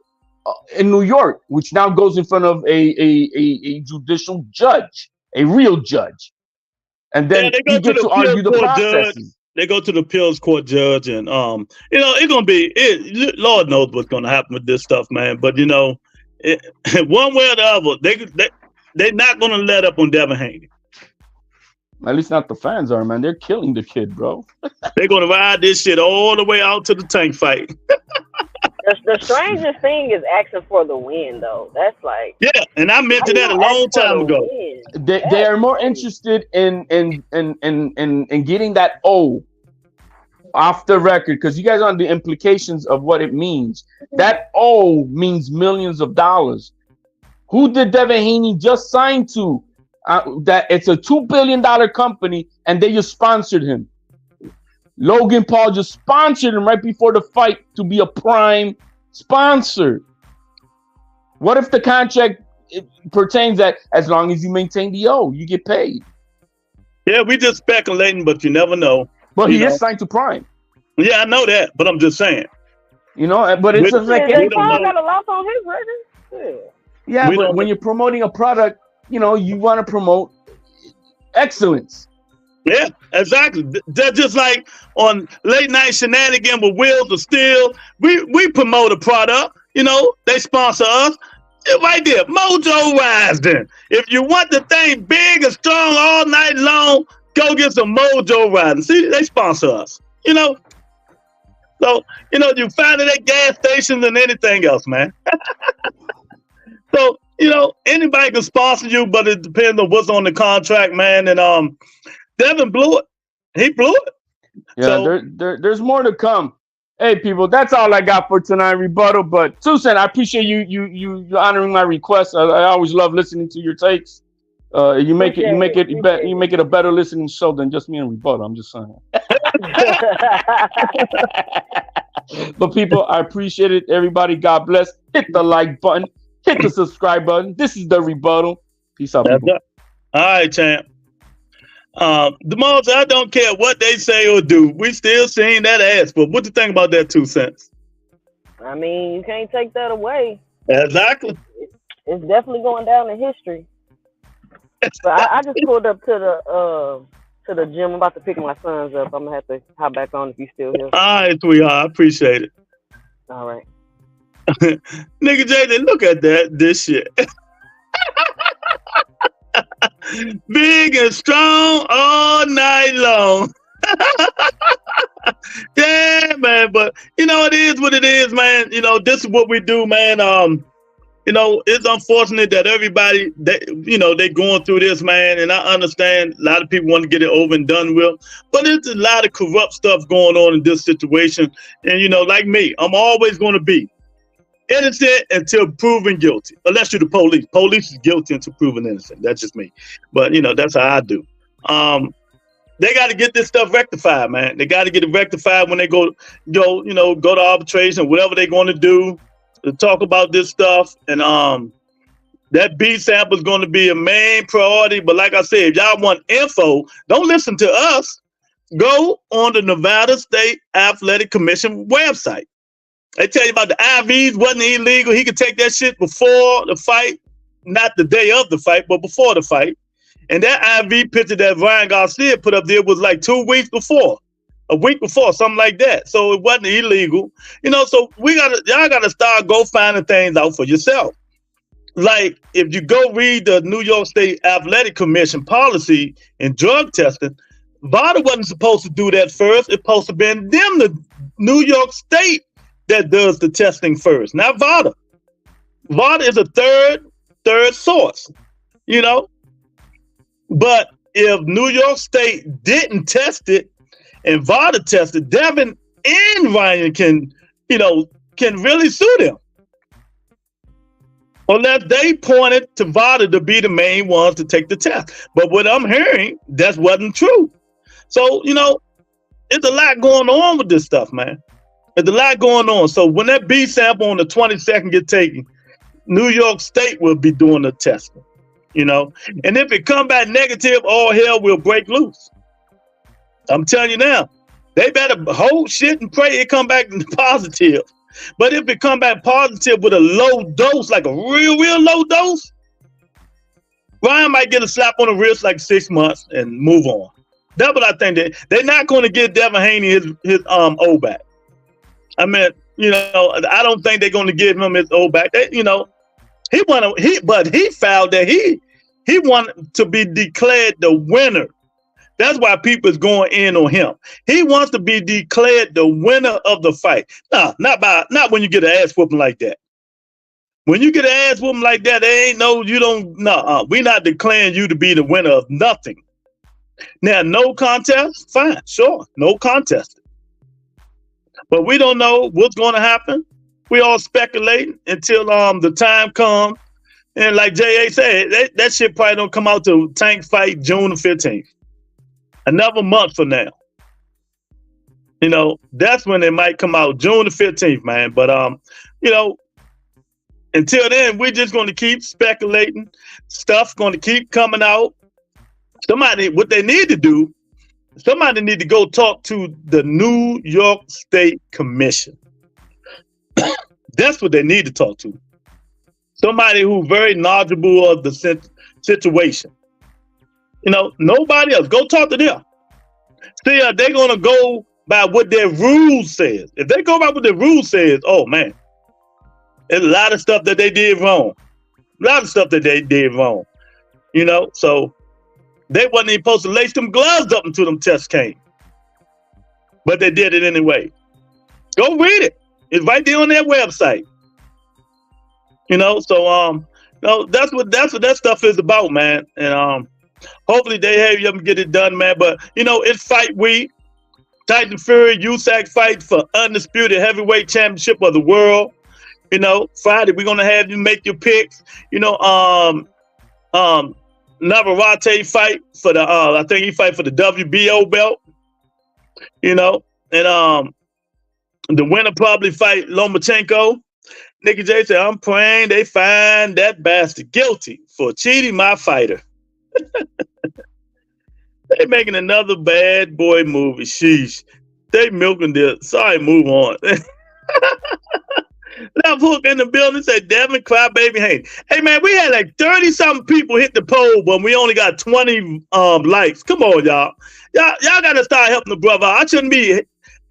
in New York, which now goes in front of a judicial judge, a real judge, and then he gets to argue the processes. They go to the appeals court judge, and it's gonna be it. Lord knows what's gonna happen with this stuff, man. But one way or the other, they're not gonna let up on Devin Haney. At least not the fans are, man. They're killing the kid, bro. They're gonna ride this shit all the way out to the tank fight. The strangest thing is asking for the win, though. That's like, yeah, and I mentioned that a long time ago. They are more interested in getting that O off the record, because you guys know the implications of what it means. That O means millions of dollars. Who did Devin Haney just sign to? That it's a $2 billion company, and they just sponsored him. Logan Paul just sponsored him right before the fight to be a prime sponsor. What if the contract pertains that as long as you maintain the O, you get paid? Yeah, we just speculating, but you never know. But he is signed to Prime. Yeah, I know that, but I'm just saying. But it's just like Prime got a loss on his record. Yeah, but when you're promoting a product, you want to promote excellence. Yeah, exactly. They're just like on Late Night Shenanigans with Wheels of Steel. We promote a product. They sponsor us. Right there, Mojo Rising. If you want the thing big and strong all night long, go get some Mojo Rising. See, they sponsor us. So you find it at gas stations and anything else, man. So anybody can sponsor you, but it depends on what's on the contract, man. And Devin blew it. He blew it. Yeah, so, there's more to come. Hey, people, that's all I got for tonight, rebuttal. But Susan, I appreciate you honoring my request. I always love listening to your takes. You make it a better listening show than just me and rebuttal. I'm just saying. But people, I appreciate it. Everybody, God bless. Hit the like button. Hit the subscribe button. This is the rebuttal. Peace out, people. All right, champ. The most, I don't care what they say or do. We still seeing that ass. But what do you think about that 2 cents? I mean, you can't take that away. Exactly. It's definitely going down in history. But I just pulled up to the gym. I'm about to pick my sons up. I'm gonna have to hop back on if you still here. All right, sweetheart. I appreciate it. All right. Nigga Jay, look at this shit. Big and strong all night long. Yeah, man. But it is what it is, man. This is what we do, man. It's unfortunate that everybody they going through this, man. And I understand a lot of people want to get it over and done with, but there's a lot of corrupt stuff going on in this situation. And like me, I'm always going to be innocent until proven guilty, unless you're the police. Police is guilty until proven innocent. That's just me. But that's how I do. They got to get this stuff rectified, man. They got to get it rectified when they go to arbitration, whatever they're going to do to talk about this stuff. And that B sample is going to be a main priority. But like I said, if y'all want info, don't listen to us. Go on the Nevada State Athletic Commission website. They tell you about the IVs wasn't illegal. He could take that shit before the fight, not the day of the fight, but before the fight. And that IV picture that Ryan Garcia put up there was like 2 weeks before, a week before, something like that. So it wasn't illegal, you know. So y'all gotta start go finding things out for yourself. Like if you go read the New York State Athletic Commission policy in drug testing, VADA wasn't supposed to do that first. It's supposed to be them, the New York State, that does the testing first, not VADA. VADA is a third source, you know. But if New York State didn't test it and VADA tested, Devin and Ryan can really sue them. Unless they pointed to VADA to be the main ones to take the test. But what I'm hearing, that wasn't true. So, you know, it's a lot going on with this stuff, man. There's a lot going on. So when that B sample on the 22nd get taken, New York State will be doing the testing, you know. And if it come back negative, all hell will break loose. I'm telling you now, they better hold shit and pray it come back positive. But if it come back positive with a low dose, like a real low dose, Ryan might get a slap on the wrist like 6 months and move on. That's what I think. They're not going to give Devin Haney his O back. I mean, you know, I don't think they're going to give him his O back. You know, he found that he wanted to be declared the winner. That's why people is going in on him. He wants to be declared the winner of the fight. No, not when you get an ass whooping like that. When you get an ass whooping like that, we're not declaring you to be the winner of nothing. Now, no contest, fine, sure, no contest. But we don't know what's going to happen. We all speculating until the time comes. And like J.A. said, that shit probably don't come out till Tank fight June the 15th. Another month from now. You know, that's when it might come out, June the 15th, man. But, you know, until then, we're just going to keep speculating. Stuff going to keep coming out. What they need to do, somebody need to go talk to the New York State Commission. That's what they need to talk to. Somebody who's very knowledgeable of the situation. You know, nobody else. Go talk to them. See, they're going to go by what their rules says. If they go by what their rules says, oh, man. There's a lot of stuff that they did wrong. You know, so they wasn't even supposed to lace them gloves up until them tests came. But they did it anyway. Go read it. It's right there on their website. You know, so that's what that stuff is about, man. And hopefully they have them get it done, man. But you know, it's fight week. Tyson Fury-Usyk fight for undisputed heavyweight championship of the world. You know, Friday we're gonna have you make your picks. You know, Navarrete fight for the I think he fight for the WBO belt. You know, and the winner probably fight Lomachenko. Nicky J said, I'm praying they find that bastard guilty for cheating my fighter. They making another bad boy movie. Sheesh. They milking this. Sorry, move on. Left Hook in the building said, Devin, Crybaby Haney. Hey, man, we had like 30-something people hit the poll, but we only got 20 likes. Come on, y'all. Y'all got to start helping the brother. I shouldn't be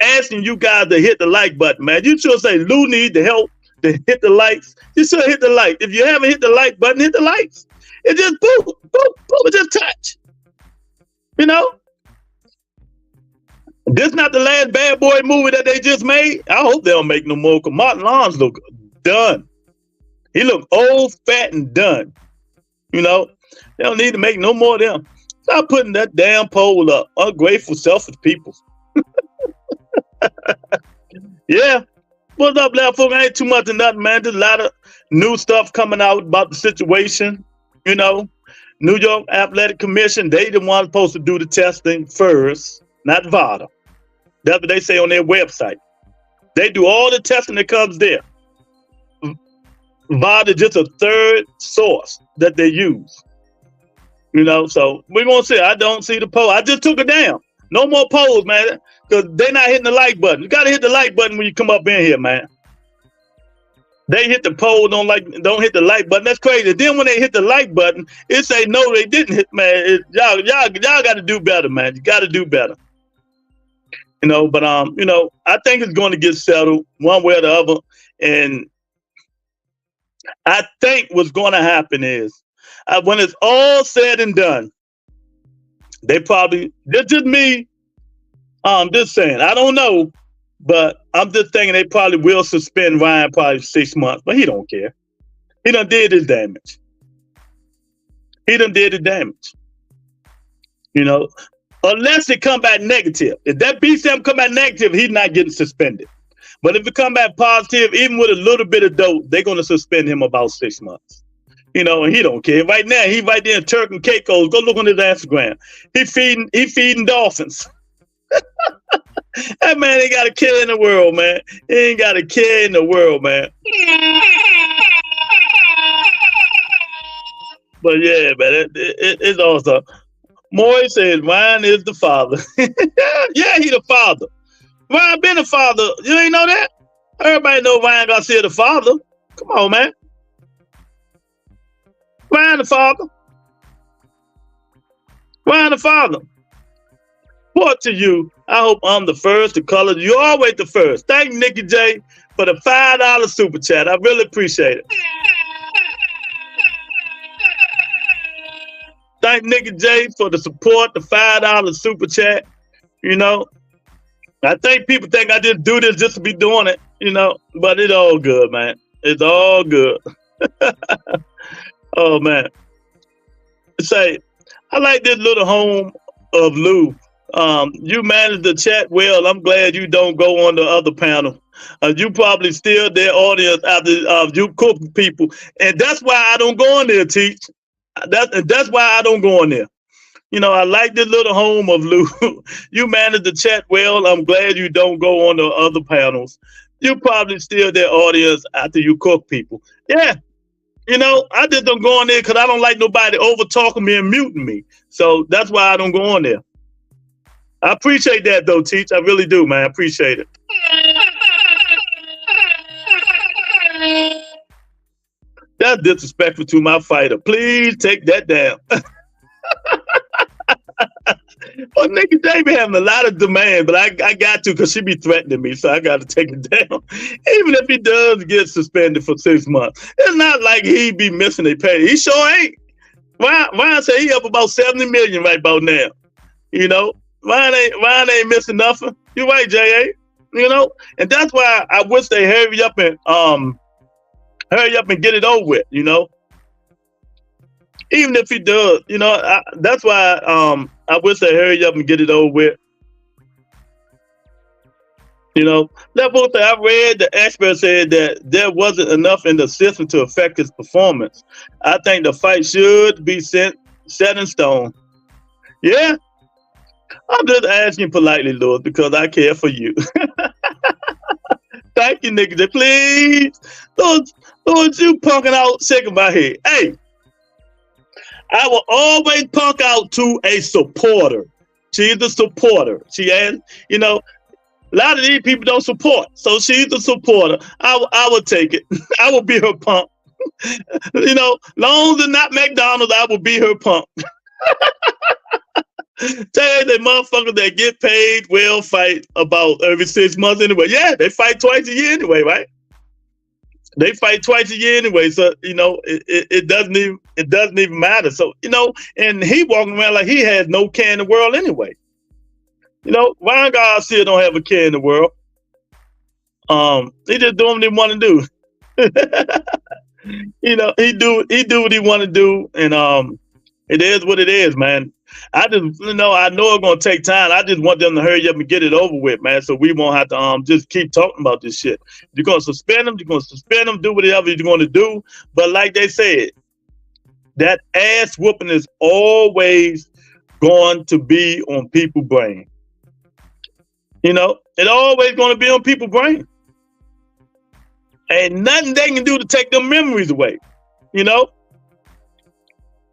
asking you guys to hit the like button, man. You should say Lou need the help to hit the likes. You should hit the like. If you haven't hit the like button, hit the likes. It just boom, boom, boom. It just touch. You know? This not the last bad boy movie that they just made. I hope they don't make no more, because Martin Lawrence look done. He look old, fat, and done. You know? They don't need to make no more of them. Stop putting that damn poll up. Ungrateful, selfish people. Yeah. What's up, Left Hook? Ain't too much of nothing, man. There's a lot of new stuff coming out about the situation. You know, New York Athletic Commission, they the ones supposed to do the testing first, not VADA. That's what they say on their website. They do all the testing that comes there. VADA just a third source that they use. You know, so we're going to see. I don't see the poll. I just took it down. No more polls, man, because they're not hitting the like button. You got to hit the like button when you come up in here, man. They hit the poll, don't hit the like button. That's crazy. Then when they hit the like button, it say no, they didn't hit. Man, y'all got to do better, man. You got to do better. You know, but you know, I think it's going to get settled one way or the other. And I think what's going to happen is when it's all said and done, they probably, this just me, just saying, I don't know, but I'm just thinking they probably will suspend Ryan probably 6 months, but he don't care. He done did his damage. He done did his damage. You know, unless it come back negative. If that B7 come back negative, he's not getting suspended. But if it come back positive, even with a little bit of dope, they're going to suspend him about 6 months. You know, and he don't care. Right now, he right there in Turk and Caicos. Go look on his Instagram. He feeding dolphins. That man ain't got a care in the world, man. He ain't got a care in the world, man. But yeah, man, it's awesome. Moy says Ryan is the father. Yeah, he the father. Ryan been a father. You ain't know that? Everybody know Ryan Garcia the father. Come on, man. Ryan the father. Ryan the father. What to you? I hope I'm the first to color. You always the first. Thank Nikki J for the $5 super chat. I really appreciate it. Thank Nikki J for the support, the $5 super chat. You know, I think people think I just do this just to be doing it, you know, but it's all good, man. It's all good. Oh, man. Say, I like this little home of Lou. You manage the chat well. I'm glad you don't go on the other panel. You probably still their audience after you cook people. And that's why I don't go on there, Teach. That's why I don't go on there. You know, I like this little home of Lou. You manage the chat well. I'm glad you don't go on the other panels. You probably still their audience after you cook people. Yeah. You know, I just don't go on there because I don't like nobody over talking me and muting me. So that's why I don't go on there. I appreciate that though, Teach. I really do, man. I appreciate it. That's disrespectful to my fighter. Please take that down. Well, Nikki J be having a lot of demand, but I got to because she be threatening me, so I got to take it down. Even if he does get suspended for 6 months, it's not like he be missing a pay. He sure ain't. Ryan say he up about 70 million right about now. You know, Ryan ain't missing nothing. You right, J.A. You know, and that's why I wish they hurry up and get it over with. You know, even if he does, you know, that's why I wish they hurry up and get it over with. You know, that book that I read, the expert said that there wasn't enough in the system to affect his performance. I think the fight should be set in stone. Yeah, I'm just asking politely, Lord, because I care for you. Thank you, Nikki. Please, Lord, you punking out, shaking my head. Hey, I will always punk out to a supporter. She's a supporter. She has, you know, a lot of these people don't support, so she's a supporter. I will take it. I will be her punk. You know, long as it's not McDonald's, I will be her punk. Tell the motherfuckers that get paid well fight about every 6 months anyway. Yeah, they fight twice a year anyway, right? They fight twice a year anyway, so you know it doesn't even matter. So you know, and he walking around like he has no care in the world anyway. You know, Ryan Garcia don't have a care in the world. He just doing what he want to do. You know, he do what he want to do, and it is what it is, man. I just, you know, I know it's gonna take time. I just want them to hurry up and get it over with, man, so we won't have to just keep talking about this shit. You're gonna suspend them, do whatever you're gonna do. But like they said, that ass whooping is always going to be on people's brain. You know, it's always gonna be on people's brain. Ain't nothing they can do to take them memories away. You know?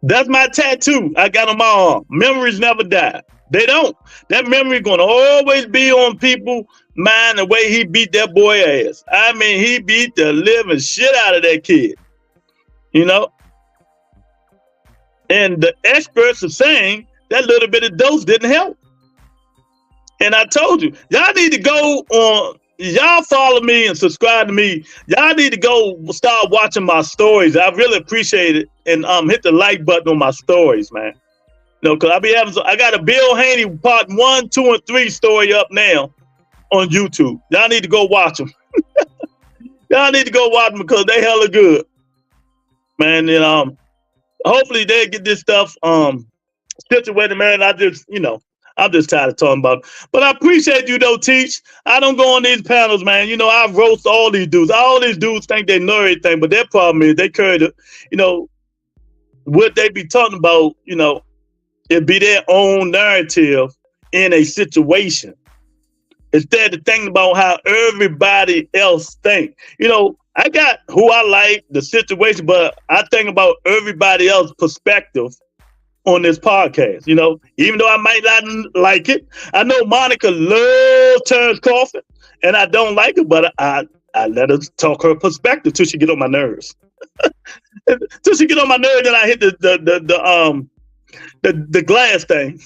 That's my tattoo I got on my arm. Memories never die. They don't. That memory gonna always be on people's mind the way he beat that boy ass. I mean, he beat the living shit out of that kid. You know? And the experts are saying that little bit of dose didn't help. And I told you, y'all need to go on, y'all follow me and subscribe to me. Y'all need to go start watching my stories. I really appreciate it. And hit the like button on my stories, man. You know, cause I got a Bill Haney part 1, 2, and 3 story up now on YouTube. Y'all need to go watch them. Y'all need to go watch them because they hella good. Man, and hopefully they get this stuff situated, man. I'm just tired of talking about it. But I appreciate you though, Teach. I don't go on these panels, man. You know, I roast all these dudes. All these dudes think they know everything, but their problem is they carry the, you know, what they be talking about, you know, it be their own narrative in a situation. Instead of thinking about how everybody else think. You know, I got who I like, the situation, but I think about everybody else's perspective on this podcast. You know, even though I might not like it, I know Monica loves Terrence Crawford, and I don't like it, but I let her talk her perspective till she get on my nerves. Till she get on my nerves, then I hit the glass thing.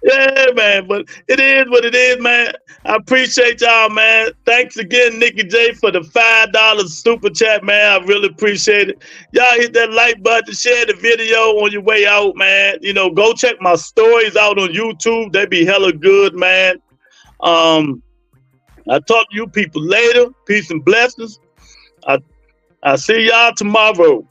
Yeah, man, but it is what it is, man. I appreciate y'all, man. Thanks again, Nikki J, for the $5 super chat, man. I really appreciate it. Y'all hit that like button, share the video on your way out, man. You know, go check my stories out on YouTube. They be hella good, man. I'll talk to you people later. Peace and blessings. I'll see y'all tomorrow.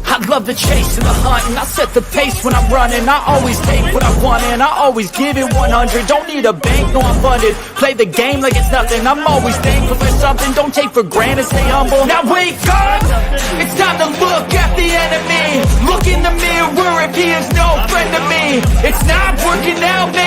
I love the chase and the hunt, and I set the pace when I'm running. I always take what I want and I always give it 100. Don't need a bank, no I'm funded. Play the game like it's nothing. I'm always thankful for something. Don't take for granted, stay humble. Now wake up! It's time to look at the enemy. Look in the mirror if he is no friend to me. It's not working out, man.